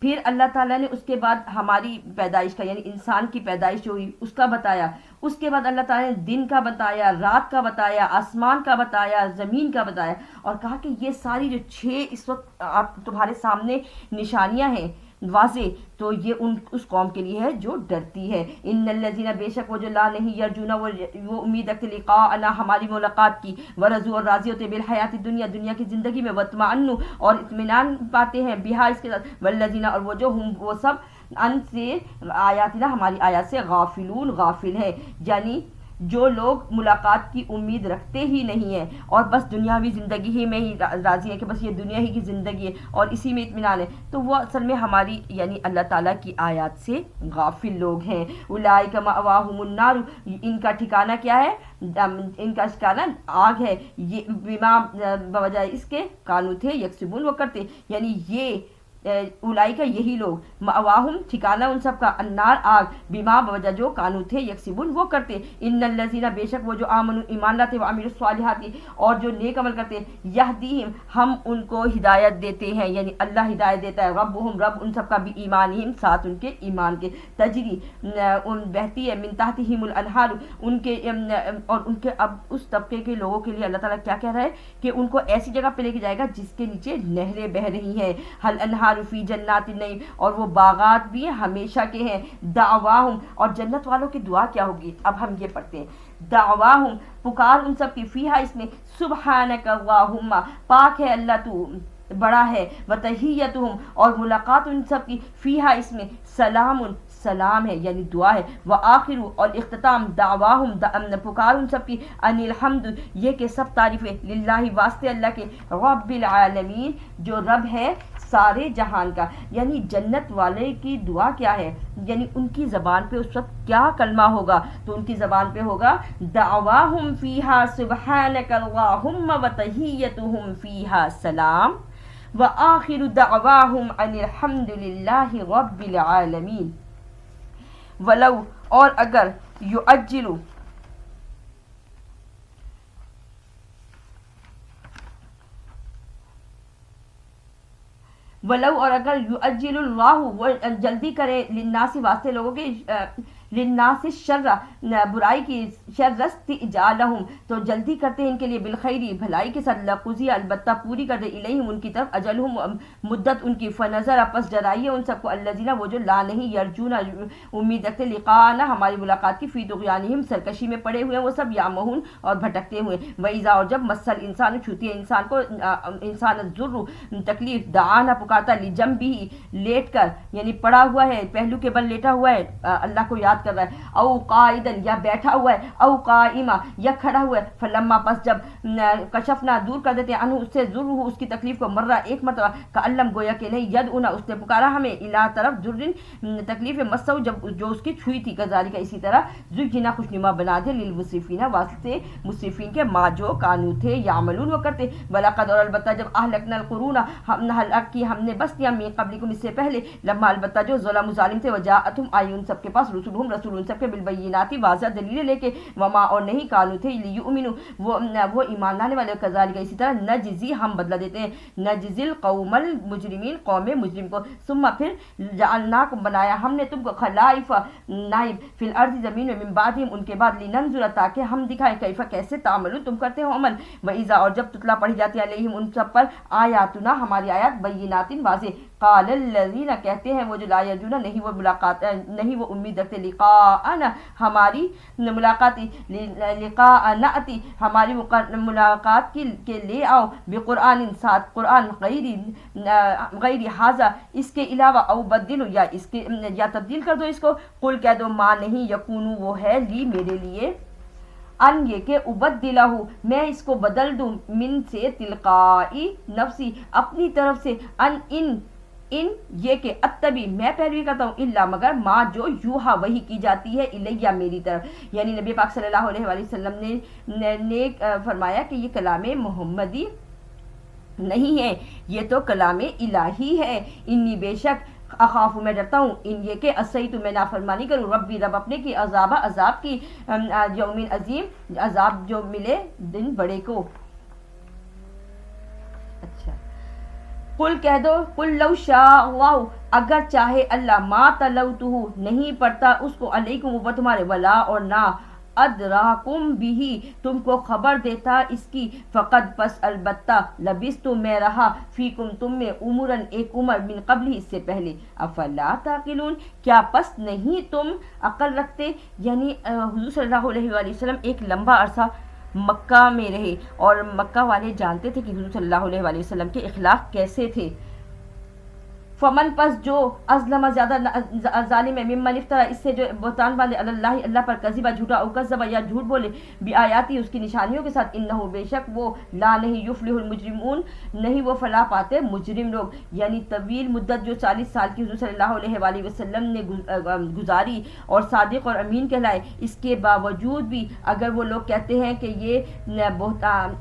پھر اللہ تعالیٰ نے اس کے بعد ہماری پیدائش کا، یعنی انسان کی پیدائش جو ہوئی اس کا بتایا، اس کے بعد اللہ تعالیٰ نے دن کا بتایا، رات کا بتایا، آسمان کا بتایا، زمین کا بتایا، اور کہا کہ یہ ساری جو 6 اس وقت آپ تمہارے سامنے نشانیاں ہیں واضح، تو یہ اس قوم کے لیے ہے جو ڈرتی ہے، ان الذین بے شک وہ جو لا نہیں یرجون وہ امید رکھتے لقاءنا ہماری ملاقات کی، ورضوا اور راضی ہوتے بالحیات دنیا دنیا کی زندگی میں، واطمئنوا اور اطمینان پاتے ہیں بہا اس کے ساتھ، والذین اور وہ جو ہم وہ سب ان سے آیاتنا ہماری آیات سے غافلون غافل ہے، یعنی جو لوگ ملاقات کی امید رکھتے ہی نہیں ہیں اور بس دنیاوی زندگی ہی میں ہی راضی ہیں کہ بس یہ دنیا ہی کی زندگی ہے اور اسی میں اطمینان ہے، تو وہ اصل میں ہماری یعنی اللہ تعالیٰ کی آیات سے غافل لوگ ہیں، اولئک مأواہم النار ان کا ٹھکانہ کیا ہے، ان کا ٹھکانہ آگ ہے، یہ بما بوجہ اس کے کانو تھے یکسبون وہ کرتے، یعنی یہ اولائی کا یہی لوگ، مأواہم ٹھکانہ ان سب کا، النار آگ، بما بوجہ جو کانو تھے یکسبون وہ کرتے، ان الذین بے شک وہ جو آمنوا ایمان لاتے وعملوا الصالحات اور جو نیک عمل کرتے، یہدیہم ہم ان کو ہدایت دیتے ہیں، یعنی اللہ ہدایت دیتا ہے، ربہم رب ان سب کا بھی ایمانہم ساتھ ان کے ایمان کے، تجری ان بہتی ہے، من تحتہم الانہار ان کے اور ان کے اب اس طبقے کے لوگوں کے لیے اللہ تعالیٰ کیا کہہ رہا ہے کہ ان کو ایسی جگہ پہ لے کے جائے گا جس کے نیچے نہریں بہہ رہی ہیں، حل انہار فی جنات النعیم اور وہ باغات بھی ہمیشہ کے ہیں، دعواہم اور جنت والوں کی دعا کیا ہوگی، اب ہم یہ پڑھتے ہیں، دعواہم پکار ان سب کی، فیہا اس میں، سبحانک اللہم پاک ہے اللہ تو بڑا ہے، وتحیتہم اور ملاقات ان سب کی، فیہا اس میں، سلام سلام ہے یعنی دعا ہے، وآخر اور اختتام، دعواہم پکار ان سب کی، ان الحمد یہ کہ سب تعریفیں، للہ واسطے اللہ کے، رب العالمین جو رب ہے سارے جہان کا، یعنی جنت والے کی دعا کیا ہے، یعنی ان کی زبان پہ اس وقت کیا کلمہ ہوگا، تو ان کی زبان پہ ہوگا دعواہم فیہا سبحانک اللہم وتحیتہم فیہا سلام وآخر دعواہم ان الحمد للہ رب العالمین، ولو اور اگر یعجلو اور اگر یعجل اللہ وہ جلدی کرے للناس واسطے لوگوں کے، للناس الشر برائی کی، شر استعجالہم تو جلدی کرتے ہیں ان کے لیے، بالخیری بھلائی کے ساتھ، لقضی البتہ پوری کر دے الیہم ان کی طرف، اجلہم مدت ان کی، فنظر پس ڈرائیے ان سب کو، الذین وہ جو لا نہیں یرجون امید رکھتے، لقاءنا ہماری ملاقات کی، فی طغیانہم سرکشی میں پڑے ہوئے وہ سب، یامہون اور بھٹکتے ہوئے، وَإِذَا اور جب مسل انسان چھوتی ہے انسان کو، انسان الضر تکلیف، دعانا پکارتا، لجنبہ لیٹ کر یعنی پڑا ہوا ہے پہلو کے بل لیٹا ہوا ہے اللہ کو یاد بات کر رہا ہے، او قائدن یا بیٹھا ہوا ہے، او قائما یا کھڑا ہوا ہے، فلما پس جب کشفنا دور کر دیتے ہیں عنہ اس سے ضرور اس کی تکلیف کو، مرہ ایک مرتبہ، کعلم گویا کہ نہیں، یدعونا اس نے پکارا ہمیں، الی طرف ضرر تکلیف مسو جب جو اس کی چھوئی تھی، کذالک اسی طرح زجنا خوشنما بنا دے للمسرفین واسطے مسرفین کے ما جو کانو تھے یعملون وہ کرتے، ولقد اور البتہ جب اہلکنا القرون ہم نے ہلاک کی ہم نے بستیاں من قبلکم اس سے پہلے، لما البتہ جو ظلم ظالم تھے، وجاءتہم آئی ان سب کے پاس رسولہم رسول ان سب کے بالبینات واضح دلیلیں لے کے، وما اور نہیں کانو تھے لیؤمنوا وہ ایمان لانے والے، کذالک اسی طرح نجزی ہم بدلہ دیتے ہیں، نجزی القوم المجرمین قوم مجرم کو، ثم پھر جعلناکم بنایا ہم نے تم کو خلائف نائب فی الارض زمین میں، من بعدہم ان کے بعد، لننظر تاکہ ہم دکھائیں کیفا کیسے تعملون تم کرتے ہو عمل، وَإِذَا اور جب تتلا پڑھی جاتی ہے علیہم ان سب پر آیاتنا ہماری آیات بینات واضح، قال الذین کہتے ہیں وہ جو لا یرجون نہیں وہ ملاقات نہیں وہ امید رکھتے، لقاءنا ہماری ملاقات، لقاء نأتی ہماری ملاقات کے لے آؤ، بقرآن ساتھ قرآن غیر حاضہ اس کے علاوہ، او بدلو یا اس کے یا تبدیل کر دو اس کو، قل کہہ دو ما نہیں، یکونو وہ ہے لی میرے لیے، ان یہ کہ ابدلہ میں اس کو بدل دوں، من سے تلقائی نفسی اپنی طرف سے، ان یہ کہ اتبی میں پیروی کرتا ہوں، الا مگر ما جو یوہا وہی کی جاتی ہے، الیہ میری طرف، یعنی نبی پاک صلی اللہ علیہ وآلہ وسلم نے فرمایا کہ یہ کلام محمدی نہیں ہے، یہ تو کلام الہی ہے، انی بے شک اخاف میں ڈرتا ہوں، ان یہ کہ اسیت میں نافرمانی کروں، ربی رب اپنے کی عذاب کی، یوم عظیم عذاب جو ملے دن بڑے کو۔ اچھا قل کہہ دو، قل لو شاء اللہ اگر چاہے اللہ، ما تلوتہ نہیں پڑھتا اس کو، علیکم اوپر تمہارے، ولا اور نہ، ادراکم بھی تم کو خبر دیتا اس کی، فقد پس البتہ، لبثت میں رہا، فیکم تم میں، عمرن ایک عمر، من قبل اس سے پہلے، افلا تعقلون کیا پس نہیں تم عقل رکھتے، یعنی حضور صلی اللہ علیہ وآلہ وسلم ایک لمبا عرصہ مکہ میں رہے، اور مکہ والے جانتے تھے کہ حضور صلی اللہ علیہ وآلہ وسلم کے اخلاق کیسے تھے، فمن پس جو ازلم زیادہ ظالم ہے، ممن افطرا اس سے جو بہتان باندھے، اللہ اللہ پر کذبا جھوٹا، او کذبا یا جھوٹ بولے، بیآیاتی اس کی نشانیوں کے ساتھ، انہ بے شک وہ، لا نہیں، یفلح المجرمون نہیں وہ فلاح پاتے مجرم لوگ، یعنی طویل مدت جو 40 سال کی حضور صلی اللہ علیہ وآلہ وسلم نے گزاری اور صادق اور امین کہلائے، اس کے باوجود بھی اگر وہ لوگ کہتے ہیں کہ یہ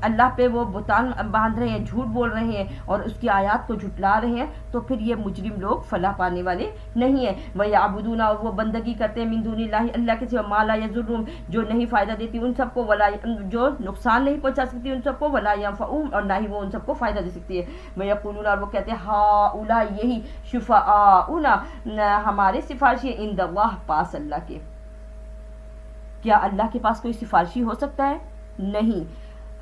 اللہ پہ وہ بہتان باندھ رہے ہیں، جھوٹ بول رہے ہیں اور اس کی آیات کو جھٹلا رہے ہیں، تو پھر یہ مجرم لوگ فلاح پانے والے نہیں ہیں، وَيَعْبُدُونَ اور وہ بندگی کرتے ہیں، مِن دُونِ اللَّهِ اللہ کے سوا، مَا لَا يَضُرُّهُمْ جو نہیں فائدہ دیتی ان سب کو، ولا جو نقصان نہیں پہنچا سکتی ان سب کو، وَلَا يَنفَعُهُمْ اور نہ ہی وہ ان سب کو فائدہ دے سکتی ہے، وَيَقُولُونَ اور وہ کہتے ہیں، هَؤُلَاءِ یہی، شُفَعَاؤُنَا ہمارے سفارشی، عند اللہ پاس اللہ کے، کیا اللہ کے پاس کوئی سفارشی ہو سکتا ہے؟ نہیں،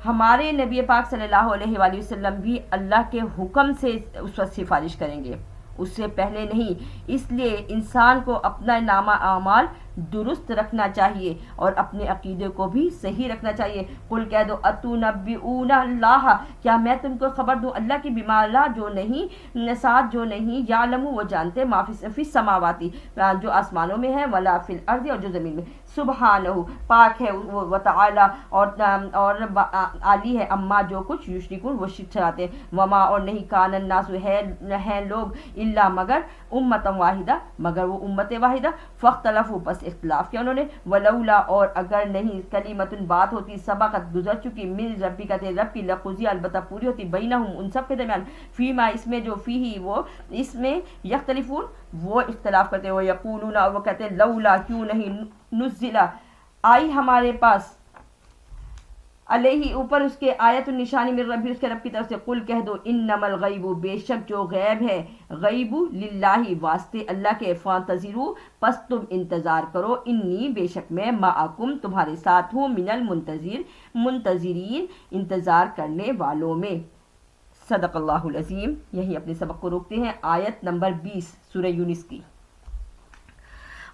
ہمارے نبی پاک صلی اللہ علیہ وآلہ وسلم بھی اللہ کے حکم سے اس وقت سفارش کریں گے، اس سے پہلے نہیں، اس لیے انسان کو اپنا نامہ اعمال درست رکھنا چاہیے اور اپنے عقیدے کو بھی صحیح رکھنا چاہیے، قل کہہ دو، اتنبئون اللہ کیا میں تم کو خبر دوں اللہ کی، بما لا جو نہیں، ساتھ جو نہیں، یعلم وہ جانتے، ما فی السماواتی جو آسمانوں میں ہے، ولا فی الارض اور جو زمین میں، سبحانہ پاک ہے وہ، وتعالی اور عالی ہے، اما جو کچھ یشرکون وہ شرک چلاتے ہیں، وما اور نہیں، کان الناس ہے لوگ، الا مگر امتا واحدہ مگر وہ امت واحدہ، فاختلفوا بس اختلاف کیا انہوں نے، ولولا اور اگر نہیں، کلمۃ بات ہوتی، سبقت گزر چکی، مل ربی کا تیرے رب کی، لقضی البتہ پوری ہوتی، بینہم ان سب کے درمیان، فیما اس میں جو فیہ وہ اس میں، یختلفون وہ اختلاف کرتے ہیں، یقولون اور وہ کہتے ہیں، لولا کیوں نہیں، نزلہ آئی ہمارے پاس، علیہ اوپر اس کے، آیت النشانی من ربی اس کے رب کی طرف سے، قل کہہ دو، انما الغیب بے شک جو غیب ہے، غیب للہ واسطے اللہ کے، فانتظروا پس تم انتظار کرو، انی بے شک میں، معکم تمہارے ساتھ ہوں، من منتظرین انتظار کرنے والوں میں۔ صدق اللہ العظیم۔ یہی اپنے سبق کو روکتے ہیں، آیت نمبر 20 سورہ یونس کی۔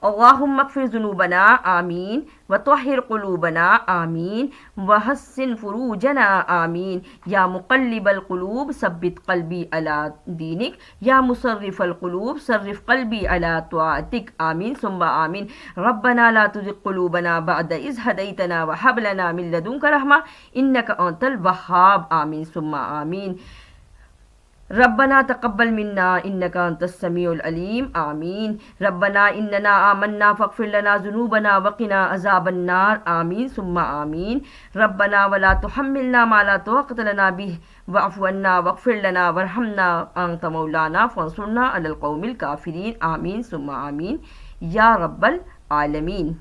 اللہم اغفر ذنوبنا آمین وطہر قلوبنا آمین وحسن فروجنا آمین یا مقلب القلوب ثبت قلبی علی دینک یا مصرف القلوب صرف قلبی علی طاعتک آمین ثم آمین ربنا لا تزغ قلوبنا بعد اذ ہدیتنا وہب لنا من لدنک رحمہ انک انت الوہاب آمین ثم آمین ربنا تقبل منا انك انت السميع العليم آمين ربنا اننا آمنا فاغفر لنا ذنوبنا وقنا عذاب النار آمين ثم آمين ربنا ولا تحملنا ما لا طاقة لنا به واعف عنا واغفر لنا وارحمنا انت مولانا فانصرنا على القوم الكافرين آمين ثم آمين یا رب العالمین.